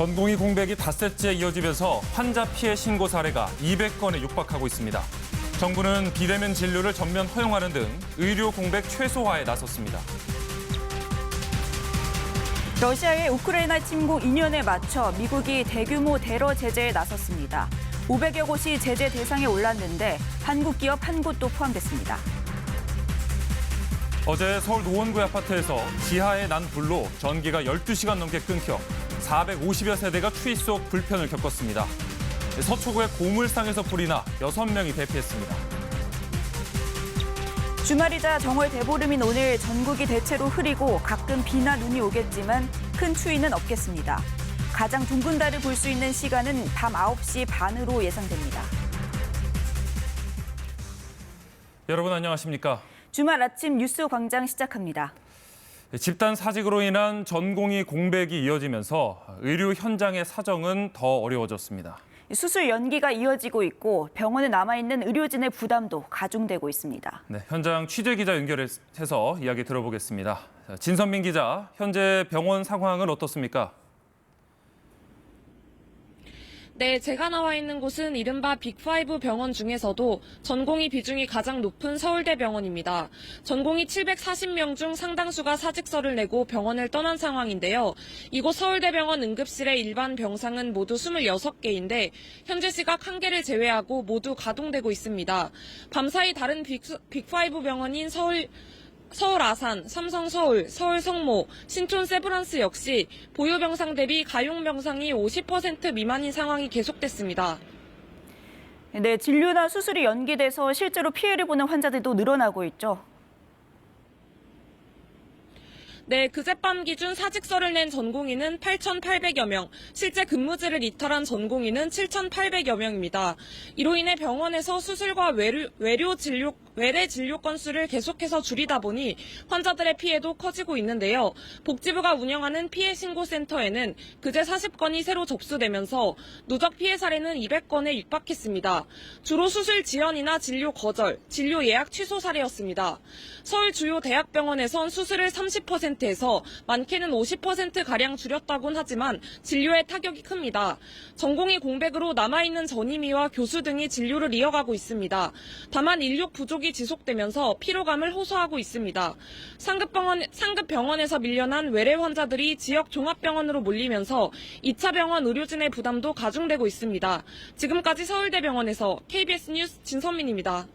전공의 공백이 닷새째 이어지면서 환자 피해 신고 사례가 200건에 육박하고 있습니다. 정부는 비대면 진료를 전면 허용하는 등 의료 공백 최소화에 나섰습니다. 러시아의 우크라이나 침공 2년에 맞춰 미국이 대규모 테러 제재에 나섰습니다. 500여 곳이 제재 대상에 올랐는데 한국 기업 한 곳도 포함됐습니다. 어제 서울 노원구의 아파트에서 지하에 난 불로 전기가 12시간 넘게 끊겨 450여 세대가 추위 속 불편을 겪었습니다. 서초구의 고물상에서 불이 나 6명이 대피했습니다. 주말이자 정월 대보름인 오늘 전국이 대체로 흐리고 가끔 비나 눈이 오겠지만 큰 추위는 없겠습니다. 가장 둥근 달을 볼 수 있는 시간은 밤 9시 반으로 예상됩니다. 여러분 안녕하십니까? 주말 아침 뉴스 광장 시작합니다. 집단 사직으로 인한 전공의 공백이 이어지면서 의료 현장의 사정은 더 어려워졌습니다. 수술 연기가 이어지고 있고 병원에 남아있는 의료진의 부담도 가중되고 있습니다. 네, 현장 취재 기자 연결해서 이야기 들어보겠습니다. 진선민 기자, 현재 병원 상황은 어떻습니까? 네, 제가 나와 있는 곳은 이른바 빅5 병원 중에서도 전공의 비중이 가장 높은 서울대병원입니다. 전공의 740명 중 상당수가 사직서를 내고 병원을 떠난 상황인데요. 이곳 서울대병원 응급실의 일반 병상은 모두 26개인데 현재 시각 1개를 제외하고 모두 가동되고 있습니다. 밤사이 다른 빅5 병원인 서울 아산, 삼성서울, 서울 성모, 신촌 세브란스 역시 보유 병상 대비 가용 병상이 50% 미만인 상황이 계속됐습니다. 네, 진료나 수술이 연기돼서 실제로 피해를 보는 환자들도 늘어나고 있죠. 네, 그젯밤 기준 사직서를 낸 전공의는 8,800여 명, 실제 근무지를 이탈한 전공의는 7,800여 명입니다. 이로 인해 병원에서 수술과 외래 진료 건수를 계속해서 줄이다 보니 환자들의 피해도 커지고 있는데요. 복지부가 운영하는 피해 신고센터에는 그제 40건이 새로 접수되면서 누적 피해 사례는 200건에 육박했습니다. 주로 수술 지연이나 진료 거절, 진료 예약 취소 사례였습니다. 서울 주요 대학병원에선 수술을 30%에서 많게는 50%가량 줄였다곤 하지만 진료에 타격이 큽니다. 전공의 공백으로 남아있는 전임의와 교수 등이 진료를 이어가고 있습니다. 다만 인력 부족이 지속되면서 피로감을 호소하고 있습니다. 상급 병원에서 밀려난 외래 환자들이 지역 종합병원으로 몰리면서 2차 병원 의료진의 부담도 가중되고 있습니다. 지금까지 서울대병원에서 KBS 뉴스 진선민입니다.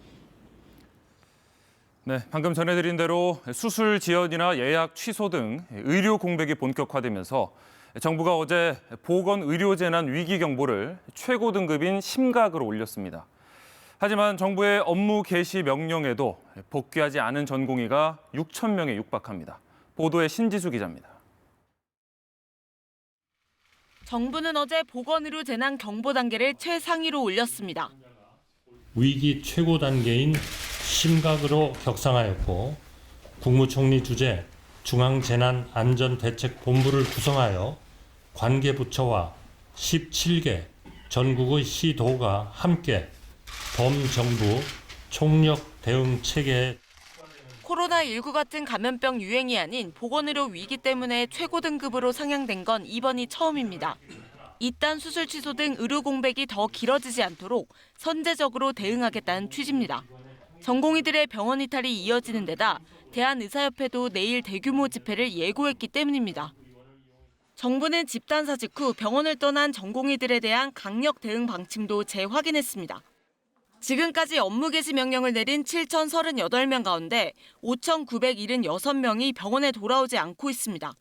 네, 방금 전해드린 대로 수술 지연이나 예약 취소 등 의료 공백이 본격화되면서 정부가 어제 보건의료재난 위기경보를 최고 등급인 심각으로 올렸습니다. 하지만 정부의 업무 개시 명령에도 복귀하지 않은 전공의가 6천 명에 육박합니다. 보도에 신지수 기자입니다. 정부는 어제 보건의료 재난 경보 단계를 최상위로 올렸습니다. 위기 최고 단계인 심각으로 격상하였고 국무총리 주재 중앙재난안전대책본부를 구성하여 관계부처와 17개 전국의 시도가 함께 범정부 총력 대응 체계에 코로나19 같은 감염병 유행이 아닌 보건의료 위기 때문에 최고 등급으로 상향된 건 이번이 처음입니다. 이딴 수술 취소 등 의료 공백이 더 길어지지 않도록 선제적으로 대응하겠다는 취지입니다. 전공의들의 병원 이탈이 이어지는 데다 대한의사협회도 내일 대규모 집회를 예고했기 때문입니다. 정부는 집단 사직 후 병원을 떠난 전공의들에 대한 강력 대응 방침도 재확인했습니다. 지금까지 업무 개시 명령을 내린 7,038명 가운데 5,976명이 병원에 돌아오지 않고 있습니다.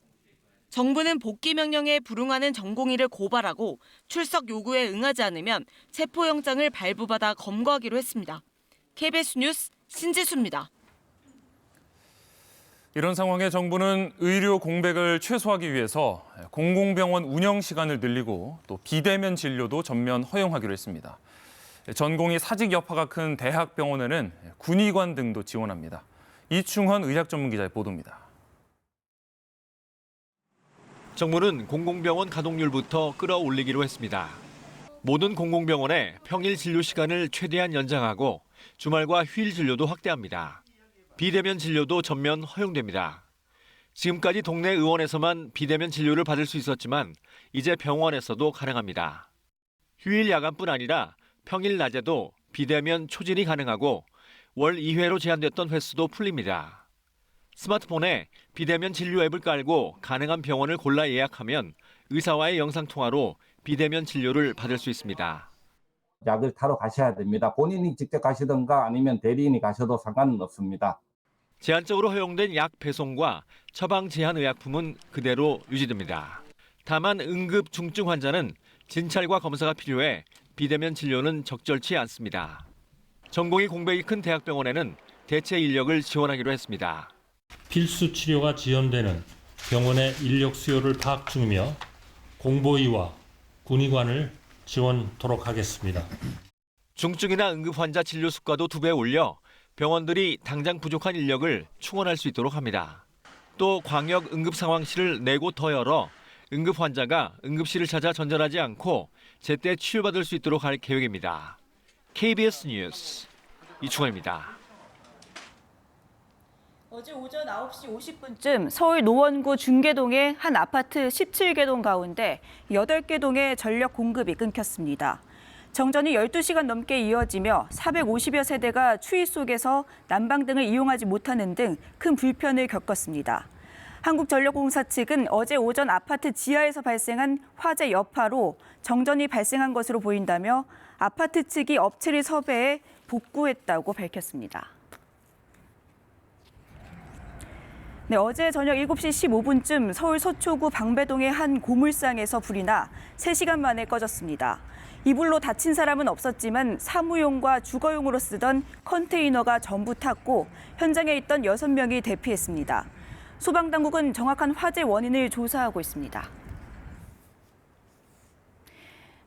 정부는 복귀 명령에 불응하는 전공의를 고발하고 출석 요구에 응하지 않으면 체포영장을 발부받아 검거하기로 했습니다. KBS 뉴스 신지수입니다. 이런 상황에 정부는 의료 공백을 최소화하기 위해서 공공병원 운영 시간을 늘리고 또 비대면 진료도 전면 허용하기로 했습니다. 전공의 사직 여파가 큰 대학병원에는 군의관 등도 지원합니다. 이충헌 의학전문기자의 보도입니다. 정부는 공공병원 가동률부터 끌어올리기로 했습니다. 모든 공공병원의 평일 진료 시간을 최대한 연장하고 주말과 휴일 진료도 확대합니다. 비대면 진료도 전면 허용됩니다. 지금까지 동네 의원에서만 비대면 진료를 받을 수 있었지만 이제 병원에서도 가능합니다. 휴일 야간뿐 아니라 평일 낮에도 비대면 초진이 가능하고 월 2회로 제한됐던 횟수도 풀립니다. 스마트폰에 비대면 진료 앱을 깔고 가능한 병원을 골라 예약하면 의사와의 영상통화로 비대면 진료를 받을 수 있습니다. 약을 타러 가셔야 됩니다. 본인이 직접 가시든가 아니면 대리인이 가셔도 상관은 없습니다. 제한적으로 허용된 약 배송과 처방 제한 의약품은 그대로 유지됩니다. 다만 응급 중증 환자는 진찰과 검사가 필요해 비대면 진료는 적절치 않습니다. 전공의 공백이 큰 대학병원에는 대체 인력을 지원하기로 했습니다. 필수 치료가 지연되는 병원의 인력 수요를 파악 중이며 공보위와 군의관을 지원토록 하겠습니다. 중증이나 응급 환자 진료 수가도 2배 올려 병원들이 당장 부족한 인력을 충원할 수 있도록 합니다. 또 광역 응급상황실을 4곳 더 열어 응급 환자가 응급실을 찾아 전전하지 않고 제때 치료받을 수 있도록 할 계획입니다. KBS 뉴스 이충환입니다. 어제 오전 9시 50분쯤 서울 노원구 중계동의 한 아파트 17개 동 가운데 8개 동의 전력 공급이 끊겼습니다. 정전이 12시간 넘게 이어지며 450여 세대가 추위 속에서 난방등을 이용하지 못하는 등 큰 불편을 겪었습니다. 한국전력공사 측은 어제 오전 아파트 지하에서 발생한 화재 여파로 정전이 발생한 것으로 보인다며 아파트 측이 업체를 섭외해 복구했다고 밝혔습니다. 네, 어제 저녁 7시 15분쯤 서울 서초구 방배동의 한 고물상에서 불이 나 3시간 만에 꺼졌습니다. 이 불로 다친 사람은 없었지만 사무용과 주거용으로 쓰던 컨테이너가 전부 탔고 현장에 있던 6명이 대피했습니다. 소방당국은 정확한 화재 원인을 조사하고 있습니다.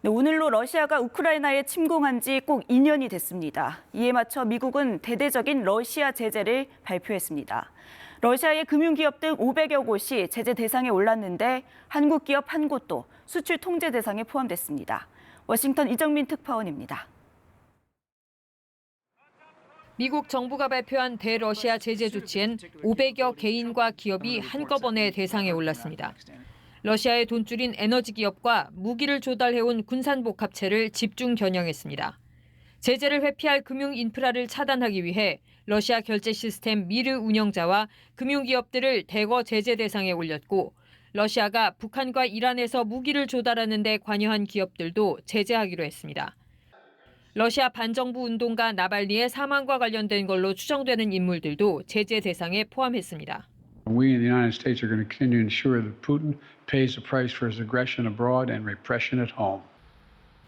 네, 오늘로 러시아가 우크라이나에 침공한 지 꼭 2년이 됐습니다. 이에 맞춰 미국은 대대적인 러시아 제재를 발표했습니다. 러시아의 금융기업 등 500여 곳이 제재 대상에 올랐는데 한국 기업 한 곳도 수출 통제 대상에 포함됐습니다. 워싱턴 이정민 특파원입니다. 미국 정부가 발표한 대러시아 제재 조치엔 500여 개인과 기업이 한꺼번에 대상에 올랐습니다. 러시아의 돈줄인 에너지 기업과 무기를 조달해온 군산복합체를 집중 겨냥했습니다. 제재를 회피할 금융 인프라를 차단하기 위해 러시아 결제 시스템 미르 운영자와 금융기업들을 대거 제재 대상에 올렸고 러시아가 북한과 이란에서 무기를 조달하는 데 관여한 기업들도 제재하기로 했습니다. 러시아 반정부 운동가 나발니의 사망과 관련된 걸로 추정되는 인물들도 제재 대상에 포함했습니다. We in the United States are going to continue to ensure that Putin pays the price for his aggression abroad and repression at home.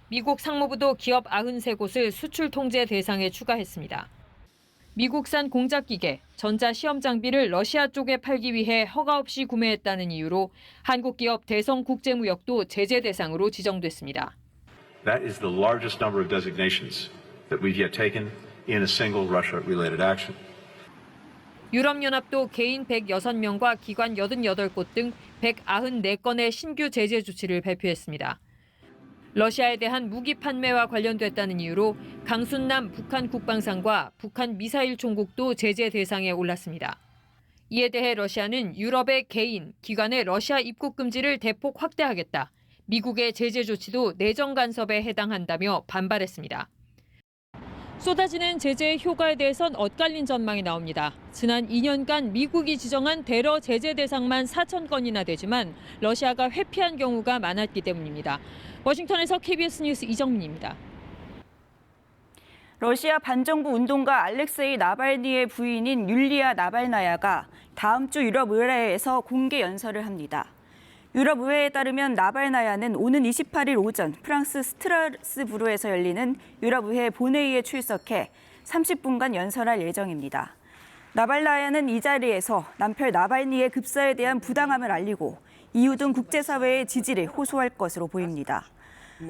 미국 상무부도 기업 93곳을 수출 통제 대상에 추가했습니다. 미국산 공작기계, 전자시험 장비를 러시아 쪽에 팔기 위해 허가 없이 구매했다는 이유로 한국 기업 대성국제무역도 제재 대상으로 지정됐습니다. That is the largest number of designations that we've yet taken in a single Russia-related action. 유럽연합도 개인 106명과 기관 88곳 등 194건의 신규 제재 조치를 발표했습니다. 러시아에 대한 무기 판매와 관련됐다는 이유로 강순남 북한 국방상과 북한 미사일 총국도 제재 대상에 올랐습니다. 이에 대해 러시아는 유럽의 개인, 기관의 러시아 입국 금지를 대폭 확대하겠다. 미국의 제재 조치도 내정 간섭에 해당한다며 반발했습니다. 쏟아지는 제재의 효과에 대해선 엇갈린 전망이 나옵니다. 지난 2년간 미국이 지정한 대러 제재 대상만 4,000건이나 되지만 러시아가 회피한 경우가 많았기 때문입니다. 워싱턴에서 KBS 뉴스 이정민입니다. 러시아 반정부 운동가 알렉세이 나발니의 부인인 율리아 나발나야가 다음 주 유럽의회에서 공개 연설을 합니다. 유럽의회에 따르면 나발나야는 오는 28일 오전 프랑스 스트라스부르에서 열리는 유럽의회 본회의에 출석해 30분간 연설할 예정입니다. 나발나야는 이 자리에서 남편 나발니의 급사에 대한 부당함을 알리고 EU 등 국제사회의 지지를 호소할 것으로 보입니다.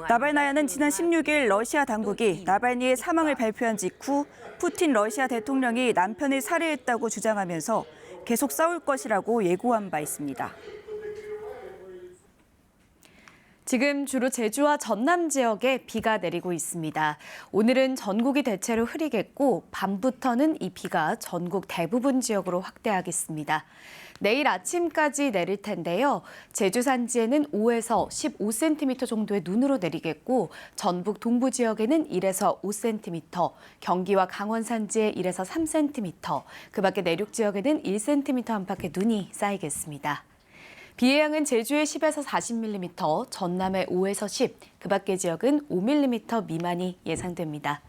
나발나야는 지난 16일 러시아 당국이 나발니의 사망을 발표한 직후 푸틴 러시아 대통령이 남편을 살해했다고 주장하면서 계속 싸울 것이라고 예고한 바 있습니다. 지금 주로 제주와 전남 지역에 비가 내리고 있습니다. 오늘은 전국이 대체로 흐리겠고 밤부터는 이 비가 전국 대부분 지역으로 확대하겠습니다. 내일 아침까지 내릴 텐데요. 제주 산지에는 5에서 15cm 정도의 눈으로 내리겠고 전북 동부 지역에는 1에서 5cm, 경기와 강원 산지에 1에서 3cm, 그 밖에 내륙 지역에는 1cm 안팎의 눈이 쌓이겠습니다. 비의 양은 제주에 10에서 40mm, 전남에 5에서 10, 그 밖의 지역은 5mm 미만이 예상됩니다.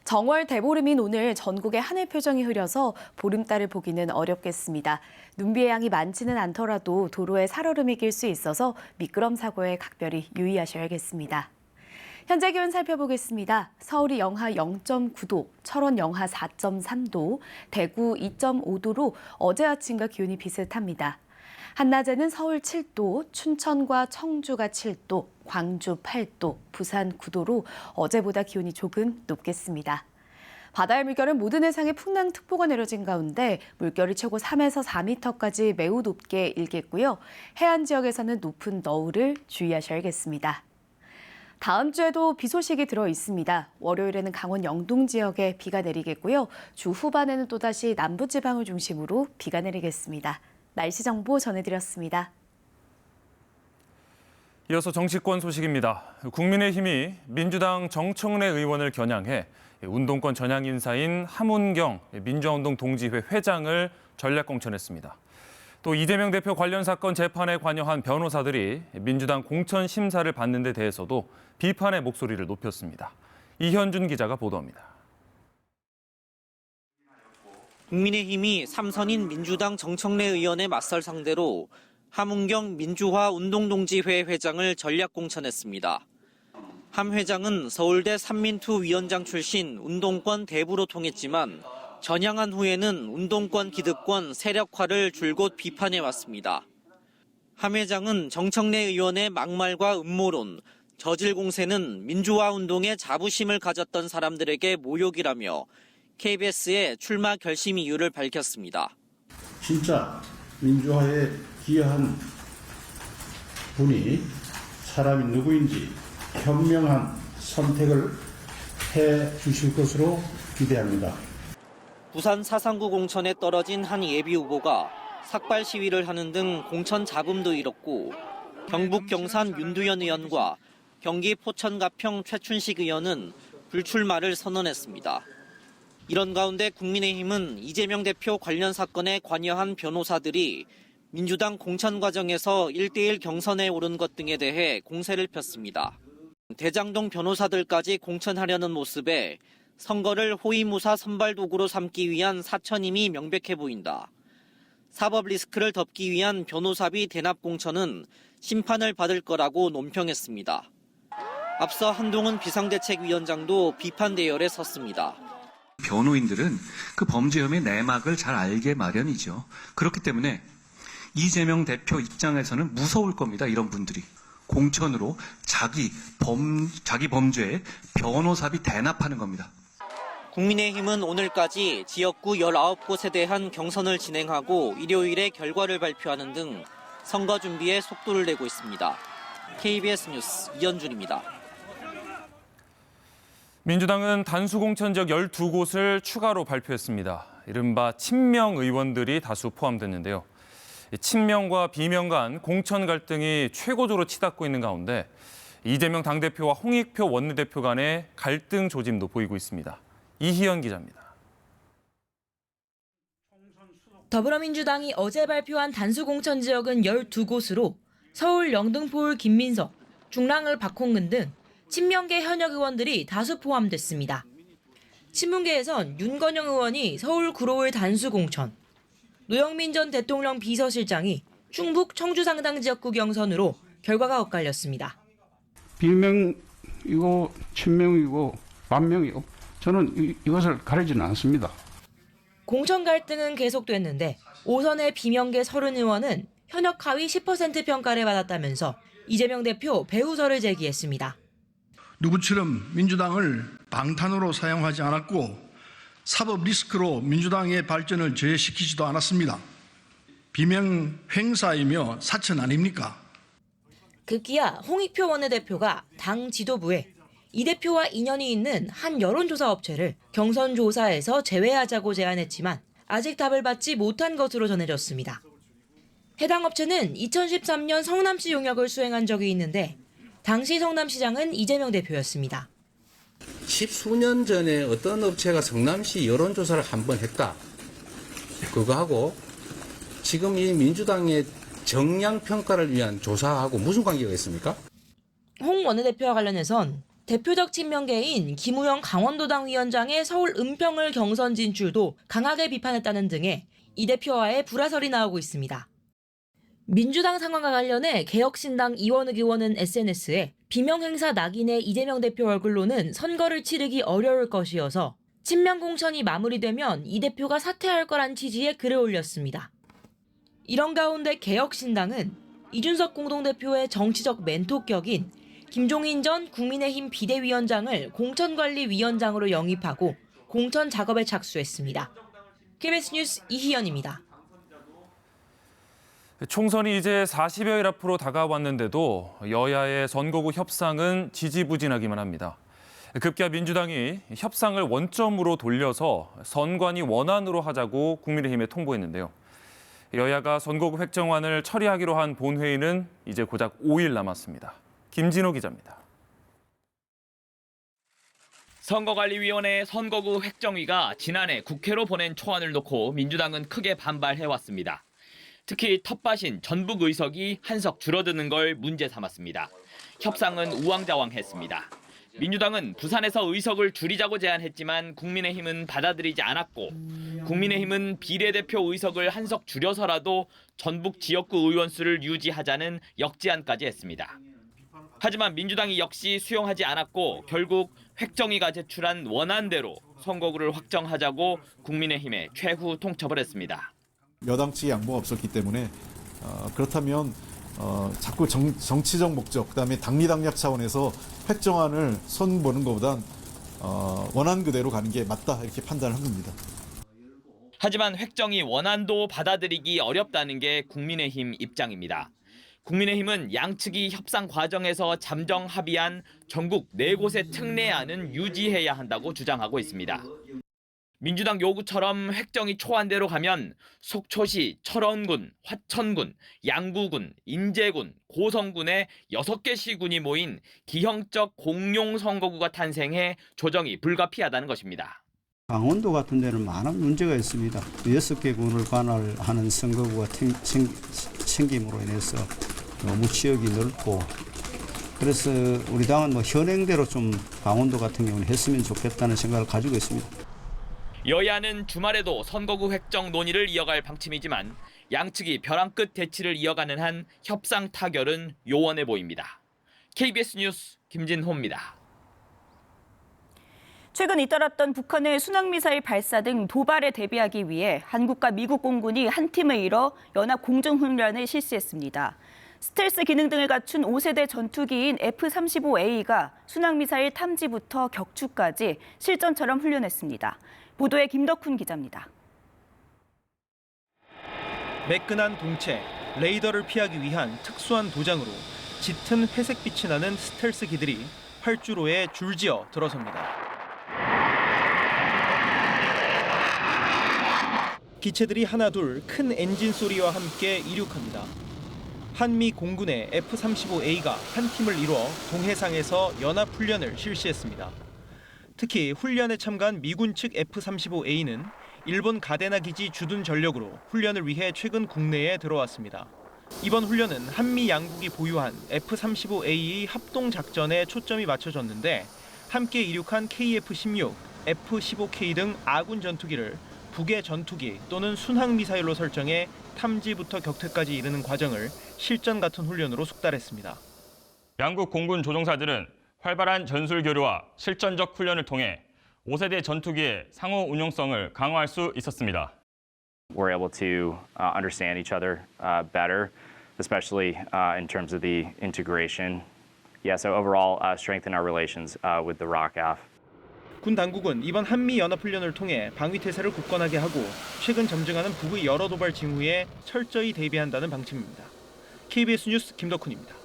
정월 대보름인 오늘 전국에 하늘 표정이 흐려서 보름달을 보기는 어렵겠습니다. 눈비의 양이 많지는 않더라도 도로에 살얼음이 낄 수 있어서 미끄럼 사고에 각별히 유의하셔야겠습니다. 현재 기온 살펴보겠습니다. 서울이 영하 0.9도, 철원 영하 4.3도, 대구 2.5도로 어제 아침과 기온이 비슷합니다. 한낮에는 서울 7도, 춘천과 청주가 7도, 광주 8도, 부산 9도로 어제보다 기온이 조금 높겠습니다. 바다의 물결은 모든 해상에 풍랑특보가 내려진 가운데 물결이 최고 3에서 4m까지 매우 높게 일겠고요. 해안 지역에서는 높은 너울을 주의하셔야겠습니다. 다음 주에도 비 소식이 들어 있습니다. 월요일에는 강원 영동 지역에 비가 내리겠고요. 주 후반에는 또다시 남부지방을 중심으로 비가 내리겠습니다. 날씨 정보 전해드렸습니다. 이어서 정치권 소식입니다. 국민의힘이 민주당 정청래 의원을 겨냥해 운동권 전향 인사인 함운경 민주화운동 동지회 회장을 전략 공천했습니다. 또 이재명 대표 관련 사건 재판에 관여한 변호사들이 민주당 공천 심사를 받는 데 대해서도 비판의 목소리를 높였습니다. 이현준 기자가 보도합니다. 국민의힘이 3선인 민주당 정청래 의원의 맞설 상대로 함운경 민주화 운동동지회 회장을 전략 공천했습니다. 함 회장은 서울대 삼민투 위원장 출신 운동권 대부로 통했지만 전향한 후에는 운동권 기득권 세력화를 줄곧 비판해왔습니다. 함 회장은 정청래 의원의 막말과 음모론, 저질 공세는 민주화 운동에 자부심을 가졌던 사람들에게 모욕이라며 KBS에 출마 결심 이유를 밝혔습니다. 진짜 민주화에 기여한 분이 사람이 누구인지 현명한 선택을 해 주실 것으로 기대합니다. 부산 사상구 공천에 떨어진 한 예비 후보가 삭발 시위를 하는 등 공천 잡음도 일었고 경북 경산 윤두현 의원과 경기 포천 가평 최춘식 의원은 불출마를 선언했습니다. 이런 가운데 국민의힘은 이재명 대표 관련 사건에 관여한 변호사들이 민주당 공천 과정에서 1대1 경선에 오른 것 등에 대해 공세를 폈습니다. 대장동 변호사들까지 공천하려는 모습에 선거를 호위무사 선발 도구로 삼기 위한 사천임이 명백해 보인다. 사법 리스크를 덮기 위한 변호사비 대납 공천은 심판을 받을 거라고 논평했습니다. 앞서 한동훈 비상대책위원장도 비판 대열에 섰습니다. 변호인들은 그 범죄 혐의 내막을 잘 알게 마련이죠. 그렇기 때문에 이재명 대표 입장에서는 무서울 겁니다. 이런 분들이. 공천으로 자기 범죄에 변호사비 대납하는 겁니다. 국민의힘은 오늘까지 지역구 19곳에 대한 경선을 진행하고 일요일에 결과를 발표하는 등 선거 준비에 속도를 내고 있습니다. KBS 뉴스 이현준입니다. 민주당은 단수공천 지역 12곳을 추가로 발표했습니다. 이른바 친명 의원들이 다수 포함됐는데요. 친명과 비명 간 공천 갈등이 최고조로 치닫고 있는 가운데 이재명 당대표와 홍익표 원내대표 간의 갈등 조짐도 보이고 있습니다. 이희연 기자입니다. 더불어민주당이 어제 발표한 단수공천 지역은 12곳으로 서울 영등포울 김민석, 중랑을 박홍근 등 친명계 현역 의원들이 다수 포함됐습니다. 친문계에선 윤건영 의원이 서울 구로울 단수공천, 노영민 전 대통령 비서실장이 충북 청주 상당 지역구 경선으로 결과가 엇갈렸습니다. 비명이고 친명이고 반명이고 저는 이것을 가리지는 않습니다. 공천 갈등은 계속됐는데 5선의 비명계 30의원은 현역 하위 10% 평가를 받았다면서 이재명 대표 배후설을 제기했습니다. 누구처럼 민주당을 방탄으로 사용하지 않았고 사법 리스크로 민주당의 발전을 저해시키지도 않았습니다. 비명 행사이며 사천 아닙니까? 급기야 홍익표 원내대표가 당 지도부에 이 대표와 인연이 있는 한 여론조사 업체를 경선 조사에서 제외하자고 제안했지만 아직 답을 받지 못한 것으로 전해졌습니다. 해당 업체는 2013년 성남시 용역을 수행한 적이 있는데 당시 성남시장은 이재명 대표였습니다. 10수년 전에 어떤 업체가 성남시 여론조사를 한 번 했다. 그거하고 지금 이 민주당의 정량평가를 위한 조사하고 무슨 관계가 있습니까? 홍 원내대표와 관련해선 대표적 친명계인 김우영 강원도당 위원장의 서울 은평을 경선 진출도 강하게 비판했다는 등의 이 대표와의 불화설이 나오고 있습니다. 민주당 상황과 관련해 개혁신당 이원흑 의원은 SNS에 비명행사 낙인의 이재명 대표 얼굴로는 선거를 치르기 어려울 것이어서 친명 공천이 마무리되면 이 대표가 사퇴할 거란 취지의 글을 올렸습니다. 이런 가운데 개혁신당은 이준석 공동대표의 정치적 멘토격인 김종인 전 국민의힘 비대위원장을 공천관리위원장으로 영입하고 공천 작업에 착수했습니다. KBS 뉴스 이희연입니다. 총선이 이제 40여일 앞으로 다가왔는데도 여야의 선거구 협상은 지지부진하기만 합니다. 급기야 민주당이 협상을 원점으로 돌려서 선관위 원안으로 하자고 국민의힘에 통보했는데요. 여야가 선거구 획정안을 처리하기로 한 본회의는 이제 고작 5일 남았습니다. 김진호 기자입니다. 선거관리위원회 선거구 획정위가 지난해 국회로 보낸 초안을 놓고 민주당은 크게 반발해왔습니다. 특히 텃밭인 전북 의석이 한석 줄어드는 걸 문제 삼았습니다. 협상은 우왕좌왕했습니다. 민주당은 부산에서 의석을 줄이자고 제안했지만 국민의힘은 받아들이지 않았고 국민의힘은 비례대표 의석을 한석 줄여서라도 전북 지역구 의원 수를 유지하자는 역제안까지 했습니다. 하지만 민주당이 역시 수용하지 않았고 결국 획정위가 제출한 원안대로 선거구를 확정하자고 국민의힘에 최후 통첩을 했습니다. 여당 측의 양보가 없었기 때문에 그렇다면 자꾸 정치적 목적, 그다음에 당리당략 차원에서 획정안을 손보는 것보단 원안 그대로 가는 게 맞다 이렇게 판단을 한 겁니다. 하지만 획정위 원안도 받아들이기 어렵다는 게 국민의힘 입장입니다. 국민의힘은 양측이 협상 과정에서 잠정 합의한 전국 4곳의 특례안은 유지해야 한다고 주장하고 있습니다. 민주당 요구처럼 획정위 초안대로 가면 속초시 철원군, 화천군, 양구군, 인제군, 고성군의 6개 시군이 모인 기형적 공용 선거구가 탄생해 조정이 불가피하다는 것입니다. 강원도 같은 데는 많은 문제가 있습니다. 6개 군을 관할하는 선거구가 생김으로 인해서 너무 지역이 넓고 그래서 우리 당은 현행대로 좀 강원도 같은 경우는 했으면 좋겠다는 생각을 가지고 있습니다. 여야는 주말에도 선거구 획정 논의를 이어갈 방침이지만 양측이 벼랑 끝 대치를 이어가는 한 협상 타결은 요원해 보입니다. KBS 뉴스 김진호입니다. 최근 잇따랐던 북한의 순항미사일 발사 등 도발에 대비하기 위해 한국과 미국 공군이 한 팀을 이뤄 연합 공중훈련을 실시했습니다. 스텔스 기능 등을 갖춘 5세대 전투기인 F-35A가 순항미사일 탐지부터 격추까지 실전처럼 훈련했습니다. 보도에 김덕훈 기자입니다. 매끈한 동체, 레이더를 피하기 위한 특수한 도장으로 짙은 회색빛이 나는 스텔스기들이 활주로에 줄지어 들어섭니다. 기체들이 하나둘 큰 엔진 소리와 함께 이륙합니다. 한미 공군의 F-35A가 한 팀을 이뤄 동해상에서 연합훈련을 실시했습니다. 특히 훈련에 참가한 미군 측 F-35A는 일본 가데나 기지 주둔 전력으로 훈련을 위해 최근 국내에 들어왔습니다. 이번 훈련은 한미 양국이 보유한 F-35A 합동 작전에 초점이 맞춰졌는데 함께 이륙한 KF-16, F-15K 등 아군 전투기를 북의 전투기 또는 순항미사일로 설정해 탐지부터 격퇴까지 이르는 과정을 실전 같은 훈련으로 숙달했습니다. 양국 공군 조종사들은 활발한 전술 교류와 실전적 훈련을 통해 5세대 전투기의 상호 운용성을 강화할 수 있었습니다. We're able to understand each other better, especially in terms of the integration. Yeah, so overall strengthen our relations with the ROCAF. 군 당국은 이번 한미 연합훈련을 통해 방위태세를 굳건하게 하고 최근 점증하는 북의 여러 도발 징후에 철저히 대비한다는 방침입니다. KBS 뉴스 김덕훈입니다.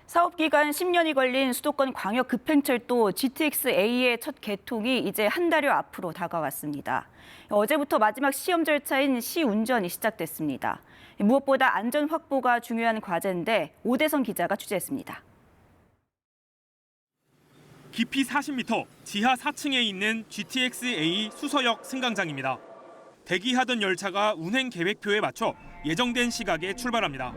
사업 기간 10년이 걸린 수도권 광역급행철도 GTX-A의 첫 개통이 이제 한 달여 앞으로 다가왔습니다. 어제부터 마지막 시험 절차인 시운전이 시작됐습니다. 무엇보다 안전 확보가 중요한 과제인데 오대성 기자가 취재했습니다. 깊이 40m, 지하 4층에 있는 GTX-A 수서역 승강장입니다. 대기하던 열차가 운행 계획표에 맞춰 예정된 시각에 출발합니다.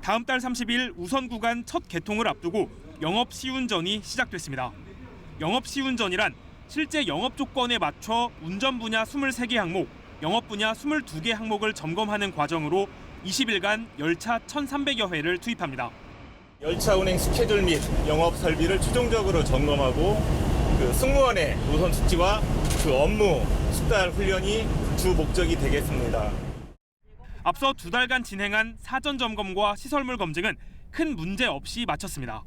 다음 달 30일 우선 구간 첫 개통을 앞두고 영업 시운전이 시작됐습니다. 영업 시운전이란 실제 영업 조건에 맞춰 운전 분야 23개 항목, 영업 분야 22개 항목을 점검하는 과정으로 20일간 열차 1,300여 회를 투입합니다. 열차 운행 스케줄 및 영업 설비를 최종적으로 점검하고 승무원의 노선 숙지와 그 업무 숙달 훈련이 주 목적이 되겠습니다. 앞서 2달간 진행한 사전 점검과 시설물 검증은 큰 문제 없이 마쳤습니다.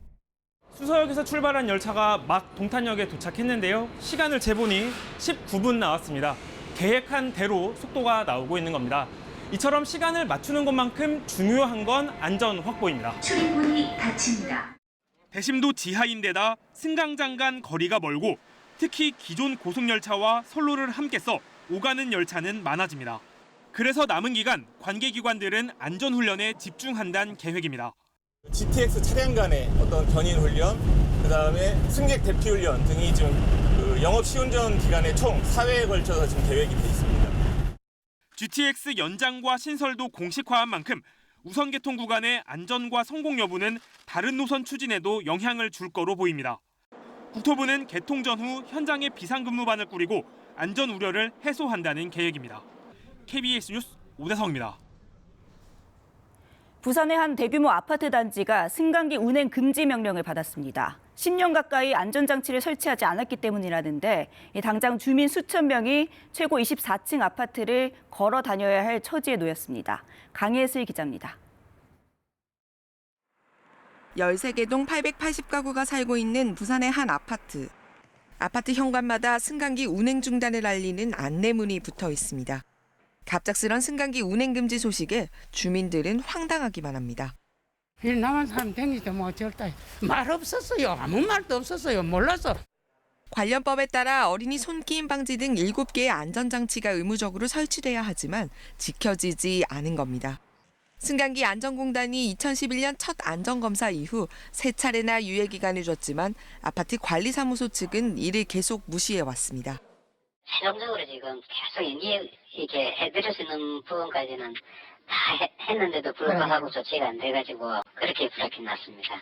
수서역에서 출발한 열차가 막 동탄역에 도착했는데요. 시간을 재보니 19분 나왔습니다. 계획한 대로 속도가 나오고 있는 겁니다. 이처럼 시간을 맞추는 것만큼 중요한 건 안전 확보입니다. 출입문이 닫힙니다. 대심도 지하인데다 승강장 간 거리가 멀고 특히 기존 고속열차와 선로를 함께 써 오가는 열차는 많아집니다. 그래서 남은 기간 관계기관들은 안전훈련에 집중한다는 계획입니다. GTX 차량 간의 어떤 견인 훈련, 그다음에 승객 대피 훈련 등이 지금 영업 시운전 기간에 총 4회에 걸쳐서 지금 계획이 돼 있습니다. GTX 연장과 신설도 공식화한 만큼 우선 개통 구간의 안전과 성공 여부는 다른 노선 추진에도 영향을 줄 거로 보입니다. 국토부는 개통 전후 현장에 비상근무반을 꾸리고 안전 우려를 해소한다는 계획입니다. KBS 뉴스 오대성입니다. 부산의 한 대규모 아파트 단지가 승강기 운행 금지 명령을 받았습니다. 10년 가까이 안전장치를 설치하지 않았기 때문이라는데 당장 주민 수천 명이 최고 24층 아파트를 걸어 다녀야 할 처지에 놓였습니다. 강예슬 기자입니다. 13개 동 880가구가 살고 있는 부산의 한 아파트. 아파트 현관마다 승강기 운행 중단을 알리는 안내문이 붙어 있습니다. 갑작스런 승강기 운행 금지 소식에 주민들은 황당하기만 합니다. 나만 사람 댕기도 뭐 어쩔다. 말 없었어요. 아무 말도 없었어요. 몰라서. 관련법에 따라 어린이 손끼임 방지 등 7개의 안전장치가 의무적으로 설치돼야 하지만 지켜지지 않은 겁니다. 승강기 안전공단이 2011년 첫 안전검사 이후 3차례나 유예기간을 줬지만 아파트 관리사무소 측은 이를 계속 무시해왔습니다. 최종적으로 지금 계속 이렇게 해드릴 수 있는 부분까지는 다 했는데도 불구하고 조치가 안 돼가지고 그렇게 불합이 났습니다.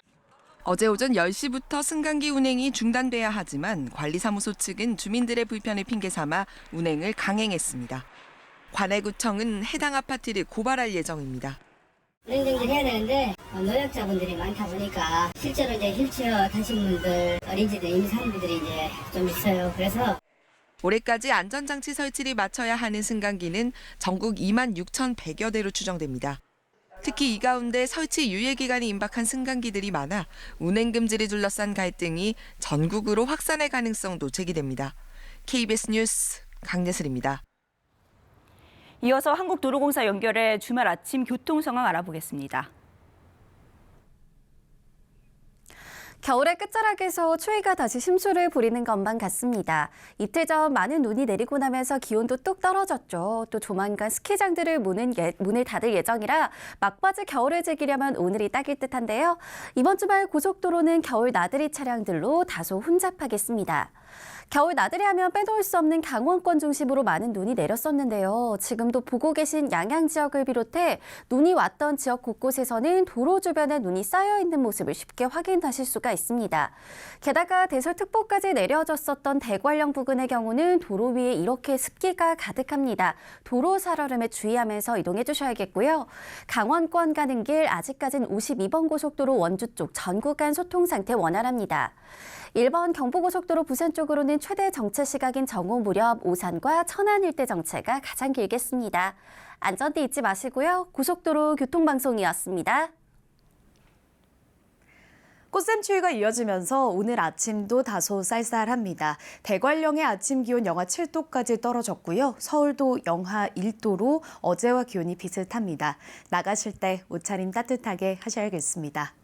어제 오전 10시부터 승강기 운행이 중단돼야 하지만 관리사무소 측은 주민들의 불편을 핑계 삼아 운행을 강행했습니다. 관할구청은 해당 아파트를 고발할 예정입니다. 운행정지를 해야 되는데 노약자분들이 많다 보니까 실제로 이제 휠체어 타신 분들, 어린이들, 임산부들이 이제 좀 있어요. 그래서 올해까지 안전장치 설치를 마쳐야 하는 승강기는 전국 26,100여 대로 추정됩니다. 특히 이 가운데 설치 유예 기간이 임박한 승강기들이 많아 운행 금지를 둘러싼 갈등이 전국으로 확산할 가능성도 제기됩니다. KBS 뉴스 강예슬입니다. 이어서 한국도로공사 연결해 주말 아침 교통 상황 알아보겠습니다. 겨울의 끝자락에서 추위가 다시 심수를 부리는 것만 같습니다. 이틀 전 많은 눈이 내리고 나면서 기온도 뚝 떨어졌죠. 또 조만간 스키장들을 문을 닫을 예정이라 막바지 겨울을 즐기려면 오늘이 딱일 듯한데요. 이번 주말 고속도로는 겨울 나들이 차량들로 다소 혼잡하겠습니다. 겨울 나들이 하면 빼놓을 수 없는 강원권 중심으로 많은 눈이 내렸었는데요. 지금도 보고 계신 양양 지역을 비롯해 눈이 왔던 지역 곳곳에서는 도로 주변에 눈이 쌓여 있는 모습을 쉽게 확인하실 수가 있습니다. 게다가 대설특보까지 내려졌었던 대관령 부근의 경우는 도로 위에 이렇게 습기가 가득합니다. 도로 살얼음에 주의하면서 이동해 주셔야겠고요. 강원권 가는 길 아직까지는 52번 고속도로 원주 쪽 전 구간 소통 상태 원활합니다. 1번 경부고속도로 부산 쪽으로는 최대 정체 시각인 정오 무렵 오산과 천안 일대 정체가 가장 길겠습니다. 안전띠 잊지 마시고요. 고속도로 교통방송이었습니다. 꽃샘추위가 이어지면서 오늘 아침도 다소 쌀쌀합니다. 대관령의 아침 기온 영하 7도까지 떨어졌고요. 서울도 영하 1도로 어제와 기온이 비슷합니다. 나가실 때 옷차림 따뜻하게 하셔야겠습니다.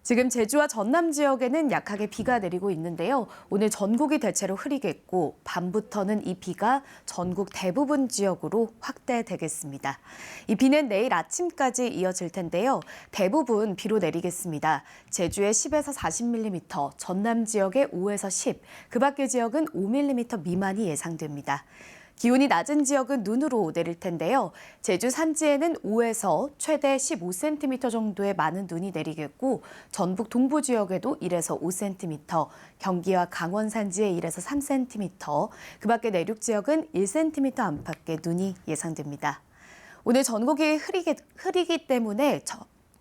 지금 제주와 전남 지역에는 약하게 비가 내리고 있는데요. 오늘 전국이 대체로 흐리겠고 밤부터는 이 비가 전국 대부분 지역으로 확대되겠습니다. 이 비는 내일 아침까지 이어질 텐데요. 대부분 비로 내리겠습니다. 제주에 10에서 40mm, 전남 지역에 5에서 10, 그 밖의 지역은 5mm 미만이 예상됩니다. 기온이 낮은 지역은 눈으로 내릴 텐데요. 제주 산지에는 5에서 최대 15cm 정도의 많은 눈이 내리겠고 전북 동부 지역에도 1에서 5cm, 경기와 강원 산지에 1에서 3cm, 그 밖의 내륙 지역은 1cm 안팎의 눈이 예상됩니다. 오늘 전국이 흐리기 때문에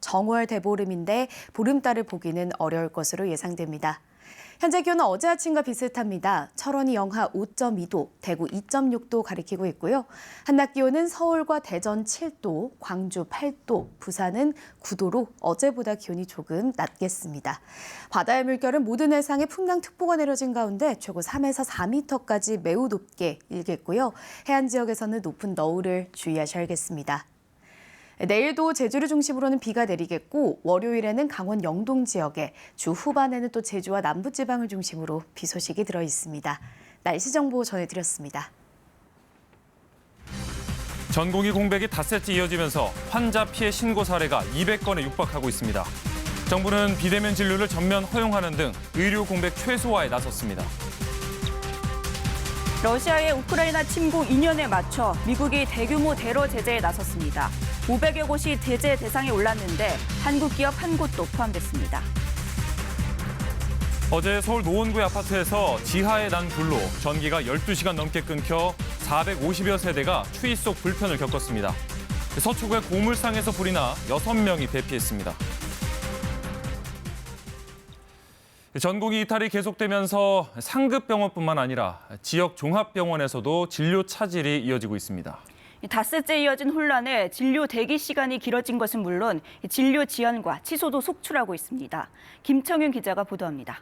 정월 대보름인데 보름달을 보기는 어려울 것으로 예상됩니다. 현재 기온은 어제 아침과 비슷합니다. 철원이 영하 5.2도, 대구 2.6도 가리키고 있고요. 한낮 기온은 서울과 대전 7도, 광주 8도, 부산은 9도로 어제보다 기온이 조금 낮겠습니다. 바다의 물결은 모든 해상에 풍랑특보가 내려진 가운데 최고 3에서 4m까지 매우 높게 일겠고요. 해안 지역에서는 높은 너울을 주의하셔야겠습니다. 내일도 제주를 중심으로는 비가 내리겠고 월요일에는 강원 영동 지역에, 주 후반에는 또 제주와 남부지방을 중심으로 비 소식이 들어 있습니다. 날씨 정보 전해드렸습니다. 전공의 공백이 닷새째 이어지면서 환자 피해 신고 사례가 200건에 육박하고 있습니다. 정부는 비대면 진료를 전면 허용하는 등 의료 공백 최소화에 나섰습니다. 러시아의 우크라이나 침공 2년에 맞춰 미국이 대규모 테러 제재에 나섰습니다. 500여 곳이 제재 대상에 올랐는데 한국 기업 한 곳도 포함됐습니다. 어제 서울 노원구의 아파트에서 지하에 난 불로 전기가 12시간 넘게 끊겨 450여 세대가 추위 속 불편을 겪었습니다. 서초구의 고물상에서 불이 나 6명이 대피했습니다. 전국이 이탈이 계속되면서 상급병원뿐만 아니라 지역 종합병원에서도 진료 차질이 이어지고 있습니다. 닷새째 이어진 혼란에 진료 대기 시간이 길어진 것은 물론 진료 지연과 취소도 속출하고 있습니다. 김청윤 기자가 보도합니다.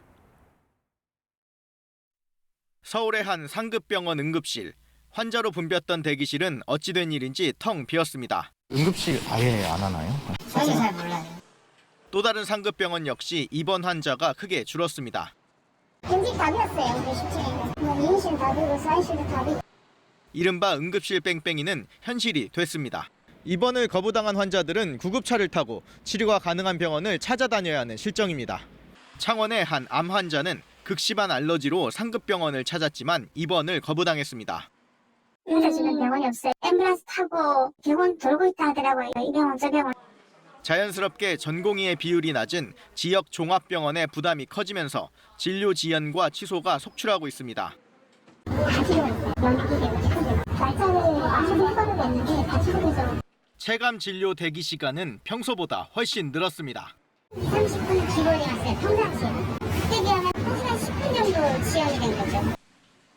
서울의 한 상급병원 응급실. 환자로 붐볐던 대기실은 어찌된 일인지 텅 비었습니다. 응급실 아예 안 하나요? 저도 잘 몰라요. 또 다른 상급병원 역시 입원 환자가 크게 줄었습니다. 현직 다 비었어요. 우리 17일. 임실 다 비고 사실도 다 비고. 이른바 응급실 뺑뺑이는 현실이 됐습니다. 입원을 거부당한 환자들은 구급차를 타고 치료가 가능한 병원을 찾아다녀야 하는 실정입니다. 창원의 한 암 환자는 극심한 알러지로 상급병원을 찾았지만 입원을 거부당했습니다. 인사지는 병원이 없어요. 앰뷸런스 타고 병원 돌고 있다 하더라고요. 이 병원 저 병원. 자연스럽게 전공의의 비율이 낮은 지역 종합병원의 부담이 커지면서 진료 지연과 취소가 속출하고 있습니다. 체감 진료 대기 시간은 평소보다 훨씬 늘었습니다. 30분 기본이 왔어요. 평상시에. 그때 비하면 1시간 10분 정도 지연이 된 거죠.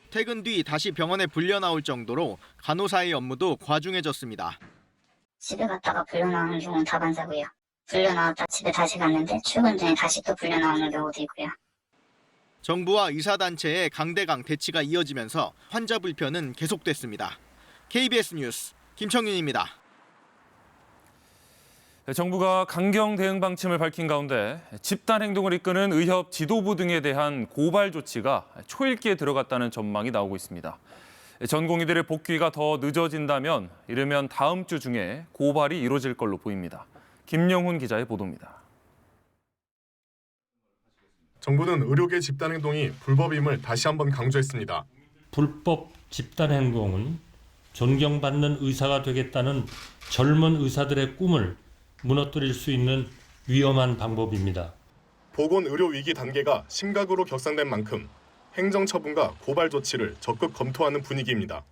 퇴근 뒤 다시 병원에 불려 나올 정도로 간호사의 업무도 과중해졌습니다. 집에 갔다가 불려 나오는 경우는 다반사고요. 불려 나왔다 집에 다시 갔는데 출근 중에 다시 또 불려 나오는 경우도 있고요. 정부와 의사단체의 강대강 대치가 이어지면서 환자 불편은 계속됐습니다. KBS 뉴스 김청윤입니다. 정부가 강경 대응 방침을 밝힌 가운데 집단 행동을 이끄는 의협 지도부 등에 대한 고발 조치가 초읽기에 들어갔다는 전망이 나오고 있습니다. 전공의들의 복귀가 더 늦어진다면 이르면 다음 주 중에 고발이 이루어질 걸로 보입니다. 김영훈 기자의 보도입니다. 정부는 의료계 집단 행동이 불법임을 다시 한번 강조했습니다. 불법 집단 행동은 존경받는 의사가 되겠다는 젊은 의사들의 꿈을 무너뜨릴 수 있는 위험한 방법입니다. 보건의료위기 단계가 심각으로 격상된 만큼 행정처분과 고발 조치를 적극 검토하는 분위기입니다.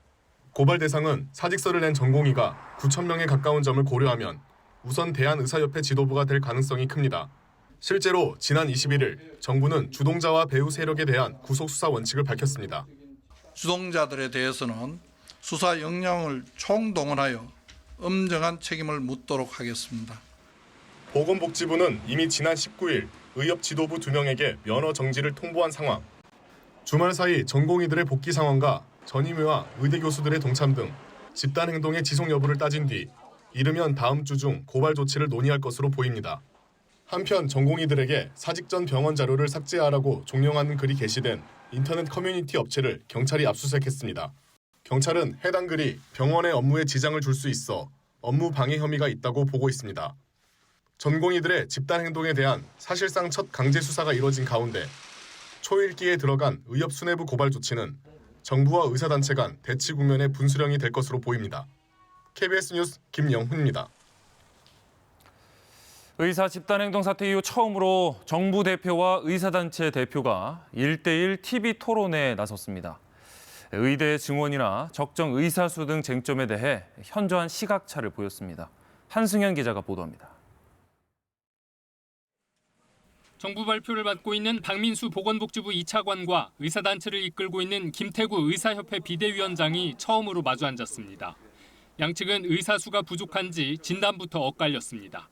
고발 대상은 사직서를 낸 전공의가 9,000명에 가까운 점을 고려하면 우선 대한의사협회 지도부가 될 가능성이 큽니다. 실제로 지난 21일 정부는 주동자와 배후 세력에 대한 구속수사 원칙을 밝혔습니다. 주동자들에 대해서는 수사 역량을 총동원하여 엄정한 책임을 묻도록 하겠습니다. 보건복지부는 이미 지난 19일 의협 지도부 2명에게 면허 정지를 통보한 상황. 주말 사이 전공의들의 복귀 상황과 전임의와 의대 교수들의 동참 등 집단 행동의 지속 여부를 따진 뒤 이르면 다음 주 중 고발 조치를 논의할 것으로 보입니다. 한편 전공의들에게 사직 전 병원 자료를 삭제하라고 종용하는 글이 게시된 인터넷 커뮤니티 업체를 경찰이 압수수색했습니다. 경찰은 해당 글이 병원의 업무에 지장을 줄 수 있어 업무 방해 혐의가 있다고 보고 있습니다. 전공의들의 집단 행동에 대한 사실상 첫 강제 수사가 이뤄진 가운데 초읽기에 들어간 의협 수뇌부 고발 조치는 정부와 의사단체 간 대치 국면의 분수령이 될 것으로 보입니다. KBS 뉴스 김영훈입니다. 의사 집단행동 사태 이후 처음으로 정부 대표와 의사단체 대표가 1대1 TV 토론에 나섰습니다. 의대 증원이나 적정 의사수 등 쟁점에 대해 현저한 시각차를 보였습니다. 한승현 기자가 보도합니다. 정부 발표를 맡고 있는 박민수 보건복지부 2차관과 의사단체를 이끌고 있는 김태구 의사협회 비대위원장이 처음으로 마주 앉았습니다. 양측은 의사수가 부족한지 진단부터 엇갈렸습니다.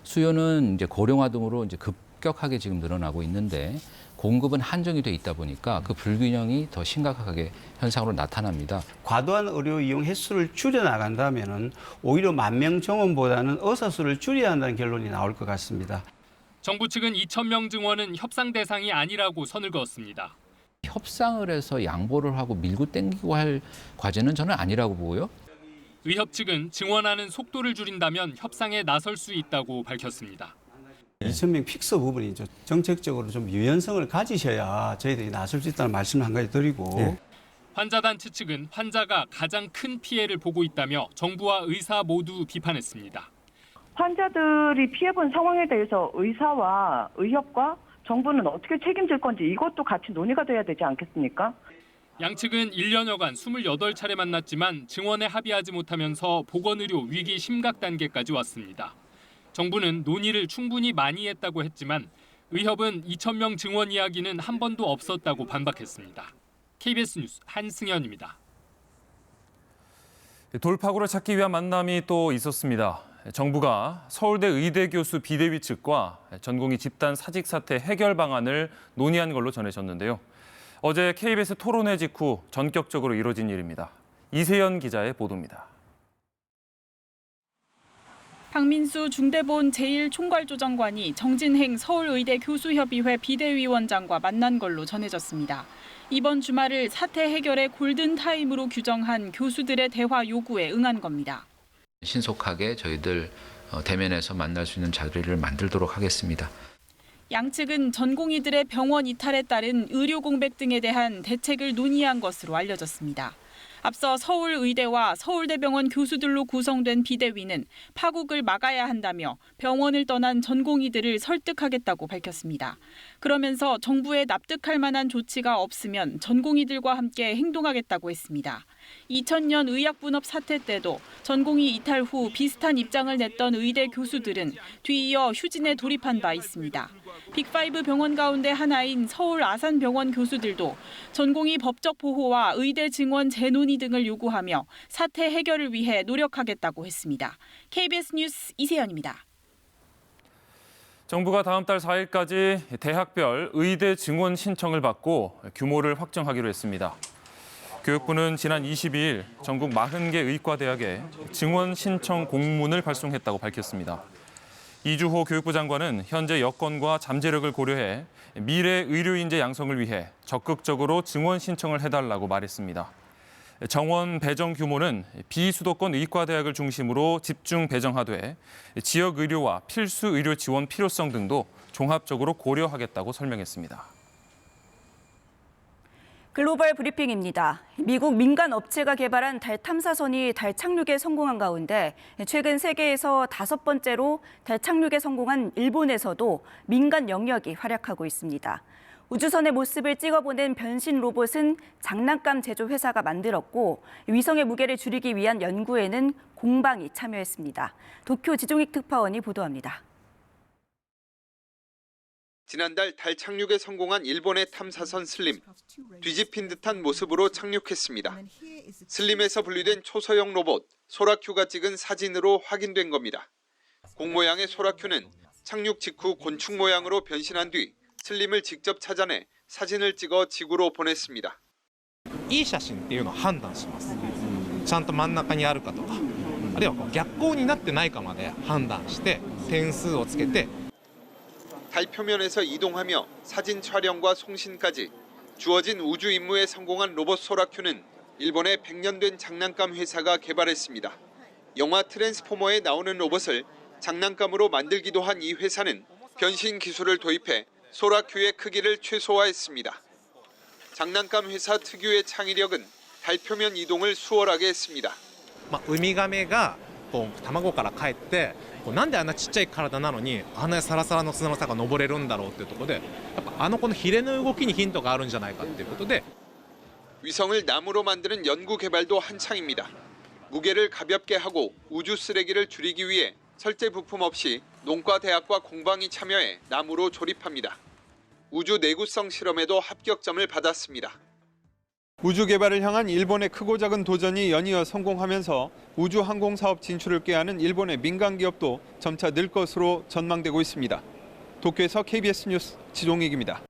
수요는 이제 고령화 등으로 이제 급격하게 지금 늘어나고 있는데 공급은 한정이 돼 있다 보니까 그 불균형이 더 심각하게 현상으로 나타납니다. 과도한 의료 이용 횟수를 줄여 나간다면은 오히려 만명 정원보다는 의사 수를 줄여야 한다는 결론이 나올 것 같습니다. 정부 측은 2,000명 증원은 협상 대상이 아니라고 선을 그었습니다. 협상을 해서 양보를 하고 밀고 땡기고 할 과제는 저는 아니라고 보고요. 의협 측은 증원하는 속도를 줄인다면 협상에 나설 수 있다고 밝혔습니다. 2,000명 픽스 부분이죠. 정책적으로 좀 유연성을 가지셔야 저희들이 나설 수 있다는 말씀을 한 가지 드리고. 환자단체 측은 환자가 가장 큰 피해를 보고 있다며 정부와 의사 모두 비판했습니다. 환자들이 피해본 상황에 대해서 의사와 의협과 정부는 어떻게 책임질 건지 이것도 같이 논의가 돼야 되지 않겠습니까? 양측은 1년여간 28차례 만났지만 증원에 합의하지 못하면서 보건의료 위기 심각 단계까지 왔습니다. 정부는 논의를 충분히 많이 했다고 했지만 의협은 2,000명 증원 이야기는 한 번도 없었다고 반박했습니다. KBS 뉴스 한승현입니다. 돌파구를 찾기 위한 만남이 또 있었습니다. 정부가 서울대 의대 교수 비대위 측과 전공의 집단 사직 사태 해결 방안을 논의한 걸로 전해졌는데요. 어제 KBS 토론회 직후 전격적으로 이뤄진 일입니다. 이세연 기자의 보도입니다. 박민수 중대본 제1총괄조정관이 정진행 서울의대 교수협의회 비대위원장과 만난 걸로 전해졌습니다. 이번 주말을 사태 해결의 골든타임으로 규정한 교수들의 대화 요구에 응한 겁니다. 신속하게 저희들 대면에서 만날 수 있는 자리를 만들도록 하겠습니다. 양측은 전공의들의 병원 이탈에 따른 의료 공백 등에 대한 대책을 논의한 것으로 알려졌습니다. 앞서 서울의대와 서울대병원 교수들로 구성된 비대위는 파국을 막아야 한다며 병원을 떠난 전공의들을 설득하겠다고 밝혔습니다. 그러면서 정부에 납득할 만한 조치가 없으면 전공의들과 함께 행동하겠다고 했습니다. 2000년 의약분업 사태 때도 전공의 이탈 후 비슷한 입장을 냈던 의대 교수들은 뒤이어 휴진에 돌입한 바 있습니다. 빅5 병원 가운데 하나인 서울 아산병원 교수들도 전공의 법적 보호와 의대 증원 재논의 등을 요구하며 사태 해결을 위해 노력하겠다고 했습니다. KBS 뉴스 이세연입니다. 정부가 다음 달 4일까지 대학별 의대 증원 신청을 받고 규모를 확정하기로 했습니다. 교육부는 지난 22일 전국 40개 의과대학에 증원 신청 공문을 발송했다고 밝혔습니다. 이주호 교육부 장관은 현재 여건과 잠재력을 고려해 미래 의료 인재 양성을 위해 적극적으로 증원 신청을 해달라고 말했습니다. 정원 배정 규모는 비수도권 의과대학을 중심으로 집중 배정하되 지역 의료와 필수 의료 지원 필요성 등도 종합적으로 고려하겠다고 설명했습니다. 글로벌 브리핑입니다. 미국 민간 업체가 개발한 달 탐사선이 달 착륙에 성공한 가운데 최근 세계에서 5번째로 달 착륙에 성공한 일본에서도 민간 영역이 활약하고 있습니다. 우주선의 모습을 찍어보낸 변신 로봇은 장난감 제조 회사가 만들었고 위성의 무게를 줄이기 위한 연구에는 공방이 참여했습니다. 도쿄 지종익 특파원이 보도합니다. 지난달 달 착륙에 성공한 일본의 탐사선 슬림. 뒤집힌 듯한 모습으로 착륙했습니다. 슬림에서 분리된 초소형 로봇 소라큐가 찍은 사진으로 확인된 겁니다. 공 모양의 소라큐는 착륙 직후 곤충 모양으로 변신한 뒤 슬림을 직접 찾아내 사진을 찍어 지구로 보냈습니다. いい写真っていうのを判断します。ちゃんと真ん中にあるかとか、あるいは逆光になってないかまで判断して点数をつけて달 표면에서 이동하며 사진 촬영과 송신까지 주어진 우주 임무에 성공한 로봇 소라큐는 일본의 100년 된 장난감 회사가 개발했습니다. 영화 트랜스포머에 나오는 로봇을 장난감으로 만들기도 한 이 회사는 변신 기술을 도입해 소라큐의 크기를 최소화했습니다. 장난감 회사 특유의 창의력은 달 표면 이동을 수월하게 했습니다. ウミガメが卵から帰ってなんであんなちっちゃい体なのにあんなサラサラの砂の坂登れるんだろうっていうところで、やっぱこのヒレの動きにヒントがあるんじゃないかっていうことで 위성을 나무로 만드는 연구 개발도 한창입니다. 무게를 가볍게 하고 우주 쓰레기를 줄이기 위해 설제 부품 없이 농과 대학과 공방이 참여해 나무로 조립합니다. 우주 내구성 실험에도 합격점을 받았습니다. 우주 개발을 향한 일본의 크고 작은 도전이 연이어 성공하면서 우주 항공 사업 진출을 꾀하는 일본의 민간 기업도 점차 늘 것으로 전망되고 있습니다. 도쿄에서 KBS 뉴스 지종익입니다.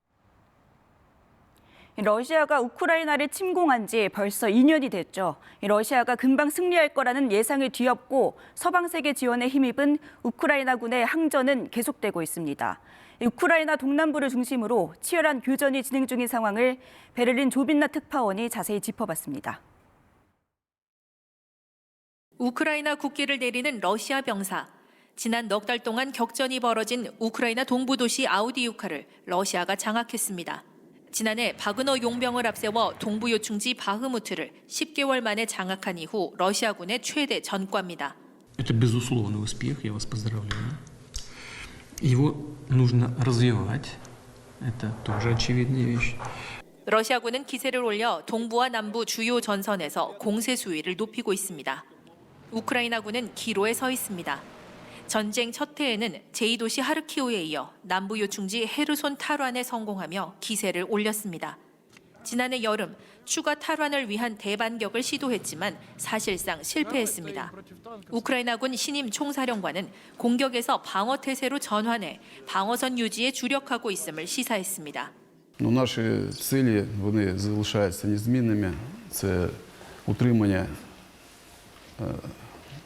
러시아가 우크라이나를 침공한 지 벌써 2년이 됐죠. 러시아가 금방 승리할 거라는 예상을 뒤엎고 서방 세계 지원에 힘입은 우크라이나군의 항전은 계속되고 있습니다. 우크라이나 동남부를 중심으로 치열한 교전이 진행 중인 상황을 베를린 조빈나 특파원이 자세히 짚어봤습니다. 우크라이나 국기를 내리는 러시아 병사. 지난 넉 달 동안 격전이 벌어진 우크라이나 동부 도시 아우디우카를 러시아가 장악했습니다. 지난해 바그너 용병을 앞세워 동부 요충지 바흐무트를 10개월 만에 장악한 이후 러시아군의 최대 전과입니다. Это безусловный успех, я вас поздравляю. Его нужно развивать. Это тоже очевидная вещь. 러시아군은 기세를 올려 동부와 남부 주요 전선에서 공세 수위를 높이고 있습니다. 우크라이나군은 기로에 서 있습니다. 전쟁 첫 해에는 제2도시 하르키우에 이어 남부 요충지 헤르손 탈환에 성공하며 기세를 올렸습니다. 지난해 여름 추가 탈환을 위한 대반격을 시도했지만 사실상 실패했습니다. 우크라이나군 신임 총사령관은 공격에서 방어 태세로 전환해 방어선 유지에 주력하고 있음을 시사했습니다. Наші цілі, вони залишаються незмінними. Це утримання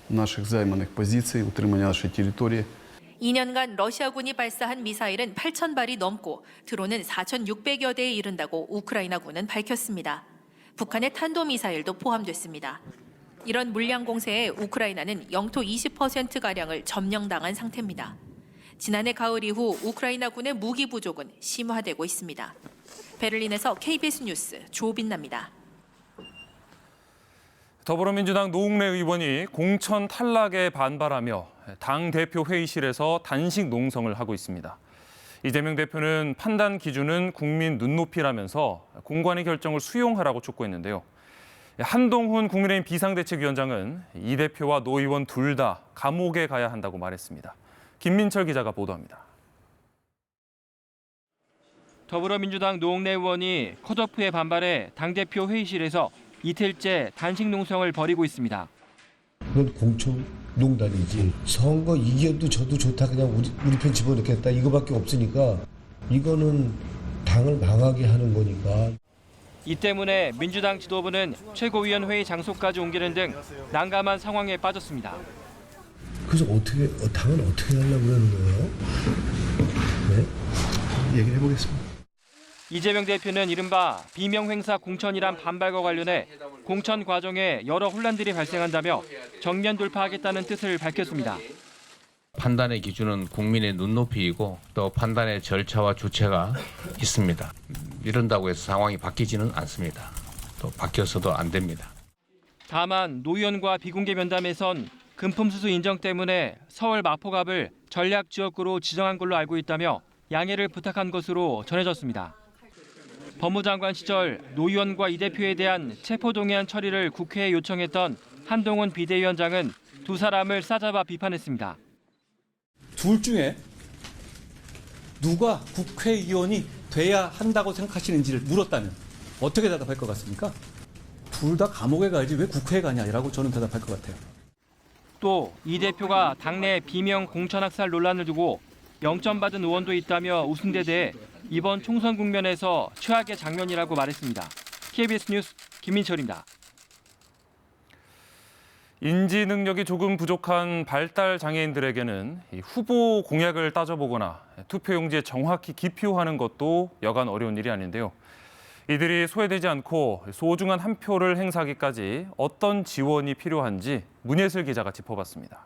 наших займаних позицій, утримання нашої території. 2년간 러시아군이 발사한 미사일은 8,000발이 넘고 드론은 4,600여 대에 이른다고 우크라이나군은 밝혔습니다. 북한의 탄도미사일도 포함됐습니다. 이런 물량 공세에 우크라이나는 영토 20%가량을 점령당한 상태입니다. 지난해 가을 이후 우크라이나군의 무기 부족은 심화되고 있습니다. 베를린에서 KBS 뉴스 조빈나입니다. 더불어민주당 노웅래 의원이 공천 탈락에 반발하며 당대표 회의실에서 단식 농성을 하고 있습니다. 이재명 대표는 판단 기준은 국민 눈높이라면서 공관위 결정을 수용하라고 촉구했는데요. 한동훈 국민의힘 비상대책위원장은 이 대표와 노 의원 둘 다 감옥에 가야 한다고 말했습니다. 김민철 기자가 보도합니다. 더불어민주당 노웅래 의원이 컷오프에 반발해 당대표 회의실에서 이틀째 단식 농성을 벌이고 있습니다. 그건 공천농단이지. 선거 이겨도 저도 좋다 그냥 우리 편 집어넣겠다 이거밖에 없으니까 이거는 당을 망하게 하는 거니까. 이 때문에 민주당 지도부는 최고위원회의 장소까지 옮기는 등 난감한 상황에 빠졌습니다. 그래서 당은 어떻게 하려고 그러는 거예요? 네? 얘기를 해보겠습니다. 이재명 대표는 이른바 비명행사 공천이란 반발과 관련해 공천 과정에 여러 혼란들이 발생한다며 정면 돌파하겠다는 뜻을 밝혔습니다. 판단의 기준은 국민의 눈높이이고 또 판단의 절차와 주체가 있습니다. 이런다고 해서 상황이 바뀌지는 않습니다. 또 바뀌어서도 안 됩니다. 다만 노 의원과 비공개 면담에선 금품수수 인정 때문에 서울 마포갑을 전략 지역구로 지정한 걸로 알고 있다며 양해를 부탁한 것으로 전해졌습니다. 법무장관 시절 노 의원과 이 대표에 대한 체포동의안 처리를 국회에 요청했던 한동훈 비대위원장은 두 사람을 싸잡아 비판했습니다. 둘 중에 누가 국회의원이 돼야 한다고 생각하시는지를 물었다면 어떻게 대답할 것 같습니까? 둘 다 감옥에 가야지 왜 국회에 가냐라고 저는 대답할 것 같아요. 또 이 대표가 당내 비명 공천학살 논란을 두고 영점 받은 의원도 있다며 웃은 데 대해 이번 총선 국면에서 최악의 장면이라고 말했습니다. KBS 뉴스 김민철입니다. 인지 능력이 조금 부족한 발달 장애인들에게는 이 후보 공약을 따져보거나 투표용지에 정확히 기표하는 것도 여간 어려운 일이 아닌데요. 이들이 소외되지 않고 소중한 한 표를 행사하기까지 어떤 지원이 필요한지 문예슬 기자가 짚어봤습니다.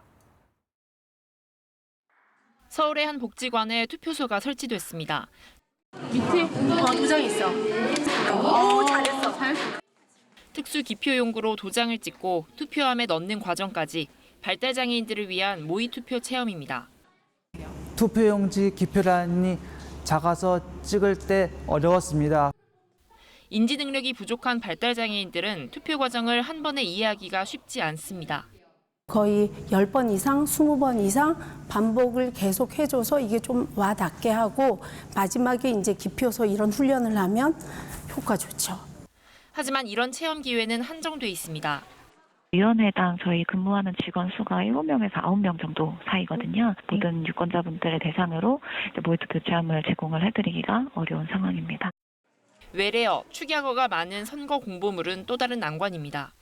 서울의 한 복지관에 투표소가 설치됐습니다. 밑에 도장 있어. 오, 잘했어. 특수 기표 용구로 도장을 찍고 투표함에 넣는 과정까지 발달장애인들을 위한 모의 투표 체험입니다. 투표용지 기표란이 작아서 찍을 때 어려웠습니다. 인지 능력이 부족한 발달장애인들은 투표 과정을 한 번에 이해하기가 쉽지 않습니다. 거의 10번 이상, 20번 이상 반복을 계속 해줘서 이게 좀 와닿게 하고 마지막에 이제 기표서 이런 훈련을 하면 효과 좋죠. 하지만 이런 체험 기회는 한정돼 있습니다. 위원회당 저희 근무하는 직원 수가 7명에서 9명 정도 사이거든요. 모든 유권자분들의 대상으로 모의투표 체험을 제공을 해드리기가 어려운 상황입니다. 외래어, 축약어가 많은 선거 공보물은 또 다른 난관입니다.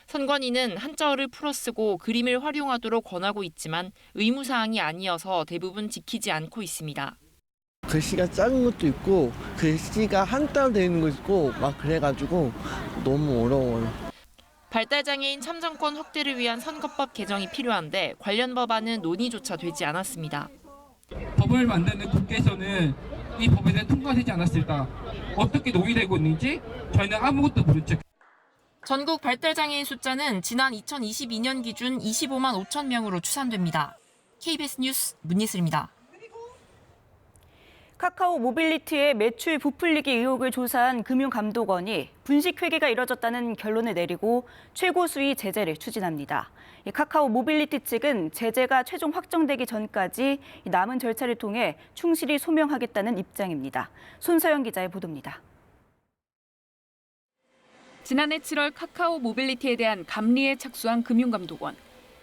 선관위는 한자어를 풀어쓰고 그림을 활용하도록 권하고 있지만 의무사항이 아니어서 대부분 지키지 않고 있습니다. 글씨가 작은 것도 있고 글씨가 한자로 되어 있는 거 있고 막 그래가지고 너무 어려워요. 발달장애인 참정권 확대를 위한 선거법 개정이 필요한데 관련 법안은 논의조차 되지 않았습니다. 법을 만드는 국회에서는 이 법에 대해 통과되지 않았을까, 어떻게 논의되고 있는지 저희는 아무것도 모른 채. 전국 발달장애인 숫자는 지난 2022년 기준 25만 5천 명으로 추산됩니다. KBS 뉴스 문예슬입니다. 카카오 모빌리티의 매출 부풀리기 의혹을 조사한 금융감독원이 분식회계가 이뤄졌다는 결론을 내리고 최고 수위 제재를 추진합니다. 카카오 모빌리티 측은 제재가 최종 확정되기 전까지 남은 절차를 통해 충실히 소명하겠다는 입장입니다. 손서영 기자의 보도입니다. 지난해 7월 카카오 모빌리티에 대한 감리에 착수한 금융감독원.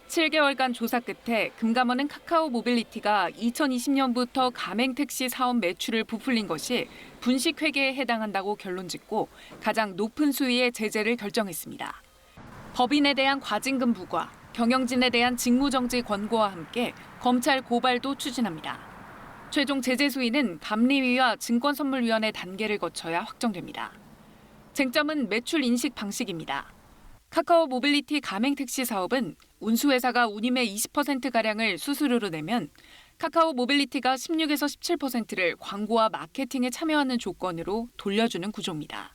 7개월간 조사 끝에 금감원은 카카오 모빌리티가 2020년부터 가맹택시 사업 매출을 부풀린 것이 분식회계에 해당한다고 결론짓고 가장 높은 수위의 제재를 결정했습니다. 법인에 대한 과징금 부과, 경영진에 대한 직무정지 권고와 함께 검찰 고발도 추진합니다. 최종 제재 수위는 감리위와 증권선물위원회 단계를 거쳐야 확정됩니다. 쟁점은 매출 인식 방식입니다. 카카오 모빌리티 가맹택시 사업은 운수회사가 운임의 20%가량을 수수료로 내면 카카오 모빌리티가 16에서 17%를 광고와 마케팅에 참여하는 조건으로 돌려주는 구조입니다.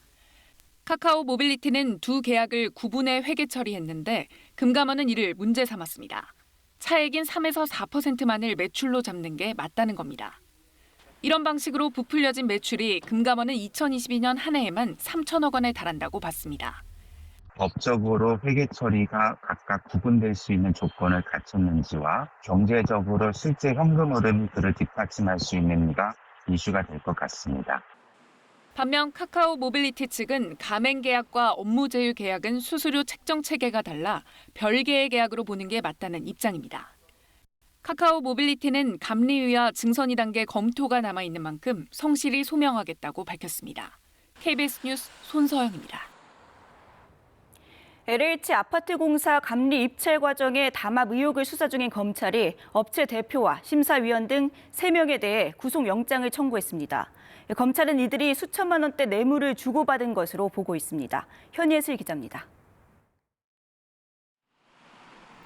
카카오 모빌리티는 두 계약을 구분해 회계 처리했는데 금감원은 이를 문제 삼았습니다. 차액인 3에서 4%만을 매출로 잡는 게 맞다는 겁니다. 이런 방식으로 부풀려진 매출이 금감원은 2022년 한 해에만 3천억 원에 달한다고 봤습니다. 법적으로 회계 처리가 각각 구분될 수 있는 조건을 갖췄는지와 경제적으로 실제 현금 흐름이 그를 뒷받침할 수 있는지가 이슈가 될 것 같습니다. 반면 카카오 모빌리티 측은 가맹 계약과 업무 제휴 계약은 수수료 책정 체계가 달라 별개의 계약으로 보는 게 맞다는 입장입니다. 카카오 모빌리티는 감리위와 증선이 단계 검토가 남아있는 만큼 성실히 소명하겠다고 밝혔습니다. KBS 뉴스 손서영입니다. LH 아파트 공사 감리 입찰 과정의 담합 의혹을 수사 중인 검찰이 업체 대표와 심사위원 등 3명에 대해 구속영장을 청구했습니다. 검찰은 이들이 수천만 원대 뇌물을 주고받은 것으로 보고 있습니다. 현예슬 기자입니다.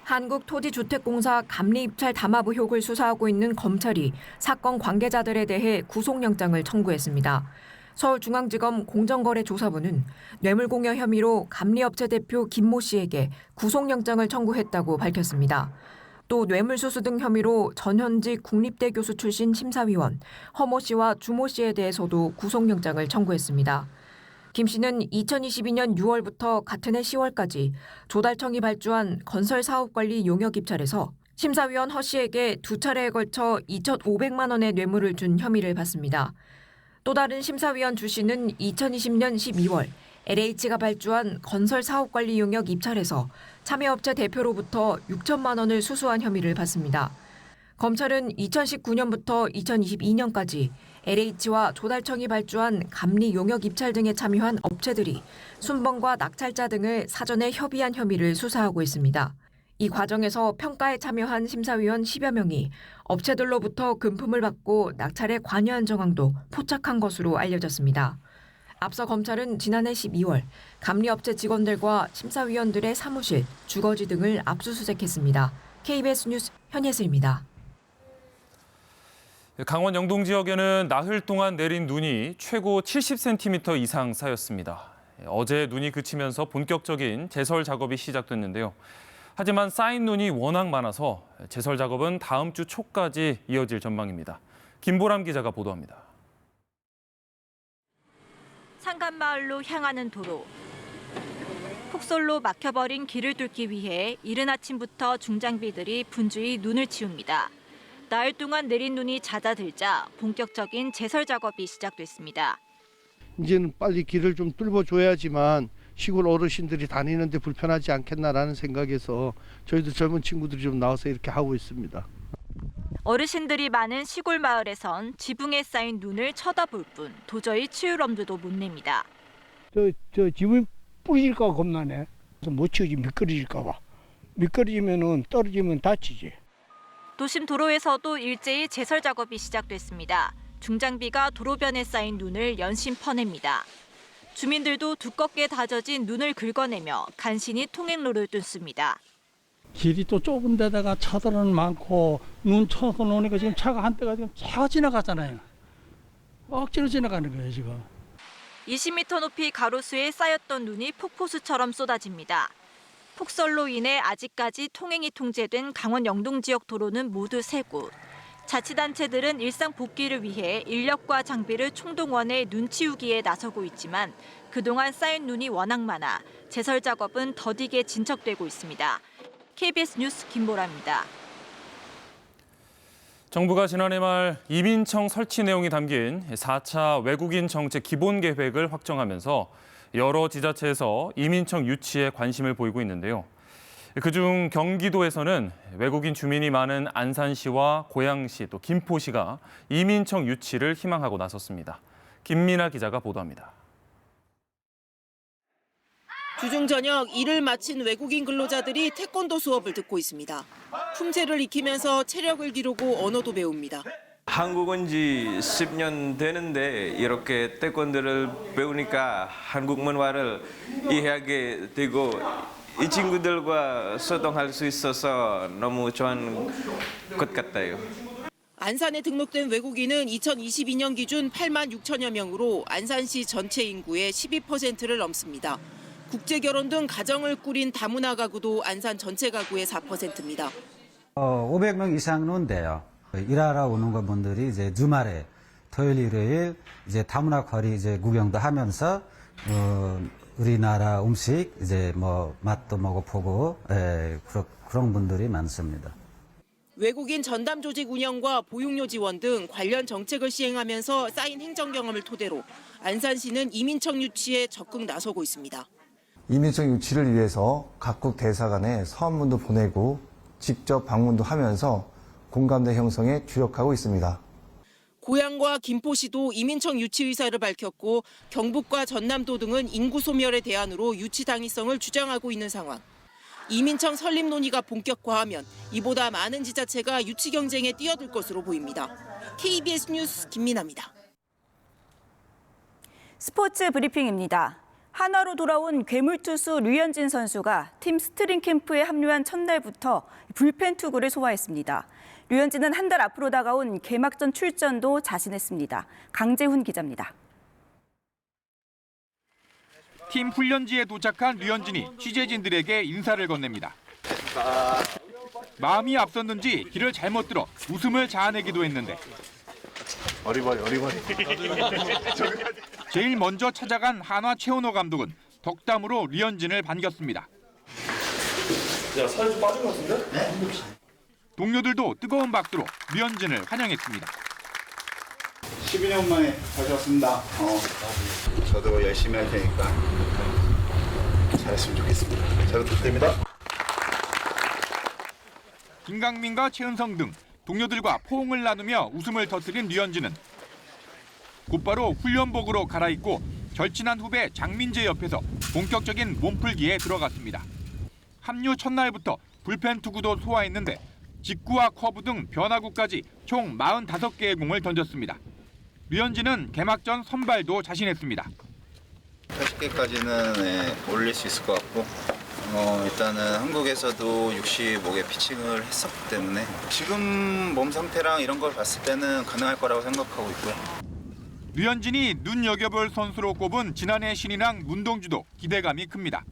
한국토지주택공사 감리 입찰 담합 의혹을 수사하고 있는 검찰이 사건 관계자들에 대해 구속영장을 청구했습니다. 서울중앙지검 공정거래조사부는 뇌물공여 혐의로 감리업체 대표 김모 씨에게 구속영장을 청구했다고 밝혔습니다. 또 뇌물수수 등 혐의로 전현직 국립대 교수 출신 심사위원 허모 씨와 주모 씨에 대해서도 구속영장을 청구했습니다. 김 씨는 2022년 6월부터 같은 해 10월까지 조달청이 발주한 건설사업관리 용역 입찰에서 심사위원 허 씨에게 2차례에 걸쳐 2,500만 원의 뇌물을 준 혐의를 받습니다. 또 다른 심사위원 주 씨는 2020년 12월 LH가 발주한 건설사업관리 용역 입찰에서 참여업체 대표로부터 6천만 원을 수수한 혐의를 받습니다. 검찰은 2019년부터 2022년까지 LH와 조달청이 발주한 감리 용역 입찰 등에 참여한 업체들이 순번과 낙찰자 등을 사전에 협의한 혐의를 수사하고 있습니다. 이 과정에서 평가에 참여한 심사위원 10여 명이 업체들로부터 금품을 받고 낙찰에 관여한 정황도 포착한 것으로 알려졌습니다. 앞서 검찰은 지난해 12월 감리업체 직원들과 심사위원들의 사무실, 주거지 등을 압수수색했습니다. KBS 뉴스 현예슬입니다. 강원 영동 지역에는 나흘 동안 내린 눈이 최고 70cm 이상 쌓였습니다. 어제 눈이 그치면서 본격적인 제설 작업이 시작됐는데요. 하지만 쌓인 눈이 워낙 많아서 제설 작업은 다음 주 초까지 이어질 전망입니다. 김보람 기자가 보도합니다. 상간마을로 향하는 도로. 폭설로 막혀버린 길을 뚫기 위해 이른 아침부터 중장비들이 분주히 눈을 치웁니다. 나흘 동안 내린 눈이 잦아들자 본격적인 제설 작업이 시작됐습니다. 이제는 빨리 길을 좀 뚫어줘야지만 시골 어르신들이 다니는데 불편하지 않겠나라는 생각에서 저희도 젊은 친구들이 좀 나와서 이렇게 하고 있습니다. 어르신들이 많은 시골 마을에선 지붕에 쌓인 눈을 쳐다볼 뿐 도저히 치울 엄두도 못 냅니다. 저 지붕 뿌리질까 봐 겁나네. 못 치우지 미끄러질까 봐. 미끄러지면은 떨어지면 다치지. 도심 도로에서도 일제히 제설 작업이 시작됐습니다. 중장비가 도로변에 쌓인 눈을 연신 퍼냅니다. 주민들도 두껍게 다져진 눈을 긁어내며 간신히 통행로를 뚫습니다. 길이 또 좁은 데다가 차들은 많고 눈 쳐서 노니까 지금 차가 한 대가 지금 쫙 지나가잖아요. 억지로 지나가는 거예요 지금. 20m 높이 가로수에 쌓였던 눈이 폭포수처럼 쏟아집니다. 폭설로 인해 아직까지 통행이 통제된 강원 영동 지역 도로는 모두 3곳. 자치단체들은 일상 복귀를 위해 인력과 장비를 총동원해 눈 치우기에 나서고 있지만 그동안 쌓인 눈이 워낙 많아 제설 작업은 더디게 진척되고 있습니다. KBS 뉴스 김보라입니다. 정부가 지난해 말 이민청 설치 내용이 담긴 4차 외국인 정책 기본 계획을 확정하면서 여러 지자체에서 이민청 유치에 관심을 보이고 있는데요. 그중 경기도에서는 외국인 주민이 많은 안산시와 고양시 또 김포시가 이민청 유치를 희망하고 나섰습니다. 김민아 기자가 보도합니다. 주중 저녁 일을 마친 외국인 근로자들이 태권도 수업을 듣고 있습니다. 품새를 익히면서 체력을 기르고 언어도 배웁니다. 한국 온 지 10년 되는데 이렇게 태권도를 배우니까 한국 문화를 이해하게 되고 이 친구들과 소통할 수 있어서 너무 좋은 것 같아요. 안산에 등록된 외국인은 2022년 기준 8만 6천여 명으로 안산시 전체 인구의 12%를 넘습니다. 국제결혼 등 가정을 꾸린 다문화 가구도 안산 전체 가구의 4%입니다. 500명 이상은 돼요. 일하러 오는 분들이 이제 주말에 토요일, 일요일 이제 다문화 거리 이제 구경도 하면서 우리나라 음식 이제 뭐 맛도 먹어보고 그런 분들이 많습니다. 외국인 전담 조직 운영과 보육료 지원 등 관련 정책을 시행하면서 쌓인 행정 경험을 토대로 안산시는 이민청 유치에 적극 나서고 있습니다. 이민청 유치를 위해서 각국 대사관에 서한문도 보내고 직접 방문도 하면서 공감대 형성에 주력하고 있습니다. 고양과 김포시도 이민청 유치 의사를 밝혔고 경북과 전남도 등은 인구 소멸의 대안으로 유치 당위성을 주장하고 있는 상황. 이민청 설립 논의가 본격화하면 이보다 많은 지자체가 유치 경쟁에 뛰어들 것으로 보입니다. KBS 뉴스 김민아입니다. 스포츠 브리핑입니다. 한화로 돌아온 괴물투수 류현진 선수가 팀 스트링 캠프에 합류한 첫날부터 불펜 투구를 소화했습니다. 류현진은 한 달 앞으로 다가온 개막전 출전도 자신했습니다. 강재훈 기자입니다. 팀 훈련지에 도착한 류현진이 취재진들에게 인사를 건넵니다. 마음이 앞섰는지 길을 잘못 들어 웃음을 자아내기도 했는데 어리버리. 제일 먼저 찾아간 한화 최은호 감독은 덕담으로 류현진을 반겼습니다. 야, 살이 좀 빠진 것 같은데? 네? 동료들도 뜨거운 박수로 류현진을 환영했습니다. 12년 만에 다시 왔습니다. 저도 열심히 할 테니까 잘했으면 좋겠습니다. 잘 부탁드립니다. 김강민과 최은성 등 동료들과 포옹을 나누며 웃음을 터뜨린 류현진은 곧바로 훈련복으로 갈아입고 절친한 후배 장민재 옆에서 본격적인 몸풀기에 들어갔습니다. 합류 첫날부터 불펜 투구도 소화했는데 직구와 커브 등 변화구까지 총 45개의 공을 던졌습니다. 류현진은 개막전 선발도 자신했습니다. 80개까지는 올릴 수 있을 것 같고 일단은 한국에서도 65개 피칭을 했었기 때문에 지금 몸 상태랑 이런 걸 봤을 때는 가능할 거라고 생각하고 있고요. 류현진이 눈여겨볼 선수로 꼽은 지난해 신인왕 문동주도 기대감이 큽니다.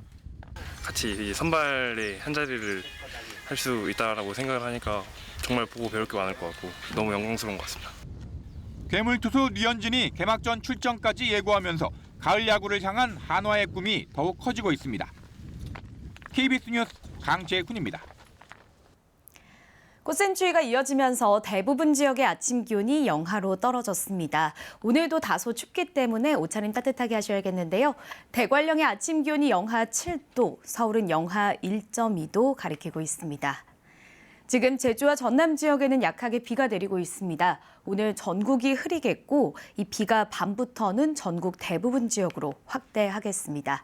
같이 이 선발의 한 자리를 할 수 있다라고 생각을 하니까 정말 보고 배울 게 많을 것 같고 너무 영광스러운 것 같습니다. 괴물 투수 류현진이 개막전 출전까지 예고하면서 가을 야구를 향한 한화의 꿈이 더욱 커지고 있습니다. KBS 뉴스 강재훈입니다. 꽃샘추위가 이어지면서 대부분 지역의 아침 기온이 영하로 떨어졌습니다. 오늘도 다소 춥기 때문에 옷차림 따뜻하게 하셔야겠는데요. 대관령의 아침 기온이 영하 7도, 서울은 영하 1.2도 가리키고 있습니다. 지금 제주와 전남 지역에는 약하게 비가 내리고 있습니다. 오늘 전국이 흐리겠고 이 비가 밤부터는 전국 대부분 지역으로 확대하겠습니다.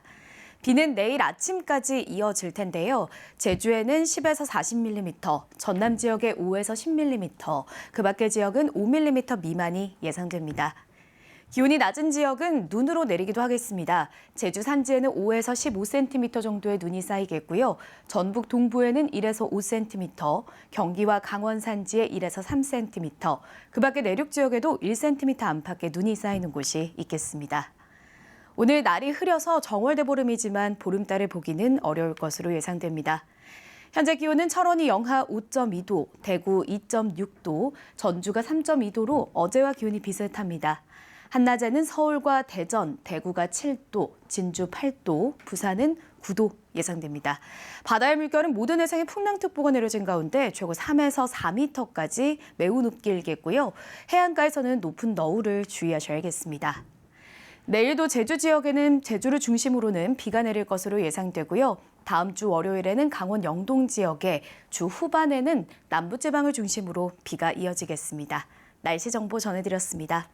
비는 내일 아침까지 이어질 텐데요. 제주에는 10에서 40mm, 전남 지역에 5에서 10mm, 그 밖의 지역은 5mm 미만이 예상됩니다. 기온이 낮은 지역은 눈으로 내리기도 하겠습니다. 제주 산지에는 5에서 15cm 정도의 눈이 쌓이겠고요. 전북 동부에는 1에서 5cm, 경기와 강원 산지에 1에서 3cm, 그 밖의 내륙 지역에도 1cm 안팎의 눈이 쌓이는 곳이 있겠습니다. 오늘 날이 흐려서 정월대보름이지만 보름달을 보기는 어려울 것으로 예상됩니다. 현재 기온은 철원이 영하 5.2도, 대구 2.6도, 전주가 3.2도로 어제와 기온이 비슷합니다. 한낮에는 서울과 대전, 대구가 7도, 진주 8도, 부산은 9도 예상됩니다. 바다의 물결은 모든 해상에 풍랑특보가 내려진 가운데 최고 3에서 4m까지 매우 높게 일겠고요. 해안가에서는 높은 너울을 주의하셔야겠습니다. 내일도 제주 지역에는 제주를 중심으로는 비가 내릴 것으로 예상되고요. 다음 주 월요일에는 강원 영동 지역에 주 후반에는 남부지방을 중심으로 비가 이어지겠습니다. 날씨 정보 전해드렸습니다.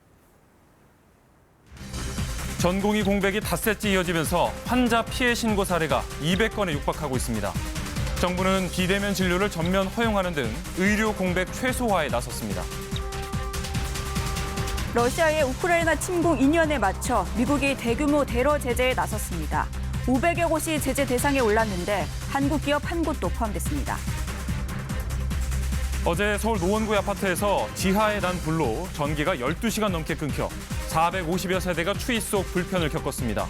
전공의 공백이 닷새째 이어지면서 환자 피해 신고 사례가 200건에 육박하고 있습니다. 정부는 비대면 진료를 전면 허용하는 등 의료 공백 최소화에 나섰습니다. 러시아의 우크라이나 침공 2년에 맞춰 미국이 대규모 테러 제재에 나섰습니다. 500여 곳이 제재 대상에 올랐는데 한국 기업 한 곳도 포함됐습니다. 어제 서울 노원구의 아파트에서 지하에 난 불로 전기가 12시간 넘게 끊겨 450여 세대가 추위 속 불편을 겪었습니다.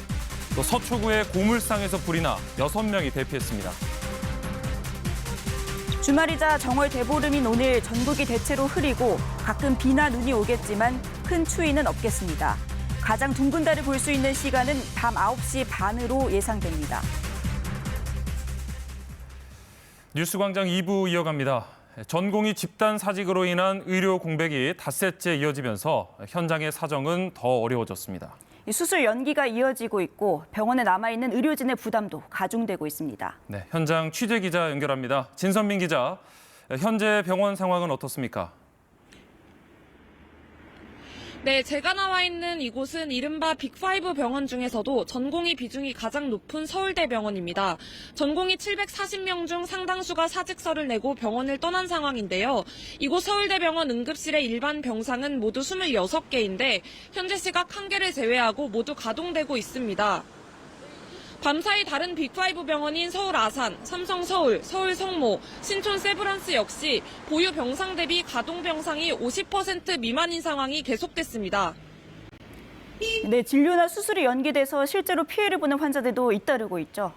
또 서초구의 고물상에서 불이 나 6명이 대피했습니다. 주말이자 정월 대보름인 오늘 전국이 대체로 흐리고 가끔 비나 눈이 오겠지만 큰 추위는 없겠습니다. 가장 둥근 달을 볼 수 있는 시간은 밤 9시 반으로 예상됩니다. 뉴스광장 2부 이어갑니다. 전공의 집단 사직으로 인한 의료 공백이 닷새째 이어지면서 현장의 사정은 더 어려워졌습니다. 수술 연기가 이어지고 있고 병원에 남아있는 의료진의 부담도 가중되고 있습니다. 네, 현장 취재 기자 연결합니다. 진선민 기자, 현재 병원 상황은 어떻습니까? 네, 제가 나와 있는 이곳은 이른바 빅5 병원 중에서도 전공의 비중이 가장 높은 서울대병원입니다. 전공의 740명 중 상당수가 사직서를 내고 병원을 떠난 상황인데요. 이곳 서울대병원 응급실의 일반 병상은 모두 26개인데 현재 시각 1개를 제외하고 모두 가동되고 있습니다. 밤사이 다른 빅5 병원인 서울 아산, 삼성 서울, 서울 성모, 신촌 세브란스 역시 보유 병상 대비 가동 병상이 50% 미만인 상황이 계속됐습니다. 네, 진료나 수술이 연기돼서 실제로 피해를 보는 환자들도 잇따르고 있죠.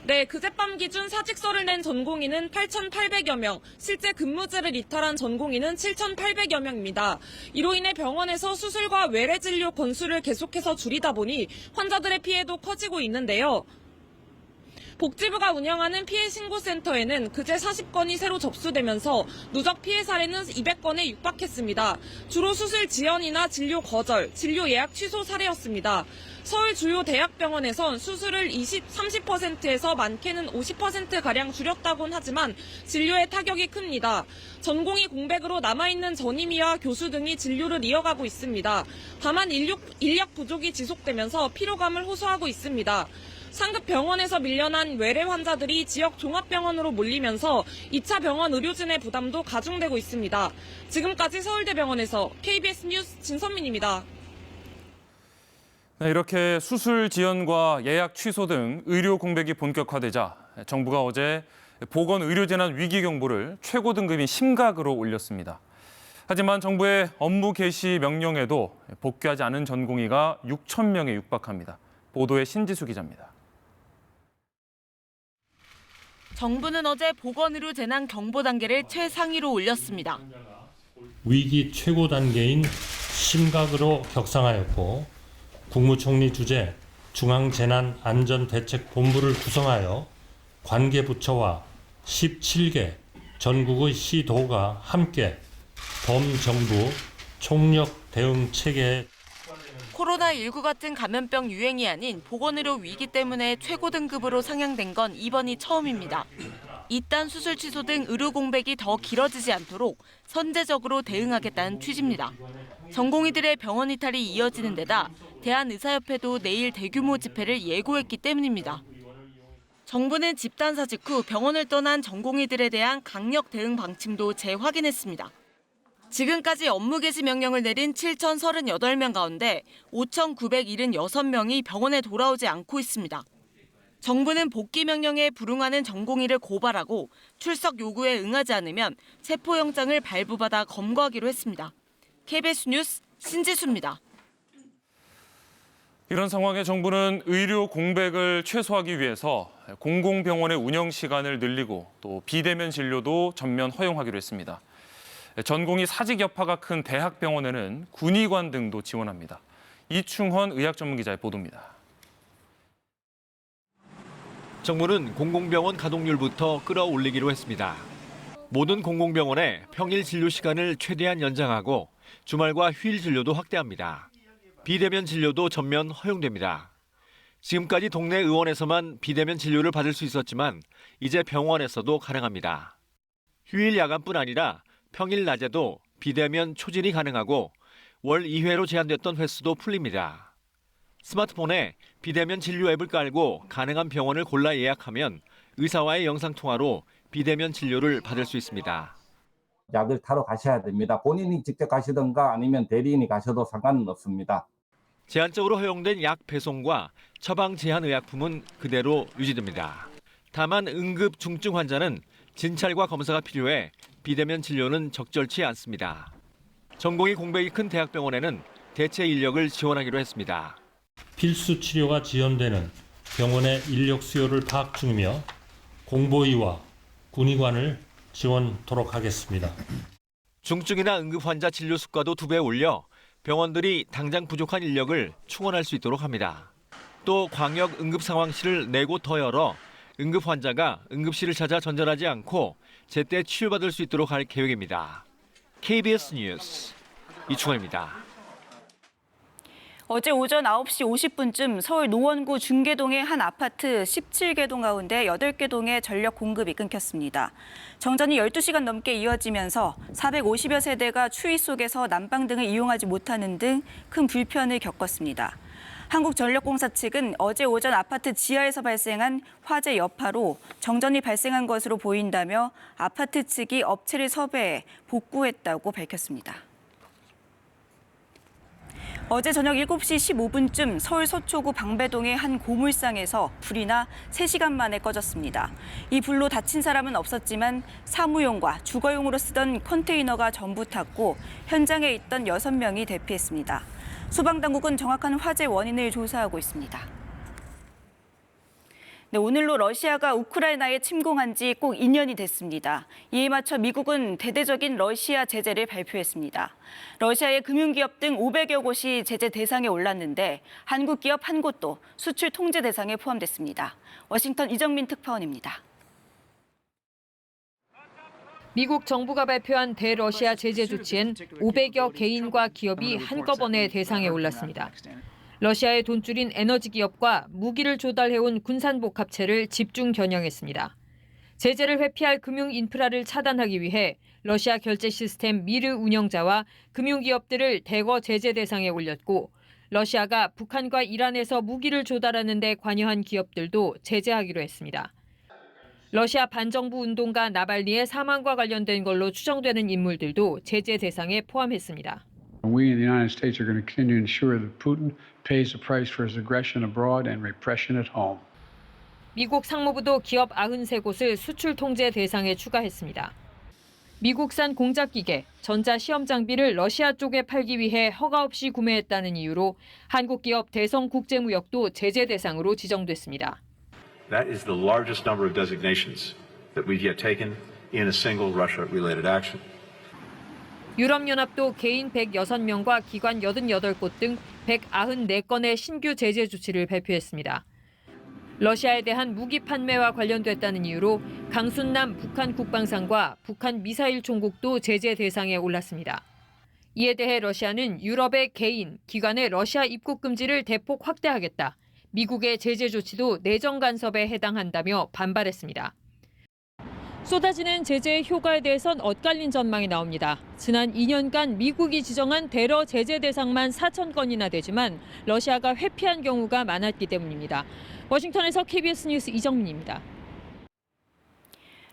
네, 그젯밤 기준 사직서를 낸 전공의는 8,800여 명, 실제 근무제를 이탈한 전공의는 7,800여 명입니다. 이로 인해 병원에서 수술과 외래 진료 건수를 계속해서 줄이다 보니 환자들의 피해도 커지고 있는데요. 복지부가 운영하는 피해 신고센터에는 그제 40건이 새로 접수되면서 누적 피해 사례는 200건에 육박했습니다. 주로 수술 지연이나 진료 거절, 진료 예약 취소 사례였습니다. 서울 주요 대학병원에선 수술을 30%에서 많게는 50%가량 줄였다곤 하지만 진료에 타격이 큽니다. 전공의 공백으로 남아있는 전임의와 교수 등이 진료를 이어가고 있습니다. 다만 인력 부족이 지속되면서 피로감을 호소하고 있습니다. 상급 병원에서 밀려난 외래 환자들이 지역 종합병원으로 몰리면서 2차 병원 의료진의 부담도 가중되고 있습니다. 지금까지 서울대병원에서 KBS 뉴스 진선민입니다. 네, 이렇게 수술 지연과 예약 취소 등 의료 공백이 본격화되자 정부가 어제 보건의료재난 위기경보를 최고 등급인 심각으로 올렸습니다. 하지만 정부의 업무 개시 명령에도 복귀하지 않은 전공의가 6천 명에 육박합니다. 보도에 신지수 기자입니다. 정부는 어제 보건의료 재난 경보 단계를 최상위로 올렸습니다. 위기 최고 단계인 심각으로 격상하였고 국무총리 주재 중앙재난안전대책본부를 구성하여 관계부처와 17개 전국의 시도가 함께 범정부 총력 대응 체계에 코로나19 같은 감염병 유행이 아닌 보건의료 위기 때문에 최고 등급으로 상향된 건 이번이 처음입니다. 이딴 수술 취소 등 의료 공백이 더 길어지지 않도록 선제적으로 대응하겠다는 취지입니다. 전공의들의 병원 이탈이 이어지는 데다 대한의사협회도 내일 대규모 집회를 예고했기 때문입니다. 정부는 집단 사직 후 병원을 떠난 전공의들에 대한 강력 대응 방침도 재확인했습니다. 지금까지 업무 개시 명령을 내린 7,038명 가운데 5,976명이 병원에 돌아오지 않고 있습니다. 정부는 복귀 명령에 불응하는 전공의를 고발하고 출석 요구에 응하지 않으면 체포영장을 발부받아 검거하기로 했습니다. KBS 뉴스 신지수입니다. 이런 상황에 정부는 의료 공백을 최소화하기 위해서 공공병원의 운영 시간을 늘리고 또 비대면 진료도 전면 허용하기로 했습니다. 전공의 사직 여파가 큰 대학병원에는 군의관 등도 지원합니다. 이충헌 의학전문기자의 보도입니다. 정부는 공공병원 가동률부터 끌어올리기로 했습니다. 모든 공공병원의 평일 진료 시간을 최대한 연장하고 주말과 휴일 진료도 확대합니다. 비대면 진료도 전면 허용됩니다. 지금까지 동네 의원에서만 비대면 진료를 받을 수 있었지만 이제 병원에서도 가능합니다. 휴일 야간뿐 아니라 평일 낮에도 비대면 초진이 가능하고 월 2회로 제한됐던 횟수도 풀립니다. 스마트폰에 비대면 진료 앱을 깔고 가능한 병원을 골라 예약하면 의사와의 영상통화로 비대면 진료를 받을 수 있습니다. 약을 타러 가셔야 됩니다. 본인이 직접 가시던가 아니면 대리인이 가셔도 상관은 없습니다. 제한적으로 허용된 약 배송과 처방 제한 의약품은 그대로 유지됩니다. 다만 응급 중증 환자는 진찰과 검사가 필요해 비대면 진료는 적절치 않습니다. 전공의 공백이 큰 대학병원에는 대체 인력을 지원하기로 했습니다. 필수 치료가 지연되는 병원의 인력 수요를 파악 중이며 공보의와 군의관을 지원토록 하겠습니다. 중증이나 응급 환자 진료 수가도 2배 올려 병원들이 당장 부족한 인력을 충원할 수 있도록 합니다. 또 광역 응급상황실을 4곳 더 열어 응급 환자가 응급실을 찾아 전전하지 않고 제때 치료받을 수 있도록 할 계획입니다. KBS 뉴스 이충헌입니다. 어제 오전 9시 50분쯤 서울 노원구 중계동의 한 아파트 17개 동 가운데 8개 동의 전력 공급이 끊겼습니다. 정전이 12시간 넘게 이어지면서 450여 세대가 추위 속에서 난방등을 이용하지 못하는 등 큰 불편을 겪었습니다. 한국전력공사 측은 어제 오전 아파트 지하에서 발생한 화재 여파로 정전이 발생한 것으로 보인다며 아파트 측이 업체를 섭외해 복구했다고 밝혔습니다. 어제 저녁 7시 15분쯤 서울 서초구 방배동의 한 고물상에서 불이 나 3시간 만에 꺼졌습니다. 이 불로 다친 사람은 없었지만 사무용과 주거용으로 쓰던 컨테이너가 전부 탔고 현장에 있던 6명이 대피했습니다. 소방당국은 정확한 화재 원인을 조사하고 있습니다. 네, 오늘로 러시아가 우크라이나에 침공한 지 꼭 2년이 됐습니다. 이에 맞춰 미국은 대대적인 러시아 제재를 발표했습니다. 러시아의 금융기업 등 500여 곳이 제재 대상에 올랐는데 한국 기업 한 곳도 수출 통제 대상에 포함됐습니다. 워싱턴 이정민 특파원입니다. 미국 정부가 발표한 대러시아 제재 조치엔 500여 개인과 기업이 한꺼번에 대상에 올랐습니다. 러시아의 돈줄인 에너지 기업과 무기를 조달해온 군산복합체를 집중 겨냥했습니다. 제재를 회피할 금융 인프라를 차단하기 위해 러시아 결제 시스템 미르 운영자와 금융기업들을 대거 제재 대상에 올렸고 러시아가 북한과 이란에서 무기를 조달하는 데 관여한 기업들도 제재하기로 했습니다. 러시아 반정부 운동가 나발니의 사망과 관련된 걸로 추정되는 인물들도 제재 대상에 포함했습니다. We in the United States are going to continue to ensure that Putin pays the price for his aggression abroad and repression at home. 미국 상무부도 기업 93곳을 수출 통제 대상에 추가했습니다. 미국산 공작기계, 전자시험 장비를 러시아 쪽에 팔기 위해 허가 없이 구매했다는 이유로 한국 기업 대성국제무역도 제재 대상으로 지정됐습니다. That is the largest number of designations that we've yet taken in a single Russia-related action. 유럽연합도 개인 106명과 기관 88곳 등 194건의 신규 제재 조치를 발표했습니다. 러시아에 대한 무기 판매와 관련됐다는 이유로 강순남 북한 국방상과 북한 미사일 총국도 제재 대상에 올랐습니다. 이에 대해 러시아는 유럽의 개인, 기관의 러시아 입국 금지를 대폭 확대하겠다. 미국의 제재 조치도 내정 간섭에 해당한다며 반발했습니다. 쏟아지는 제재의 효과에 대해선 엇갈린 전망이 나옵니다. 지난 2년간 미국이 지정한 대러 제재 대상만 4,000건이나 되지만 러시아가 회피한 경우가 많았기 때문입니다. 워싱턴에서 KBS 뉴스 이정민입니다.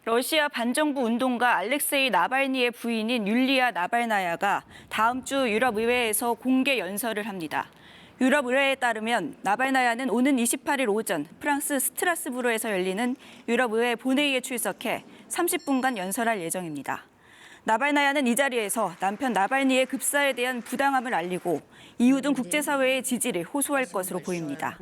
러시아 반정부 운동가 알렉세이 나발니의 부인인 율리아 나발나야가 다음 주 유럽의회에서 공개 연설을 합니다. 유럽의회에 따르면 나발나야는 오는 28일 오전 프랑스 스트라스부르에서 열리는 유럽의회 본회의에 출석해 30분간 연설할 예정입니다. 나발나야는 이 자리에서 남편 나발니의 급사에 대한 부당함을 알리고 EU 등 국제사회의 지지를 호소할 것으로 보입니다.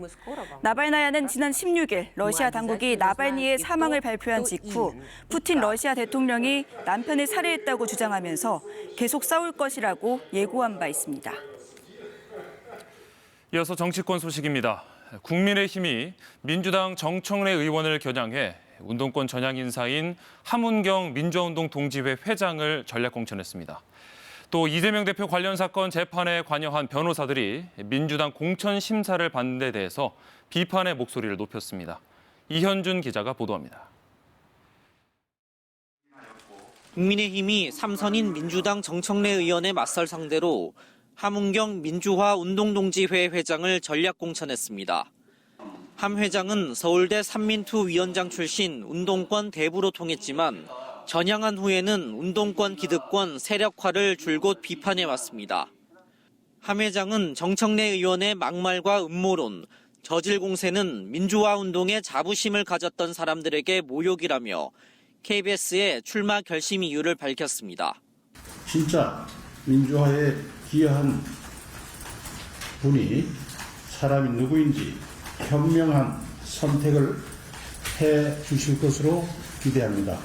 나발나야는 지난 16일 러시아 당국이 나발니의 사망을 발표한 직후 푸틴 러시아 대통령이 남편을 살해했다고 주장하면서 계속 싸울 것이라고 예고한 바 있습니다. 이어서 정치권 소식입니다. 국민의힘이 민주당 정청래 의원을 겨냥해 운동권 전향 인사인 함은경 민주화운동 동지회 회장을 전략 공천했습니다. 또 이재명 대표 관련 사건 재판에 관여한 변호사들이 민주당 공천 심사를 받는 데 대해서 비판의 목소리를 높였습니다. 이현준 기자가 보도합니다. 국민의힘이 삼선인 민주당 정청래 의원의 맞설 상대로 함은경 민주화 운동동지회 회장을 전략 공천했습니다. 함 회장은 서울대 삼민투 위원장 출신 운동권 대부로 통했지만 전향한 후에는 운동권 기득권 세력화를 줄곧 비판해왔습니다. 함 회장은 정청래 의원의 막말과 음모론, 저질 공세는 민주화 운동에 자부심을 가졌던 사람들에게 모욕이라며 KBS에 출마 결심 이유를 밝혔습니다. 진짜 민주화에 기여한 분이 사람이 누구인지 현명한 선택을 해 주실 것으로 기대합니다.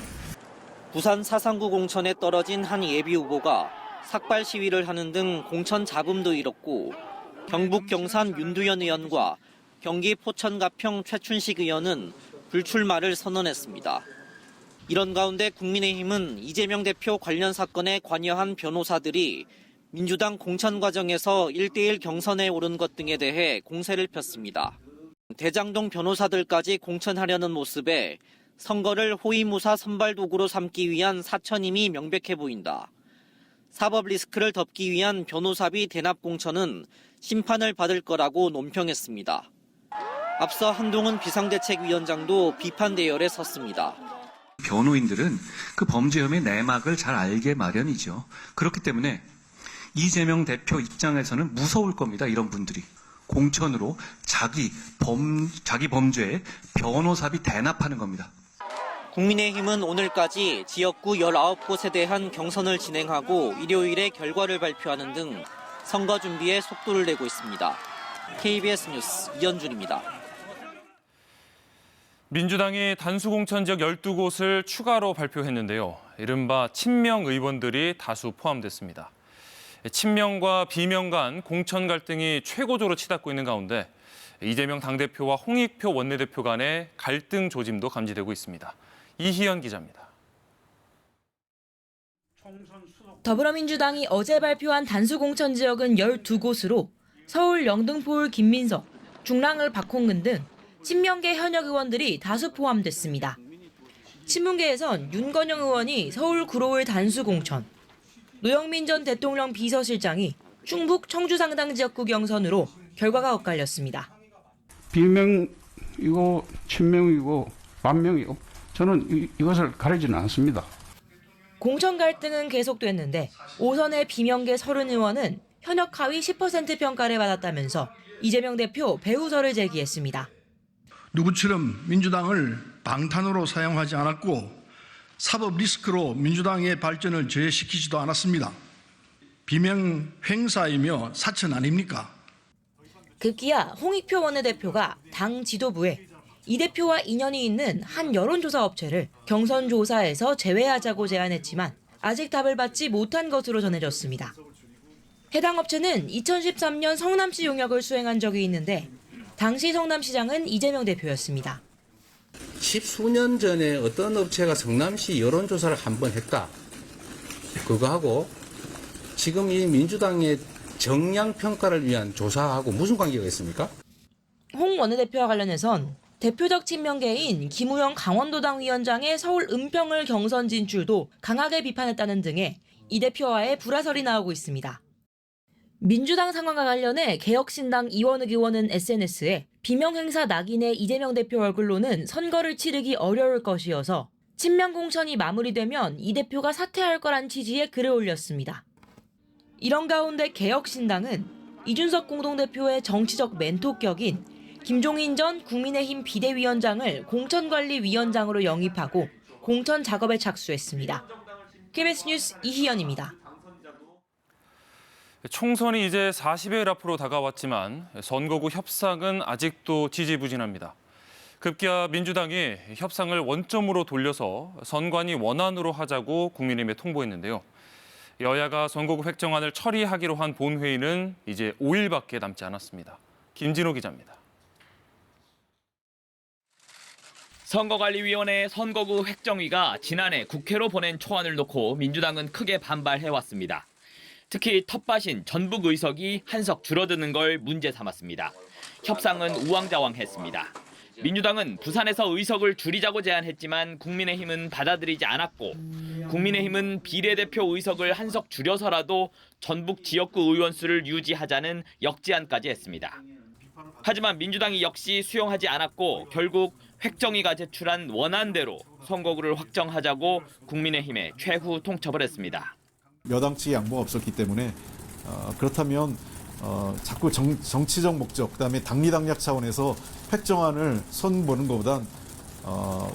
부산 사상구 공천에 떨어진 한 예비 후보가 삭발 시위를 하는 등 공천 잡음도 일었고 경북 경산 윤두현 의원과 경기 포천 가평 최춘식 의원은 불출마를 선언했습니다. 이런 가운데 국민의힘은 이재명 대표 관련 사건에 관여한 변호사들이 민주당 공천 과정에서 1대1 경선에 오른 것 등에 대해 공세를 폈습니다. 대장동 변호사들까지 공천하려는 모습에 선거를 호위무사 선발 도구로 삼기 위한 사천임이 명백해 보인다. 사법 리스크를 덮기 위한 변호사비 대납 공천은 심판을 받을 거라고 논평했습니다. 앞서 한동훈 비상대책위원장도 비판 대열에 섰습니다. 변호인들은 그 범죄 혐의 내막을 잘 알게 마련이죠. 그렇기 때문에 이재명 대표 입장에서는 무서울 겁니다. 이런 분들이. 공천으로 자기 범죄에 변호사비 대납하는 겁니다. 국민의힘은 오늘까지 지역구 19곳에 대한 경선을 진행하고 일요일에 결과를 발표하는 등 선거 준비에 속도를 내고 있습니다. KBS 뉴스 이현준입니다. 민주당이 단수공천 지역 12곳을 추가로 발표했는데요. 이른바 친명 의원들이 다수 포함됐습니다. 친명과 비명 간 공천 갈등이 최고조로 치닫고 있는 가운데 이재명 당대표와 홍익표 원내대표 간의 갈등 조짐도 감지되고 있습니다. 이희연 기자입니다. 더불어민주당이 어제 발표한 단수공천 지역은 12곳으로 서울 영등포울 김민석, 중랑을 박홍근 등 친명계 현역 의원들이 다수 포함됐습니다. 친문계에선 윤건영 의원이 서울 구로울 단수공천, 노영민 전 대통령 비서실장이 충북 청주 상당 지역구 경선으로 결과가 엇갈렸습니다. 비명이고 친명이고 반명이고 저는 이것을 가리지는 않습니다. 공천 갈등은 계속됐는데 5선의 비명계 30의원은 현역 하위 10% 평가를 받았다면서 이재명 대표 배후설을 제기했습니다. 누구처럼 민주당을 방탄으로 사용하지 않았고 사법 리스크로 민주당의 발전을 저해시키지도 않았습니다. 비명 행사이며 사천 아닙니까? 급기야 홍익표 원내대표가 당 지도부에 이 대표와 인연이 있는 한 여론조사 업체를 경선 조사에서 제외하자고 제안했지만 아직 답을 받지 못한 것으로 전해졌습니다. 해당 업체는 2013년 성남시 용역을 수행한 적이 있는데 당시 성남시장은 이재명 대표였습니다. 10수년 전에 어떤 업체가 성남시 여론조사를 한번 했다. 그거하고 지금 이 민주당의 정량평가를 위한 조사하고 무슨 관계가 있습니까? 홍 원내대표와 관련해선 대표적 친명계인 김우영 강원도당 위원장의 서울 은평을 경선 진출도 강하게 비판했다는 등의 이 대표와의 불화설이 나오고 있습니다. 민주당 상황과 관련해 개혁신당 이원흑 의원은 SNS에 비명행사 낙인의 이재명 대표 얼굴로는 선거를 치르기 어려울 것이어서 친명 공천이 마무리되면 이 대표가 사퇴할 거란 취지의 글을 올렸습니다. 이런 가운데 개혁신당은 이준석 공동대표의 정치적 멘토격인 김종인 전 국민의힘 비대위원장을 공천관리위원장으로 영입하고 공천 작업에 착수했습니다. KBS 뉴스 이희연입니다. 총선이 이제 40여일 앞으로 다가왔지만 선거구 협상은 아직도 지지부진합니다. 급기야 민주당이 협상을 원점으로 돌려서 선관위 원안으로 하자고 국민의힘에 통보했는데요. 여야가 선거구 획정안을 처리하기로 한 본회의는 이제 5일밖에 남지 않았습니다. 김진호 기자입니다. 선거관리위원회 선거구 획정위가 지난해 국회로 보낸 초안을 놓고 민주당은 크게 반발해왔습니다. 특히 텃밭인 전북 의석이 한석 줄어드는 걸 문제 삼았습니다. 협상은 우왕좌왕했습니다. 민주당은 부산에서 의석을 줄이자고 제안했지만 국민의힘은 받아들이지 않았고 국민의힘은 비례대표 의석을 한석 줄여서라도 전북 지역구 의원 수를 유지하자는 역제안까지 했습니다. 하지만 민주당이 역시 수용하지 않았고 결국 획정위가 제출한 원안대로 선거구를 확정하자고 국민의힘에 최후 통첩을 했습니다. 여당 측의 양보가 없었기 때문에 그렇다면 자꾸 정치적 목적, 그다음에 당리당략 차원에서 획정안을 손보는 것보단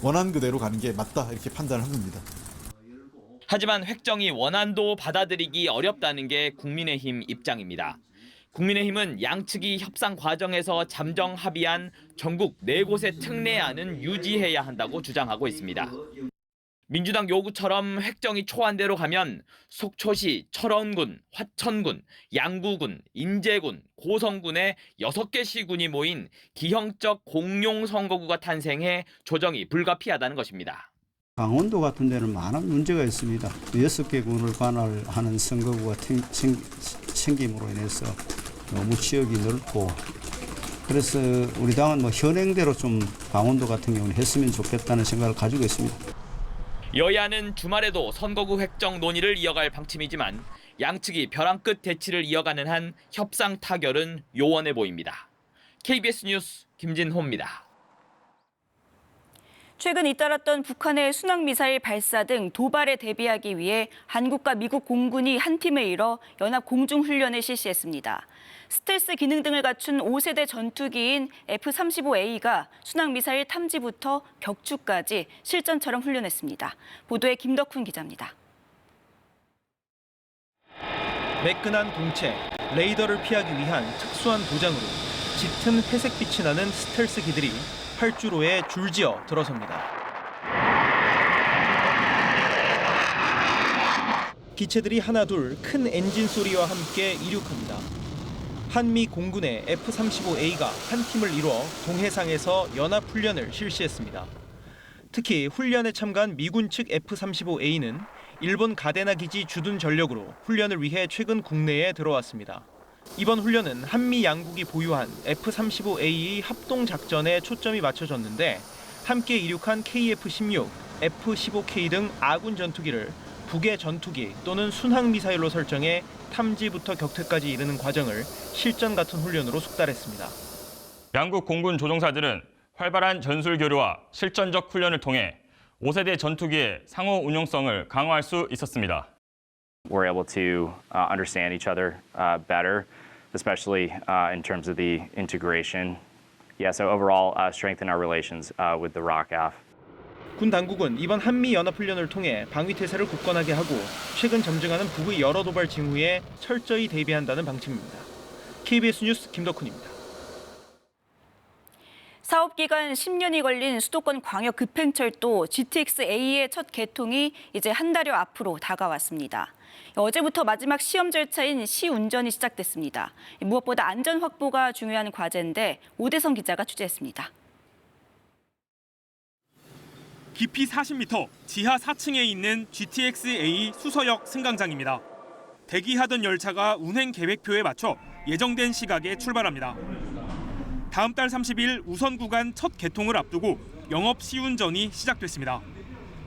원안 그대로 가는 게 맞다 이렇게 판단을 한 겁니다. 하지만 획정위 원안도 받아들이기 어렵다는 게 국민의힘 입장입니다. 국민의힘은 양측이 협상 과정에서 잠정 합의한 전국 4곳의 특례안은 유지해야 한다고 주장하고 있습니다. 민주당 요구처럼 획정위 초안대로 가면 속초시 철원군, 화천군, 양구군, 인제군, 고성군의 6개 시군이 모인 기형적 공용 선거구가 탄생해 조정이 불가피하다는 것입니다. 강원도 같은 데는 많은 문제가 있습니다. 6개 군을 관할하는 선거구가 생김으로 인해서 너무 지역이 넓고 그래서 우리 당은 현행대로 좀 강원도 같은 경우는 했으면 좋겠다는 생각을 가지고 있습니다. 여야는 주말에도 선거구 획정 논의를 이어갈 방침이지만 양측이 벼랑 끝 대치를 이어가는 한 협상 타결은 요원해 보입니다. KBS 뉴스 김진호입니다. 최근 잇따랐던 북한의 순항미사일 발사 등 도발에 대비하기 위해 한국과 미국 공군이 한 팀을 이뤄 연합 공중훈련을 실시했습니다. 스텔스 기능 등을 갖춘 5세대 전투기인 F-35A가 순항미사일 탐지부터 격추까지 실전처럼 훈련했습니다. 보도에 김덕훈 기자입니다. 매끈한 공체, 레이더를 피하기 위한 특수한 도장으로 짙은 회색빛이 나는 스텔스기들이 활주로에 줄지어 들어섭니다. 기체들이 하나둘 큰 엔진 소리와 함께 이륙합니다. 한미 공군의 F-35A가 한 팀을 이뤄 동해상에서 연합훈련을 실시했습니다. 특히 훈련에 참가한 미군 측 F-35A는 일본 가데나 기지 주둔 전력으로 훈련을 위해 최근 국내에 들어왔습니다. 이번 훈련은 한미 양국이 보유한 F-35A 합동작전에 초점이 맞춰졌는데 함께 이륙한 KF-16, F-15K 등 아군 전투기를 북의 전투기 또는 순항 미사일로 설정해 탐지부터 격퇴까지 이르는 과정을 실전 같은 훈련으로 숙달했습니다. 양국 공군 조종사들은 활발한 전술 교류와 실전적 훈련을 통해 5세대 전투기의 상호 운용성을 강화할 수 있었습니다. We're able to understand each other better, especially in terms of the integration. Yeah, so overall strengthen our relations with the ROCAF. 군 당국은 이번 한미 연합훈련을 통해 방위 태세를 굳건하게 하고 최근 점증하는 북의 여러 도발 징후에 철저히 대비한다는 방침입니다. KBS 뉴스 김덕훈입니다. 사업기간 10년이 걸린 수도권 광역급행철도 GTX-A의 첫 개통이 이제 한 달여 앞으로 다가왔습니다. 어제부터 마지막 시험 절차인 시운전이 시작됐습니다. 무엇보다 안전 확보가 중요한 과제인데 오대성 기자가 취재했습니다. 깊이 40m, 지하 4층에 있는 GTX-A 수서역 승강장입니다. 대기하던 열차가 운행 계획표에 맞춰 예정된 시각에 출발합니다. 다음 달 30일 우선 구간 첫 개통을 앞두고 영업 시운전이 시작됐습니다.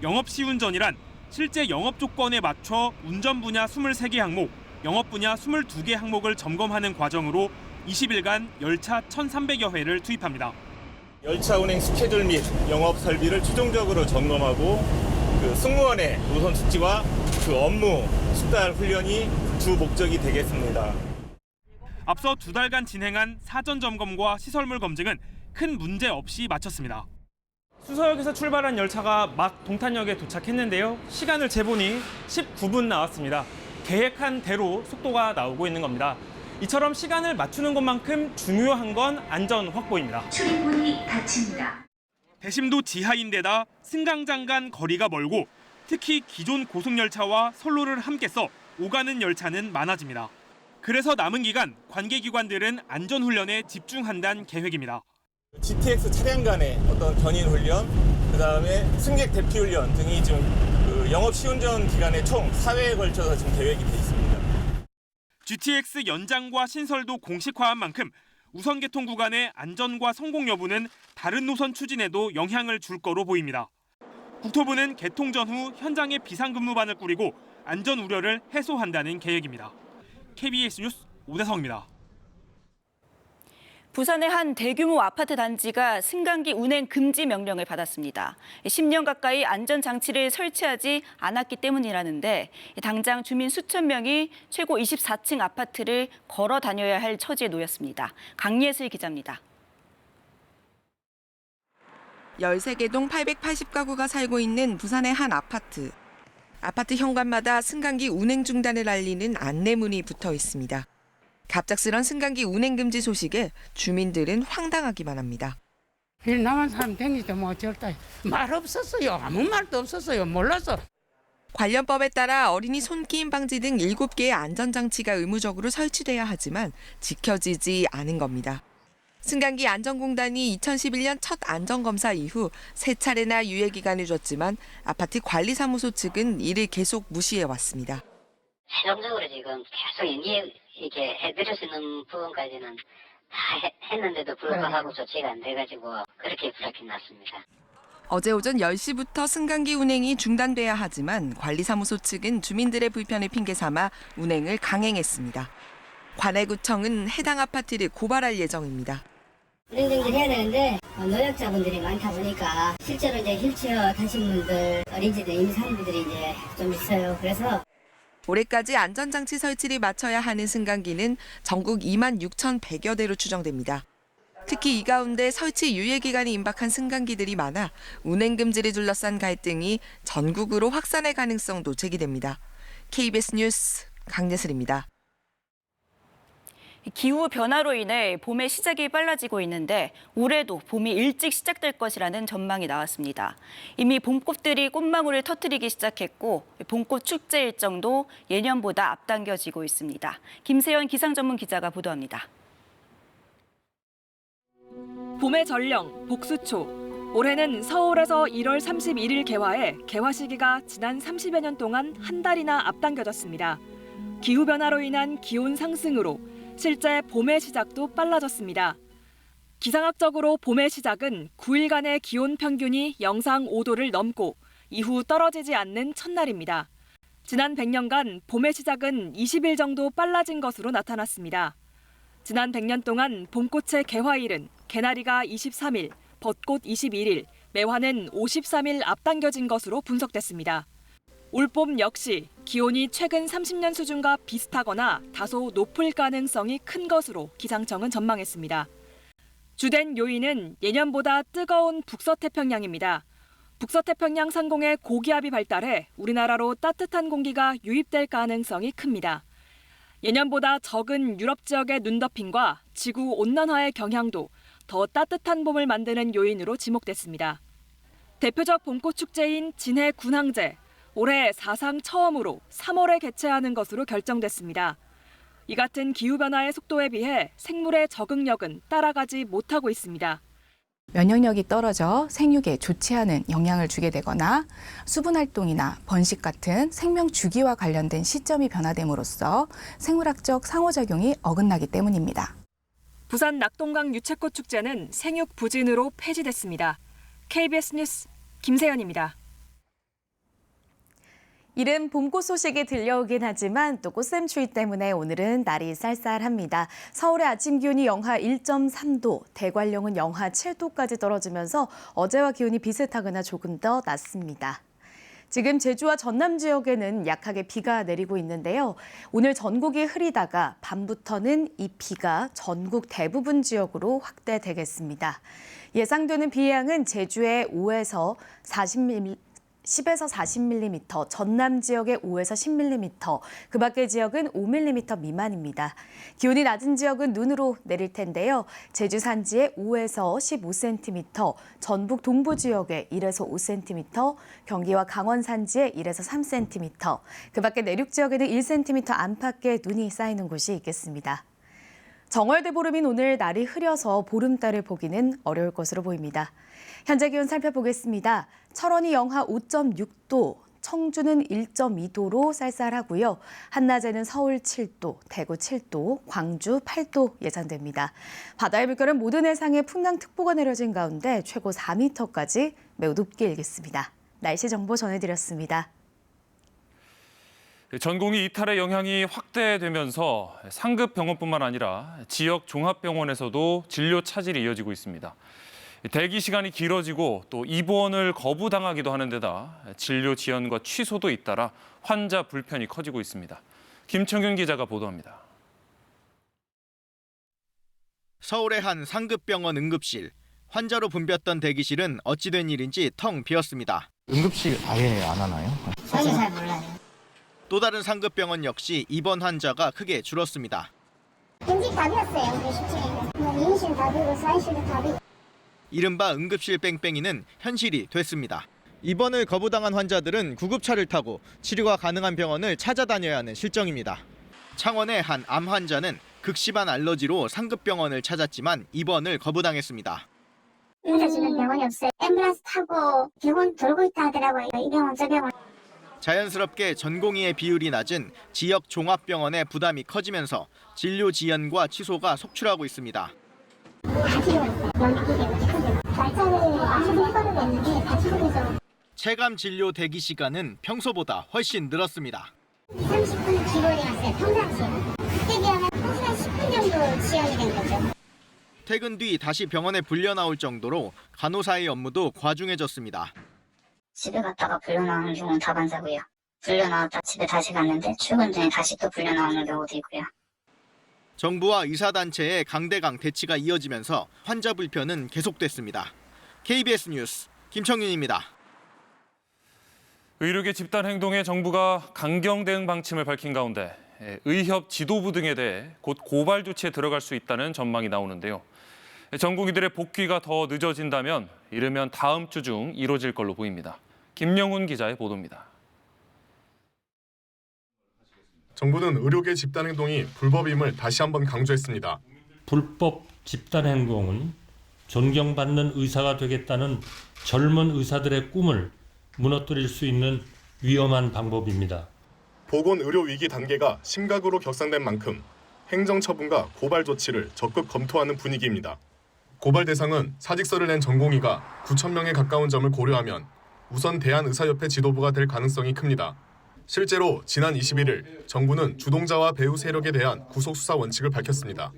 영업 시운전이란 실제 영업 조건에 맞춰 운전 분야 23개 항목, 영업 분야 22개 항목을 점검하는 과정으로 20일간 열차 1,300여 회를 투입합니다. 열차 운행 스케줄 및 영업 설비를 최종적으로 점검하고 승무원의 노선 숙지와 업무 숙달 훈련이 주 목적이 되겠습니다. 앞서 2달간 진행한 사전 점검과 시설물 검증은 큰 문제 없이 마쳤습니다. 수서역에서 출발한 열차가 막 동탄역에 도착했는데요. 시간을 재보니 19분 나왔습니다. 계획한 대로 속도가 나오고 있는 겁니다. 이처럼 시간을 맞추는 것만큼 중요한 건 안전 확보입니다. 출입문이 닫힙니다. 대심도 지하인데다 승강장 간 거리가 멀고 특히 기존 고속열차와 선로를 함께 써 오가는 열차는 많아집니다. 그래서 남은 기간 관계기관들은 안전훈련에 집중한다는 계획입니다. GTX 차량 간의 어떤 견인 훈련, 그다음에 승객 대피 훈련 등이 지금 영업 시운전 기간에 총 4회에 걸쳐서 지금 계획이 돼 있습니다. GTX 연장과 신설도 공식화한 만큼 우선 개통 구간의 안전과 성공 여부는 다른 노선 추진에도 영향을 줄 거로 보입니다. 국토부는 개통 전후 현장에 비상근무반을 꾸리고 안전 우려를 해소한다는 계획입니다. KBS 뉴스 오대성입니다. 부산의 한 대규모 아파트 단지가 승강기 운행 금지 명령을 받았습니다. 10년 가까이 안전장치를 설치하지 않았기 때문이라는데 당장 주민 수천 명이 최고 24층 아파트를 걸어 다녀야 할 처지에 놓였습니다. 강예슬 기자입니다. 13개 동 880가구가 살고 있는 부산의 한 아파트. 아파트 현관마다 승강기 운행 중단을 알리는 안내문이 붙어 있습니다. 갑작스런 승강기 운행 금지 소식에 주민들은 황당하기만 합니다. 남한 사람 댕기도 뭐 어쩔다. 말 없었어요. 아무 말도 없었어요. 몰라서. 관련법에 따라 어린이 손끼임 방지 등 7개의 안전장치가 의무적으로 설치돼야 하지만 지켜지지 않은 겁니다. 승강기 안전공단이 2011년 첫 안전검사 이후 3차례나 유예기간을 줬지만 아파트 관리사무소 측은 이를 계속 무시해왔습니다. 최종적으로 지금 계속 이렇게 해드릴 수 있는 부분까지는 다 했는데도 불구하고 조치가 안 돼가지고 그렇게 불합이 났습니다. 어제 오전 10시부터 승강기 운행이 중단돼야 하지만 관리사무소 측은 주민들의 불편을 핑계 삼아 운행을 강행했습니다. 관할구청은 해당 아파트를 고발할 예정입니다. 운행 정지해야 되는데 노약자분들이 많다 보니까 실제로 이제 휠체어 타신 분들, 어린이들, 임산부들이 이제 좀 있어요. 그래서 올해까지 안전장치 설치를 마쳐야 하는 승강기는 전국 26,100여 대로 추정됩니다. 특히 이 가운데 설치 유예 기간이 임박한 승강기들이 많아 운행 금지를 둘러싼 갈등이 전국으로 확산할 가능성도 제기됩니다. KBS 뉴스 강예슬입니다. 기후 변화로 인해 봄의 시작이 빨라지고 있는데 올해도 봄이 일찍 시작될 것이라는 전망이 나왔습니다. 이미 봄꽃들이 꽃망울을 터뜨리기 시작했고 봄꽃 축제 일정도 예년보다 앞당겨지고 있습니다. 김세연 기상전문 기자가 보도합니다. 봄의 전령, 복수초. 올해는 서울에서 1월 31일 개화해 개화 시기가 지난 30여 년 동안 한 달이나 앞당겨졌습니다. 기후변화로 인한 기온 상승으로 실제 봄의 시작도 빨라졌습니다. 기상학적으로 봄의 시작은 9일간의 기온 평균이 영상 5도를 넘고 이후 떨어지지 않는 첫날입니다. 지난 100년간 봄의 시작은 20일 정도 빨라진 것으로 나타났습니다. 지난 100년 동안 봄꽃의 개화일은 개나리가 23일, 벚꽃 21일, 매화는 53일 앞당겨진 것으로 분석됐습니다. 올봄 역시 기온이 최근 30년 수준과 비슷하거나 다소 높을 가능성이 큰 것으로 기상청은 전망했습니다. 주된 요인은 예년보다 뜨거운 북서태평양입니다. 북서태평양 상공에 고기압이 발달해 우리나라로 따뜻한 공기가 유입될 가능성이 큽니다. 예년보다 적은 유럽 지역의 눈덮임과 지구 온난화의 경향도 더 따뜻한 봄을 만드는 요인으로 지목됐습니다. 대표적 봄꽃 축제인 진해 군항제, 올해 사상 처음으로 3월에 개최하는 것으로 결정됐습니다. 이 같은 기후변화의 속도에 비해 생물의 적응력은 따라가지 못하고 있습니다. 면역력이 떨어져 생육에 좋지 않은 영향을 주게 되거나 수분 활동이나 번식 같은 생명 주기와 관련된 시점이 변화됨으로써 생물학적 상호작용이 어긋나기 때문입니다. 부산 낙동강 유채꽃 축제는 생육 부진으로 폐지됐습니다. KBS 뉴스 김세연입니다. 이른 봄꽃 소식이 들려오긴 하지만 또 꽃샘추위 때문에 오늘은 날이 쌀쌀합니다. 서울의 아침 기온이 영하 1.3도, 대관령은 영하 7도까지 떨어지면서 어제와 기온이 비슷하거나 조금 더 낮습니다. 지금 제주와 전남 지역에는 약하게 비가 내리고 있는데요. 오늘 전국이 흐리다가 밤부터는 이 비가 전국 대부분 지역으로 확대되겠습니다. 예상되는 비의 양은 제주의 10에서 40mm, 전남 지역의 5에서 10mm, 그 밖의 지역은 5mm 미만입니다. 기온이 낮은 지역은 눈으로 내릴 텐데요. 제주 산지에 5에서 15cm, 전북 동부 지역에 1에서 5cm, 경기와 강원 산지에 1에서 3cm, 그 밖의 내륙 지역에는 1cm 안팎의 눈이 쌓이는 곳이 있겠습니다. 정월대보름인 오늘 날이 흐려서 보름달을 보기는 어려울 것으로 보입니다. 현재 기온 살펴보겠습니다. 철원이 영하 5.6도, 청주는 1.2도로 쌀쌀하고요. 한낮에는 서울 7도, 대구 7도, 광주 8도 예상됩니다. 바다의 물결은 모든 해상에 풍랑특보가 내려진 가운데 최고 4m까지 매우 높게 일겠습니다. 날씨 정보 전해드렸습니다. 전공의 이탈의 영향이 확대되면서 상급 병원뿐만 아니라 지역 종합병원에서도 진료 차질이 이어지고 있습니다. 대기 시간이 길어지고 또 입원을 거부당하기도 하는 데다 진료 지연과 취소도 잇따라 환자 불편이 커지고 있습니다. 김청윤 기자가 보도합니다. 서울의 한 상급병원 응급실. 환자로 붐볐던 대기실은 어찌된 일인지 텅 비었습니다. 응급실 아예 안 하나요? 저는 잘 몰라요. 또 다른 상급병원 역시 입원 환자가 크게 줄었습니다. 현직 다 비었어요. 응급실에. 임실 다 비고 사실도 다 비고. 이른바 응급실 뺑뺑이는 현실이 됐습니다. 입원을 거부당한 환자들은 구급차를 타고 치료가 가능한 병원을 찾아다녀야 하는 실정입니다. 창원의 한 암 환자는 극심한 알러지로 상급병원을 찾았지만 입원을 거부당했습니다. 인사주는 병원이 없어요. 앰뷸런스 타고 병원 돌고 있다 하더라고요. 이 병원 저 병원. 자연스럽게 전공의의 비율이 낮은 지역 종합병원의 부담이 커지면서 진료 지연과 취소가 속출하고 있습니다. 체감 진료 대기 시간은 평소보다 훨씬 늘었습니다. 30분 기본이 왔어요. 평상시에. 그때 비하면 1시간 10분 정도 지연이 된 거죠. 퇴근 뒤 다시 병원에 불려 나올 정도로 간호사의 업무도 과중해졌습니다. 집에 갔다가 불려 나오는 경우는 다반사고요. 불려 나왔다 집에 다시 갔는데 출근 중에 다시 또 불려 나오는 경우도 있고요. 정부와 의사단체의 강대강 대치가 이어지면서 환자 불편은 계속됐습니다. KBS 뉴스 김청윤입니다. 의료계 집단 행동에 정부가 강경 대응 방침을 밝힌 가운데 의협 지도부 등에 대해 곧 고발 조치에 들어갈 수 있다는 전망이 나오는데요. 전공의들의 복귀가 더 늦어진다면 이르면 다음 주 중 이뤄질 걸로 보입니다. 김영훈 기자의 보도입니다. 정부는 의료계 집단행동이 불법임을 다시 한번 강조했습니다. 불법 집단행동은 존경받는 의사가 되겠다는 젊은 의사들의 꿈을 무너뜨릴 수 있는 위험한 방법입니다. 보건의료위기 단계가 심각으로 격상된 만큼 행정처분과 고발 조치를 적극 검토하는 분위기입니다. 고발 대상은 사직서를 낸 전공의가 9,000명에 가까운 점을 고려하면 우선 대한의사협회 지도부가 될 가능성이 큽니다. 실제로 지난 21일 정부는 주동자와 배후 세력에 대한 구속 수사 원칙을 밝혔습니다.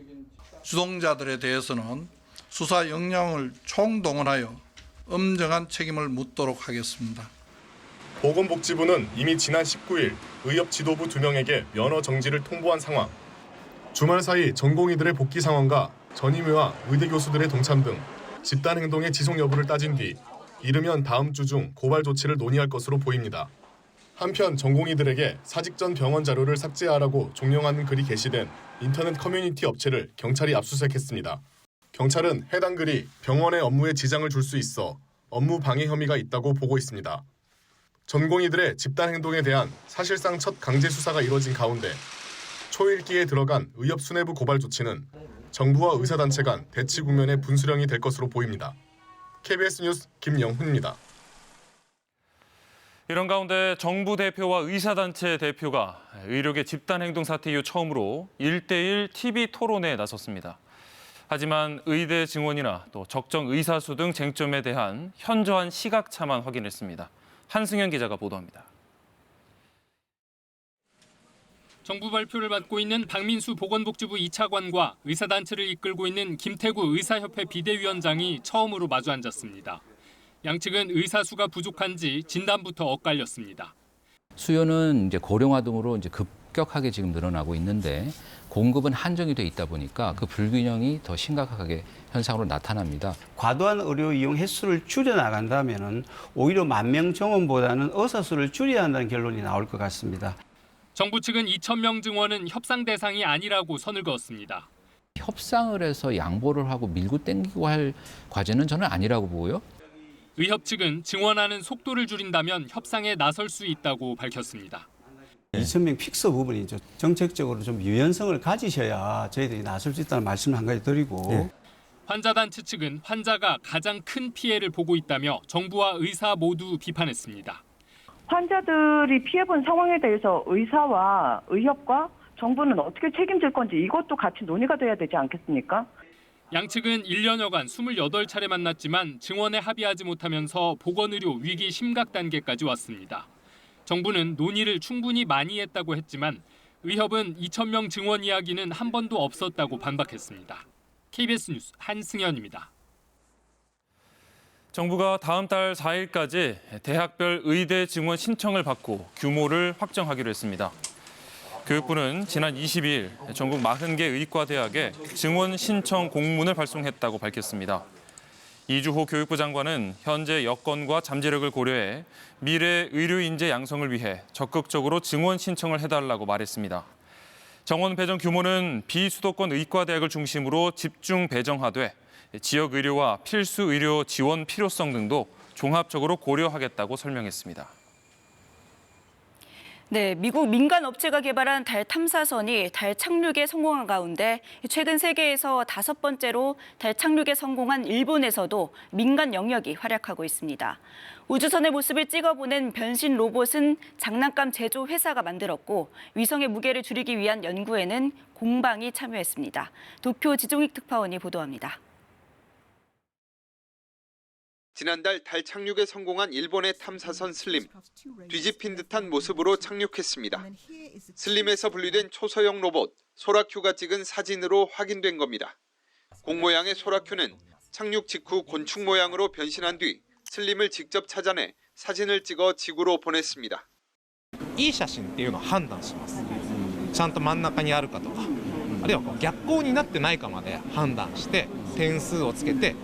주동자들에 대해서는 수사 역량을 총동원하여 엄정한 책임을 묻도록 하겠습니다. 보건복지부는 이미 지난 19일 의협 지도부 2명에게 면허 정지를 통보한 상황. 주말 사이 전공의들의 복귀 상황과 전임의와 의대 교수들의 동참 등 집단 행동의 지속 여부를 따진 뒤 이르면 다음 주 중 고발 조치를 논의할 것으로 보입니다. 한편 전공의들에게 사직 전 병원 자료를 삭제하라고 종용하는 글이 게시된 인터넷 커뮤니티 업체를 경찰이 압수수색했습니다. 경찰은 해당 글이 병원의 업무에 지장을 줄 수 있어 업무 방해 혐의가 있다고 보고 있습니다. 전공의들의 집단 행동에 대한 사실상 첫 강제 수사가 이뤄진 가운데 초읽기에 들어간 의협 수뇌부 고발 조치는 정부와 의사단체 간 대치 국면의 분수령이 될 것으로 보입니다. KBS 뉴스 김영훈입니다. 이런 가운데 정부 대표와 의사단체 대표가 의료계 집단행동 사태 이후 처음으로 1대1 TV 토론에 나섰습니다. 하지만 의대 증원이나 또 적정 의사수 등 쟁점에 대한 현저한 시각차만 확인했습니다. 한승현 기자가 보도합니다. 정부 발표를 맡고 있는 박민수 보건복지부 2차관과 의사단체를 이끌고 있는 김태구 의사협회 비대위원장이 처음으로 마주 앉았습니다. 양측은 의사수가 부족한지 진단부터 엇갈렸습니다. 수요는 이제 고령화 등으로 이제 급격하게 지금 늘어나고 있는데 공급은 한정이 돼 있다 보니까 그 불균형이 더 심각하게 현상으로 나타납니다. 과도한 의료 이용 횟수를 줄여 나간다면은 오히려 만명 정원보다는 의사 수를 줄여야 한다는 결론이 나올 것 같습니다. 정부 측은 2,000명 증원은 협상 대상이 아니라고 선을 그었습니다. 협상을 해서 양보를 하고 밀고 땡기고 할 과제는 저는 아니라고 보고요. 의협 측은 증원하는 속도를 줄인다면 협상에 나설 수 있다고 밝혔습니다. 2,000명 픽스 부분이 정책적으로 좀 유연성을 가지셔야 저희들이 나설 수 있다는 말씀을 한 가지 드리고. 환자단체 측은 환자가 가장 큰 피해를 보고 있다며 정부와 의사 모두 비판했습니다. 환자들이 피해본 상황에 대해서 의사와 의협과 정부는 어떻게 책임질 건지 이것도 같이 논의가 돼야 되지 않겠습니까? 양측은 1년여간 28차례 만났지만 증원에 합의하지 못하면서 보건의료 위기 심각 단계까지 왔습니다. 정부는 논의를 충분히 많이 했다고 했지만 의협은 2,000명 증원 이야기는 한 번도 없었다고 반박했습니다. KBS 뉴스 한승현입니다. 정부가 다음 달 4일까지 대학별 의대 증원 신청을 받고 규모를 확정하기로 했습니다. 교육부는 지난 22일 전국 40개 의과대학에 증원 신청 공문을 발송했다고 밝혔습니다. 이주호 교육부 장관은 현재 여건과 잠재력을 고려해 미래 의료 인재 양성을 위해 적극적으로 증원 신청을 해달라고 말했습니다. 정원 배정 규모는 비수도권 의과대학을 중심으로 집중 배정하되 지역 의료와 필수 의료 지원 필요성 등도 종합적으로 고려하겠다고 설명했습니다. 네, 미국 민간 업체가 개발한 달 탐사선이 달 착륙에 성공한 가운데 최근 세계에서 5번째로 달 착륙에 성공한 일본에서도 민간 영역이 활약하고 있습니다. 우주선의 모습을 찍어보낸 변신 로봇은 장난감 제조 회사가 만들었고 위성의 무게를 줄이기 위한 연구에는 공방이 참여했습니다. 도쿄 지종익 특파원이 보도합니다. 지난달 달 착륙에 성공한 일본의 탐사선 슬림. 뒤집힌 듯한 모습으로 착륙했습니다. 슬림에서 분리된 초소형 로봇 소라큐가 찍은 사진으로 확인된 겁니다. 공 모양의 소라큐는 착륙 직후 곤충 모양으로 변신한 뒤 슬림을 직접 찾아내 사진을 찍어 지구로 보냈습니다. いい写真っていうのを判断します。ちゃんと真ん中にあるかとか、あるいは逆光になってないかまで判断して点数をつけて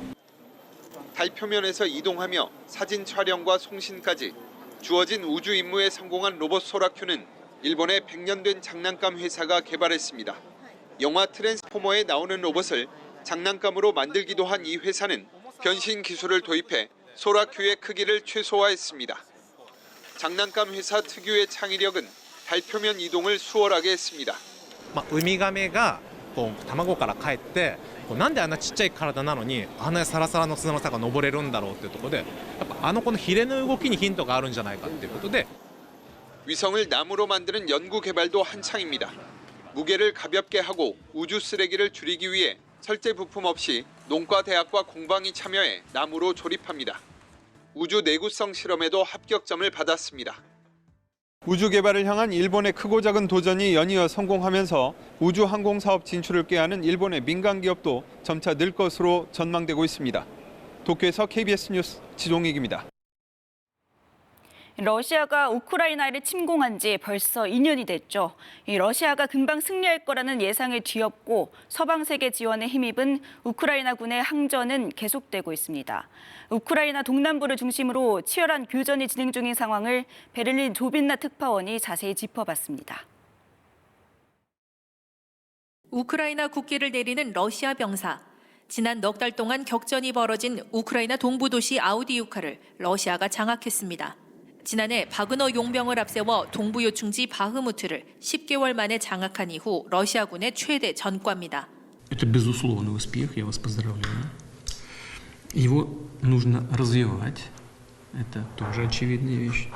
달 표면에서 이동하며 사진 촬영과 송신까지 주어진 우주 임무에 성공한 로봇 소라큐는 일본의 100년 된 장난감 회사가 개발했습니다. 영화 트랜스포머에 나오는 로봇을 장난감으로 만들기도 한 이 회사는 변신 기술을 도입해 소라큐의 크기를 최소화했습니다. 장난감 회사 특유의 창의력은 달 표면 이동을 수월하게 했습니다. ウミガメが卵から帰ってなんであんなちっちゃい体なのにあんなサラサラの砂の坂登れるんだろうっていうところでやっぱこのヒレの動きにヒントがあるんじゃないかっていうことで 위성을 나무로 만드는 연구 개발도 한창입니다. 무게를 가볍게 하고 우주 쓰레기를 줄이기 위해 설재 부품 없이 농과 대학과 공방이 참여해 나무로 조립합니다. 우주 내구성 실험에도 합격점을 받았습니다. 우주 개발을 향한 일본의 크고 작은 도전이 연이어 성공하면서 우주 항공 사업 진출을 꾀하는 일본의 민간 기업도 점차 늘 것으로 전망되고 있습니다. 도쿄에서 KBS 뉴스 지동익입니다. 러시아가 우크라이나를 침공한 지 벌써 2년이 됐죠. 러시아가 금방 승리할 거라는 예상을 뒤엎고 서방 세계 지원에 힘입은 우크라이나군의 항전은 계속되고 있습니다. 우크라이나 동남부를 중심으로 치열한 교전이 진행 중인 상황을 베를린 조빈나 특파원이 자세히 짚어봤습니다. 우크라이나 국기를 내리는 러시아 병사. 지난 넉 달 동안 격전이 벌어진 우크라이나 동부 도시 아우디우카를 러시아가 장악했습니다. 지난해 바그너 용병을 앞세워 동부 요충지 바흐무트를 10개월 만에 장악한 이후 러시아군의 최대 전과입니다. Это безусловный успех, я вас поздравляю. Его нужно развивать. Это тоже очевидная вещь.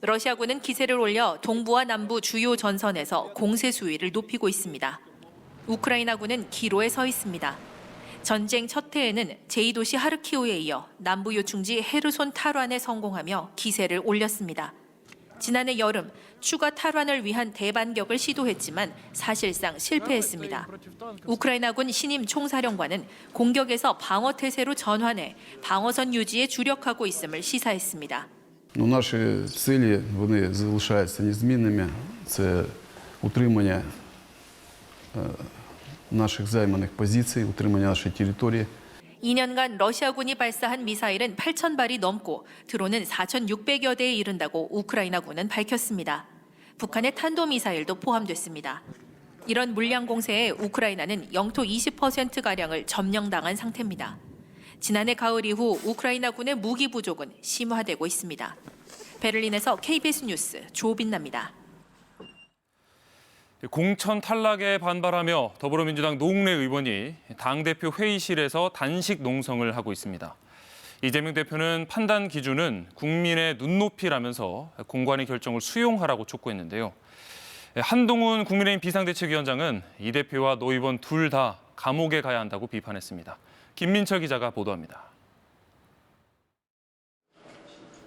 러시아군은 기세를 올려 동부와 남부 주요 전선에서 공세 수위를 높이고 있습니다. 우크라이나군은 기로에 서 있습니다. 전쟁 첫 해에는 제2도시 하르키우에 이어 남부 요충지 헤르손 탈환에 성공하며 기세를 올렸습니다. 지난해 여름 추가 탈환을 위한 대반격을 시도했지만 사실상 실패했습니다. 우크라이나군 신임 총사령관은 공격에서 방어 태세로 전환해 방어선 유지에 주력하고 있음을 시사했습니다. Наші цілі, вони залишаються незмінними. Це утримання наших займаних позицій, утримання нашої території. 2년간 러시아군이 발사한 미사일은 8,000발이 넘고 드론은 4,600여 대에 이른다고 우크라이나군은 밝혔습니다. 북한의 탄도미사일도 포함됐습니다. 이런 물량 공세에 우크라이나는 영토 20%가량을 점령당한 상태입니다. 지난해 가을 이후 우크라이나군의 무기 부족은 심화되고 있습니다. 베를린에서 KBS 뉴스 조빈나입니다. 공천 탈락에 반발하며 더불어민주당 노웅래 의원이 당대표 회의실에서 단식 농성을 하고 있습니다. 이재명 대표는 판단 기준은 국민의 눈높이라면서 공관위 결정을 수용하라고 촉구했는데요. 한동훈 국민의힘 비상대책위원장은 이 대표와 노 의원 둘 다 감옥에 가야 한다고 비판했습니다. 김민철 기자가 보도합니다.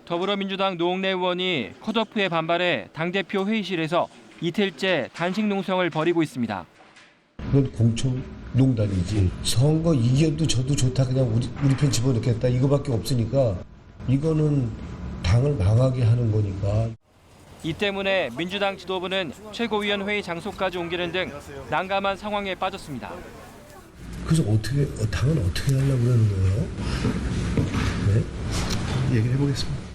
더불어민주당 노웅래 의원이 컷오프에 반발해 당대표 회의실에서 이틀째 단식 농성을 벌이고 있습니다. 그건 공천농단이지. 선거 이겨도 저도 좋다 그냥 우리 편 집어넣겠다 이거밖에 없으니까 이거는 당을 망하게 하는 거니까. 이 때문에 민주당 지도부는 최고위원회의 장소까지 옮기는 등 난감한 상황에 빠졌습니다. 그래서 당은 어떻게 하려고 그러는 거예요? 네? 얘기를 해보겠습니다.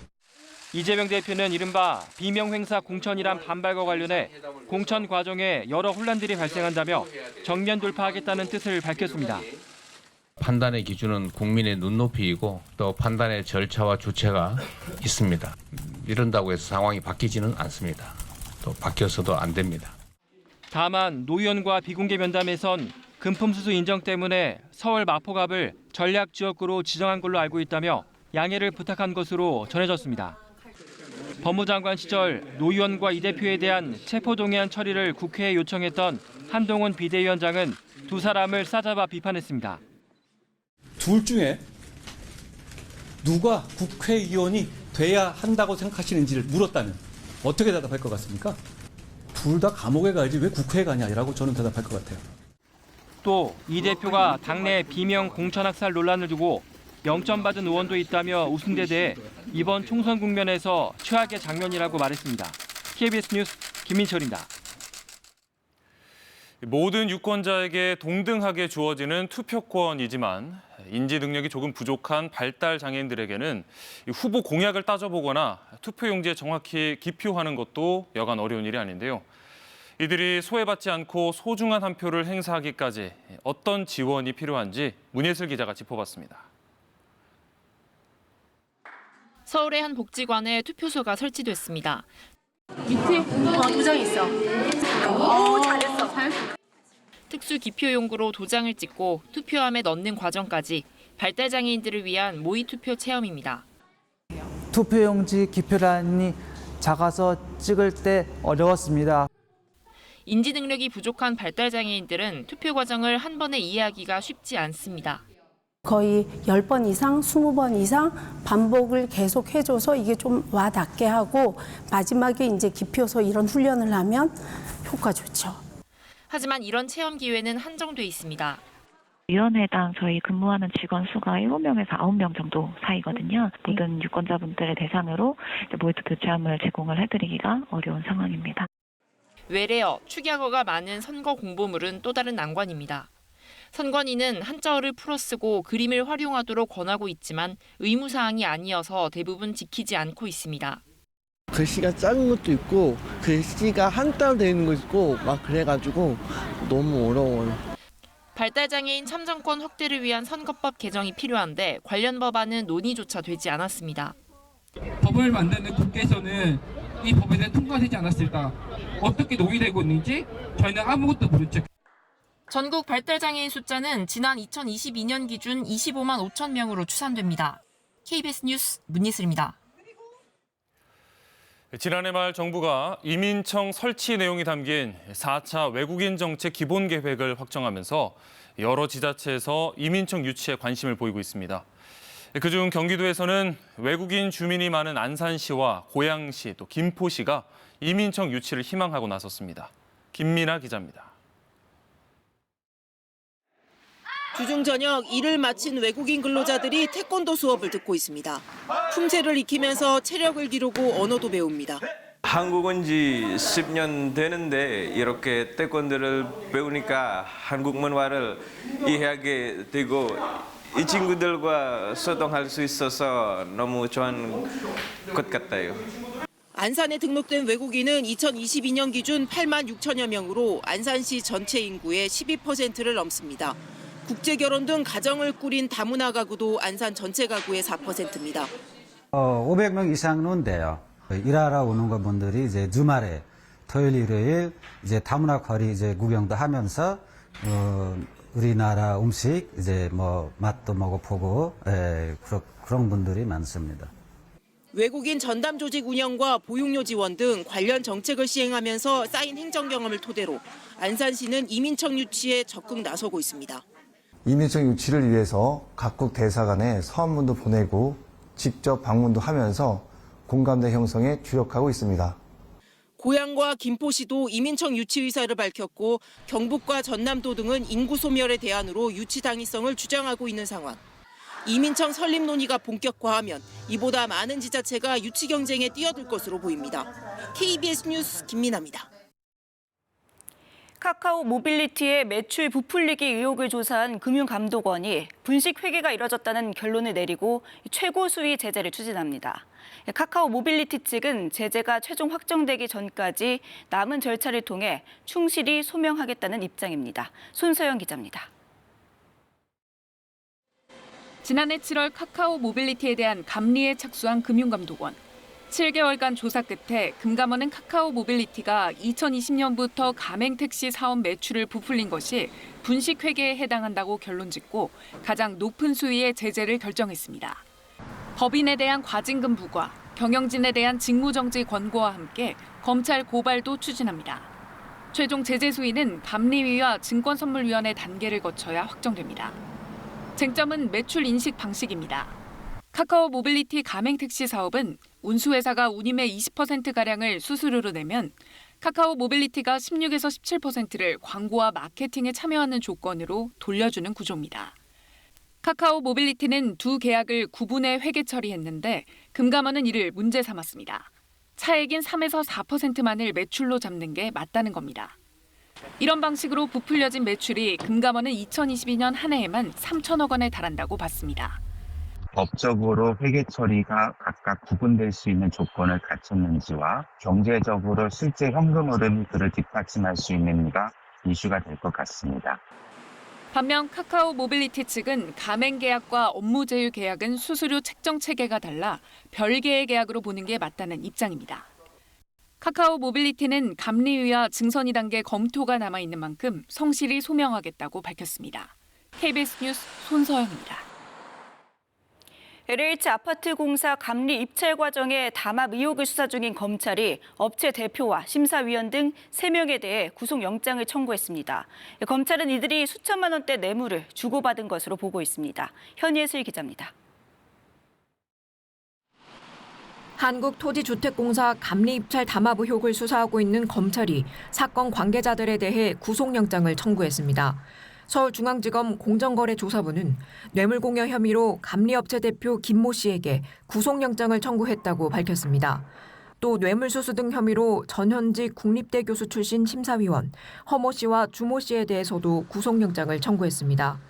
이재명 대표는 이른바 비명행사 공천이란 반발과 관련해 공천 과정에 여러 혼란들이 발생한다며 정면 돌파하겠다는 뜻을 밝혔습니다. 판단의 기준은 국민의 눈높이이고 또 판단의 절차와 주체가 있습니다. 이런다고 해서 상황이 바뀌지는 않습니다. 또 바뀌어서도 안 됩니다. 다만 노 의원과 비공개 면담에선 금품수수 인정 때문에 서울 마포갑을 전략 지역구로 지정한 걸로 알고 있다며 양해를 부탁한 것으로 전해졌습니다. 법무장관 시절 노 의원과 이 대표에 대한 체포동의안 처리를 국회에 요청했던 한동훈 비대위원장은 두 사람을 싸잡아 비판했습니다. 둘 중에 누가 국회의원이 돼야 한다고 생각하시는지를 물었다면 어떻게 대답할 것 같습니까? 둘 다 감옥에 가야지 왜 국회에 가냐라고 저는 대답할 것 같아요. 또 이 대표가 당내 비명 공천학살 논란을 두고 영점 받은 의원도 있다며 웃은 데 대해 이번 총선 국면에서 최악의 장면이라고 말했습니다. KBS 뉴스 김민철입니다. 모든 유권자에게 동등하게 주어지는 투표권이지만 인지 능력이 조금 부족한 발달 장애인들에게는 후보 공약을 따져보거나 투표용지에 정확히 기표하는 것도 여간 어려운 일이 아닌데요. 이들이 소외받지 않고 소중한 한 표를 행사하기까지 어떤 지원이 필요한지 문예슬 기자가 짚어봤습니다. 서울의 한 복지관에 투표소가 설치됐습니다. 밑에 도장 있어. 오, 잘했어. 특수 기표 용구로 도장을 찍고 투표함에 넣는 과정까지 발달장애인들을 위한 모의 투표 체험입니다. 투표용지 기표란이 작아서 찍을 때 어려웠습니다. 인지 능력이 부족한 발달장애인들은 투표 과정을 한 번에 이해하기가 쉽지 않습니다. 거의 10번 이상, 20번 이상 반복을 계속 해줘서 이게 좀 와닿게 하고 마지막에 이제 기표서 이런 훈련을 하면 효과 좋죠. 하지만 이런 체험 기회는 한정돼 있습니다. 위원회당 저희 근무하는 직원 수가 7명에서 9명 정도 사이거든요. 모든 유권자분들의 대상으로 모의투표 체험을 제공을 해드리기가 어려운 상황입니다. 외래어, 축약어가 많은 선거 공보물은 또 다른 난관입니다. 선관위는 한자어를 풀어쓰고 그림을 활용하도록 권하고 있지만 의무사항이 아니어서 대부분 지키지 않고 있습니다. 글씨가 작은 것도 있고 글씨가 한 따로 되어 있는 거 있고 막 그래가지고 너무 어려워요. 발달장애인 참정권 확대를 위한 선거법 개정이 필요한데 관련 법안은 논의조차 되지 않았습니다. 법을 만드는 국회에서는 이 법에 대해 통과되지 않았을까? 어떻게 논의되고 있는지 저희는 아무것도 모른 척. 전국 발달장애인 숫자는 지난 2022년 기준 25만 5천 명으로 추산됩니다. KBS 뉴스 문예슬입니다. 지난해 말 정부가 이민청 설치 내용이 담긴 4차 외국인 정책 기본 계획을 확정하면서 여러 지자체에서 이민청 유치에 관심을 보이고 있습니다. 그중 경기도에서는 외국인 주민이 많은 안산시와 고양시 또 김포시가 이민청 유치를 희망하고 나섰습니다. 김민아 기자입니다. 주중 저녁 일을 마친 외국인 근로자들이 태권도 수업을 듣고 있습니다. 품새를 익히면서 체력을 기르고 언어도 배웁니다. 한국 온 지 10년 되는데 이렇게 태권도를 배우니까 한국 문화를 이해하게 되고 이 친구들과 소통할 수 있어서 너무 좋은 것 같아요. 안산에 등록된 외국인은 2022년 기준 8만 6천여 명으로 안산시 전체 인구의 12%를 넘습니다. 국제결혼 등 가정을 꾸린 다문화 가구도 안산 전체 가구의 4%입니다. 500명 이상 논대요. 일하러 오는 분들이 이제 주말에 토요일, 일요일 이제 다문화 거리 이제 구경도 하면서 우리나라 음식 이제 뭐 맛도 먹어보고 그런 분들이 많습니다. 외국인 전담 조직 운영과 보육료 지원 등 관련 정책을 시행하면서 쌓인 행정 경험을 토대로 안산시는 이민청 유치에 적극 나서고 있습니다. 이민청 유치를 위해서 각국 대사관에 서한문도 보내고 직접 방문도 하면서 공감대 형성에 주력하고 있습니다. 고양과 김포시도 이민청 유치 의사를 밝혔고 경북과 전남도 등은 인구 소멸의 대안으로 유치 당위성을 주장하고 있는 상황. 이민청 설립 논의가 본격화하면 이보다 많은 지자체가 유치 경쟁에 뛰어들 것으로 보입니다. KBS 뉴스 김민아입니다. 카카오 모빌리티의 매출 부풀리기 의혹을 조사한 금융감독원이 분식 회계가 이뤄졌다는 결론을 내리고 최고 수위 제재를 추진합니다. 카카오 모빌리티 측은 제재가 최종 확정되기 전까지 남은 절차를 통해 충실히 소명하겠다는 입장입니다. 손서영 기자입니다. 지난해 7월 카카오 모빌리티에 대한 감리에 착수한 금융감독원. 7개월간 조사 끝에 금감원은 카카오 모빌리티가 2020년부터 가맹택시 사업 매출을 부풀린 것이 분식회계에 해당한다고 결론짓고 가장 높은 수위의 제재를 결정했습니다. 법인에 대한 과징금 부과, 경영진에 대한 직무정지 권고와 함께 검찰 고발도 추진합니다. 최종 제재 수위는 감리위와 증권선물위원회 단계를 거쳐야 확정됩니다. 쟁점은 매출 인식 방식입니다. 카카오 모빌리티 가맹택시 사업은 운수회사가 운임의 20%가량을 수수료로 내면 카카오 모빌리티가 16에서 17%를 광고와 마케팅에 참여하는 조건으로 돌려주는 구조입니다. 카카오 모빌리티는 두 계약을 구분해 회계 처리했는데 금감원은 이를 문제 삼았습니다. 차액인 3에서 4%만을 매출로 잡는 게 맞다는 겁니다. 이런 방식으로 부풀려진 매출이 금감원은 2022년 한 해에만 3천억 원에 달한다고 봤습니다. 법적으로 회계 처리가 각각 구분될 수 있는 조건을 갖췄는지와 경제적으로 실제 현금 흐름이 그를 뒷받침할 수 있는지가 이슈가 될 것 같습니다. 반면 카카오 모빌리티 측은 가맹 계약과 업무 제휴 계약은 수수료 책정 체계가 달라 별개의 계약으로 보는 게 맞다는 입장입니다. 카카오 모빌리티는 감리위와 증선이 단계 검토가 남아있는 만큼 성실히 소명하겠다고 밝혔습니다. KBS 뉴스 손서영입니다. LH 아파트 공사 감리 입찰 과정에 담합 의혹을 수사 중인 검찰이 업체 대표와 심사위원 등 3명에 대해 구속영장을 청구했습니다. 검찰은 이들이 수천만 원대 뇌물을 주고받은 것으로 보고 있습니다. 현예슬 기자입니다. 한국토지주택공사 감리 입찰 담합 의혹을 수사하고 있는 검찰이 사건 관계자들에 대해 구속영장을 청구했습니다. 서울중앙지검 공정거래조사부는 뇌물공여 혐의로 감리업체 대표 김모 씨에게 구속영장을 청구했다고 밝혔습니다. 또 뇌물수수 등 혐의로 전현직 국립대 교수 출신 심사위원 허모 씨와 주모 씨에 대해서도 구속영장을 청구했습니다.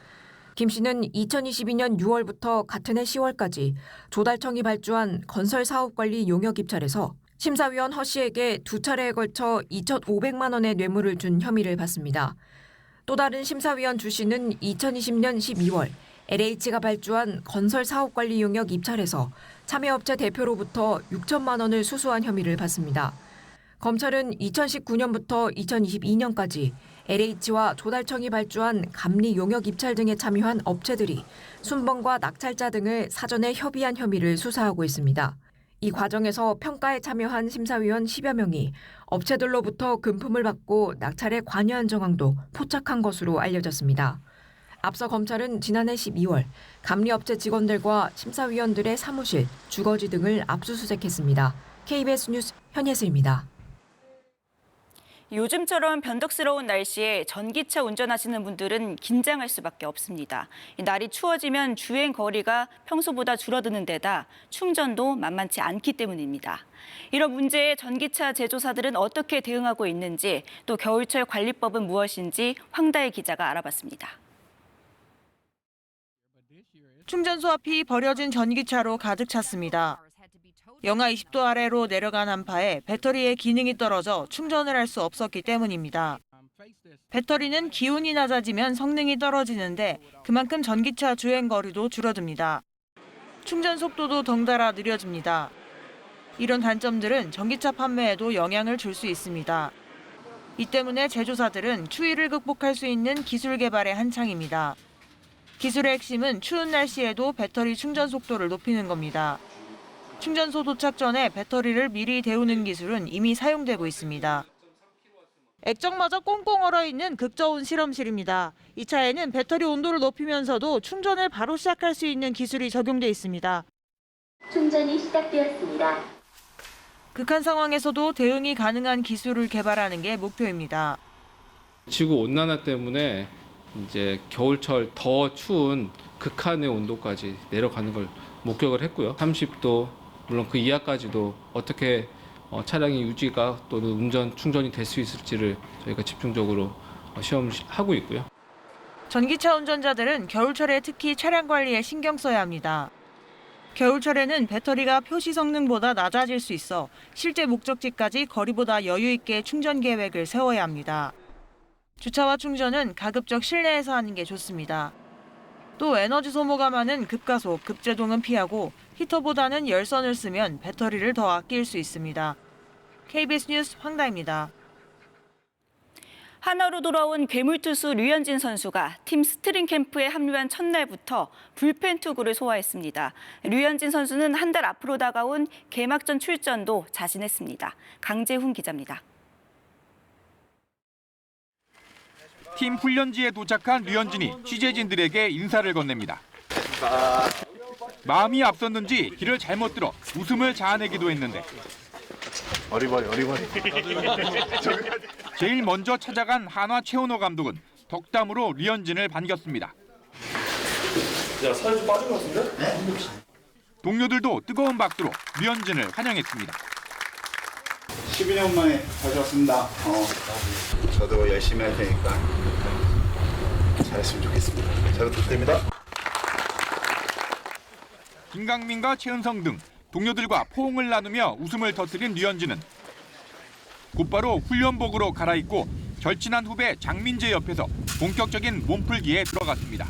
김 씨는 2022년 6월부터 같은 해 10월까지 조달청이 발주한 건설사업관리 용역 입찰에서 심사위원 허 씨에게 2차례에 걸쳐 2,500만 원의 뇌물을 준 혐의를 받습니다. 또 다른 심사위원 주 씨는 2020년 12월 LH가 발주한 건설사업관리 용역 입찰에서 참여업체 대표로부터 6천만 원을 수수한 혐의를 받습니다. 검찰은 2019년부터 2022년까지 LH와 조달청이 발주한 감리 용역 입찰 등에 참여한 업체들이 순번과 낙찰자 등을 사전에 협의한 혐의를 수사하고 있습니다. 이 과정에서 평가에 참여한 심사위원 10여 명이 업체들로부터 금품을 받고 낙찰에 관여한 정황도 포착한 것으로 알려졌습니다. 앞서 검찰은 지난해 12월 감리업체 직원들과 심사위원들의 사무실, 주거지 등을 압수수색했습니다. KBS 뉴스 현예슬입니다. 요즘처럼 변덕스러운 날씨에 전기차 운전하시는 분들은 긴장할 수밖에 없습니다. 날이 추워지면 주행 거리가 평소보다 줄어드는 데다 충전도 만만치 않기 때문입니다. 이런 문제에 전기차 제조사들은 어떻게 대응하고 있는지, 또 겨울철 관리법은 무엇인지 황다혜 기자가 알아봤습니다. 충전소 앞이 버려진 전기차로 가득 찼습니다. 영하 20도 아래로 내려간 한파에 배터리의 기능이 떨어져 충전을 할 수 없었기 때문입니다. 배터리는 기온이 낮아지면 성능이 떨어지는데 그만큼 전기차 주행 거리도 줄어듭니다. 충전 속도도 덩달아 느려집니다. 이런 단점들은 전기차 판매에도 영향을 줄 수 있습니다. 이 때문에 제조사들은 추위를 극복할 수 있는 기술 개발에 한창입니다. 기술의 핵심은 추운 날씨에도 배터리 충전 속도를 높이는 겁니다. 충전소 도착 전에 배터리를 미리 데우는 기술은 이미 사용되고 있습니다. 액정마저 꽁꽁 얼어있는 극저온 실험실입니다. 이 차에는 배터리 온도를 높이면서도 충전을 바로 시작할 수 있는 기술이 적용돼 있습니다. 충전이 시작되었습니다. 극한 상황에서도 대응이 가능한 기술을 개발하는 게 목표입니다. 지구 온난화 때문에 이제 겨울철 더 추운 극한의 온도까지 내려가는 걸 목격을 했고요. 30도 물론 그 이하까지도 어떻게 차량의 유지가 또는 운전, 충전이 될 수 있을지를 저희가 집중적으로 시험을 하고 있고요. 전기차 운전자들은 겨울철에 특히 차량 관리에 신경 써야 합니다. 겨울철에는 배터리가 표시 성능보다 낮아질 수 있어 실제 목적지까지 거리보다 여유 있게 충전 계획을 세워야 합니다. 주차와 충전은 가급적 실내에서 하는 게 좋습니다. 또 에너지 소모가 많은 급가속, 급제동은 피하고 히터보다는 열선을 쓰면 배터리를 더 아낄 수 있습니다. KBS 뉴스 황다입니다. 하나로 돌아온 괴물투수 류현진 선수가 팀 스트링 캠프에 합류한 첫날부터 불펜 투구를 소화했습니다. 류현진 선수는 한 달 앞으로 다가온 개막전 출전도 자신했습니다. 강재훈 기자입니다. 팀 훈련지에 도착한 류현진이 취재진들에게 인사를 건넵니다. 마음이 앞섰는지 길을 잘못 들어 웃음을 자아내기도 했는데 어리버리. 제일 먼저 찾아간 한화 최은호 감독은 덕담으로 류현진을 반겼습니다. 야, 살이 좀 빠진 것 같은데? 네? 동료들도 뜨거운 박수로 류현진을 환영했습니다. 12년 만에 다시 왔습니다. 저도 열심히 할 테니까 잘했으면 좋겠습니다. 잘 부탁드립니다. 김강민과 최은성 등 동료들과 포옹을 나누며 웃음을 터뜨린 류현진은 곧바로 훈련복으로 갈아입고 절친한 후배 장민재 옆에서 본격적인 몸풀기에 들어갔습니다.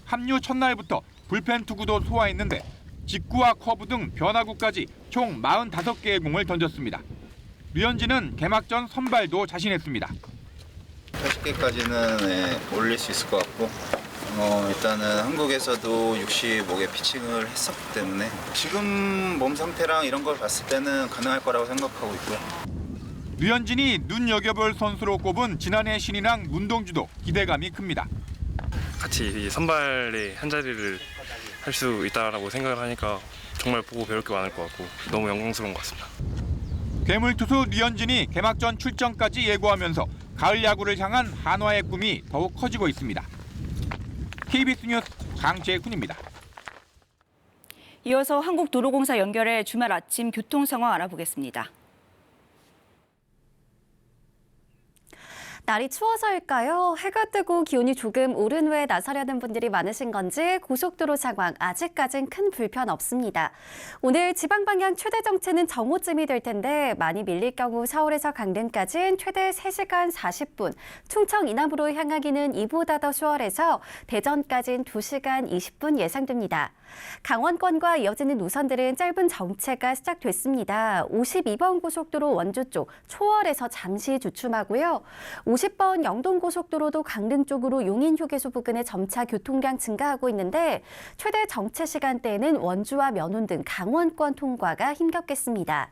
합류 첫날부터 불펜 투구도 소화했는데 직구와 커브 등 변화구까지 총 45개의 공을 던졌습니다. 류현진은 개막전 선발도 자신했습니다. 80개까지는 올릴 수 있을 것 같고 일단은 한국에서도 65개 피칭을 했었기 때문에 지금 몸 상태랑 이런 걸 봤을 때는 가능할 거라고 생각하고 있고요. 류현진이 눈여겨볼 선수로 꼽은 지난해 신인왕 문동주도 기대감이 큽니다. 같이 선발에 한 자리를 할 수 있다라고 생각을 하니까 정말 보고 배울 게 많을 것 같고 너무 영광스러운 것 같습니다. 괴물 투수 류현진이 개막전 출전까지 예고하면서 가을 야구를 향한 한화의 꿈이 더욱 커지고 있습니다. KBS 뉴스 강재훈입니다. 이어서 한국도로공사 연결해 주말 아침 교통 상황 알아보겠습니다. 날이 추워서일까요? 해가 뜨고 기온이 조금 오른 후에 나서려는 분들이 많으신 건지 고속도로 상황 아직까진 큰 불편 없습니다. 오늘 지방 방향 최대 정체는 정오쯤이 될 텐데 많이 밀릴 경우 서울에서 강릉까지는 최대 3시간 40분, 충청 이남으로 향하기는 이보다 더 수월해서 대전까지는 2시간 20분 예상됩니다. 강원권과 이어지는 노선들은 짧은 정체가 시작됐습니다. 52번 고속도로 원주 쪽 초월에서 잠시 주춤하고요. 50번 영동고속도로도 강릉 쪽으로 용인휴게소 부근에 점차 교통량 증가하고 있는데 최대 정체 시간대에는 원주와 면원 등 강원권 통과가 힘겹겠습니다.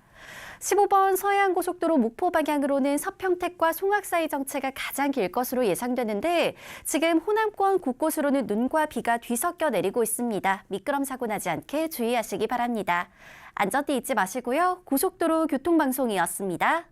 15번 서해안고속도로 목포 방향으로는 서평택과 송악 사이 정체가 가장 길 것으로 예상되는데 지금 호남권 곳곳으로는 눈과 비가 뒤섞여 내리고 있습니다. 미끄럼 사고 나지 않게 주의하시기 바랍니다. 안전띠 잊지 마시고요. 고속도로 교통방송이었습니다.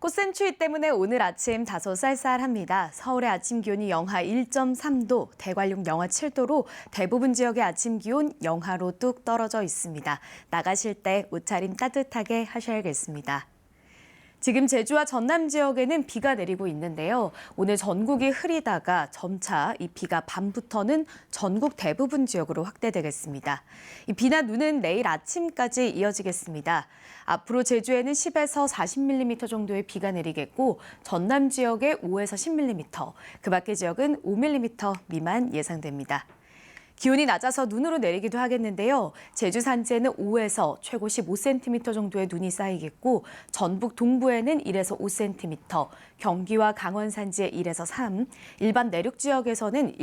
꽃샘 추위 때문에 오늘 아침 다소 쌀쌀합니다. 서울의 아침 기온이 영하 1.3도, 대관령 영하 7도로 대부분 지역의 아침 기온 영하로 뚝 떨어져 있습니다. 나가실 때 옷차림 따뜻하게 하셔야겠습니다. 지금 제주와 전남 지역에는 비가 내리고 있는데요. 오늘 전국이 흐리다가 점차 이 비가 밤부터는 전국 대부분 지역으로 확대되겠습니다. 이 비나 눈은 내일 아침까지 이어지겠습니다. 앞으로 제주에는 10에서 40mm 정도의 비가 내리겠고 전남 지역에 5에서 10mm, 그 밖의 지역은 5mm 미만 예상됩니다. 기온이 낮아서 눈으로 내리기도 하겠는데요. 제주 산지에는 5에서 최고 15cm 정도의 눈이 쌓이겠고 전북 동부에는 1에서 5cm, 경기와 강원 산지에 1에서 3, 일반 내륙 지역에서는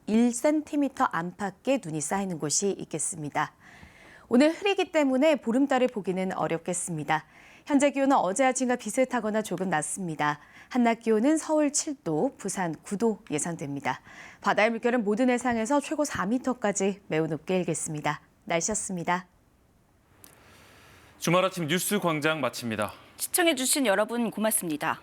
1cm 안팎의 눈이 쌓이는 곳이 있겠습니다. 오늘 흐리기 때문에 보름달을 보기는 어렵겠습니다. 현재 기온은 어제 아침과 비슷하거나 조금 낮습니다. 한낮 기온은 서울 7도, 부산 9도 예상됩니다. 바다의 물결은 모든 해상에서 최고 4m까지 매우 높게 일겠습니다. 날씨였습니다. 주말 아침 뉴스 광장 마칩니다. 시청해주신 여러분 고맙습니다.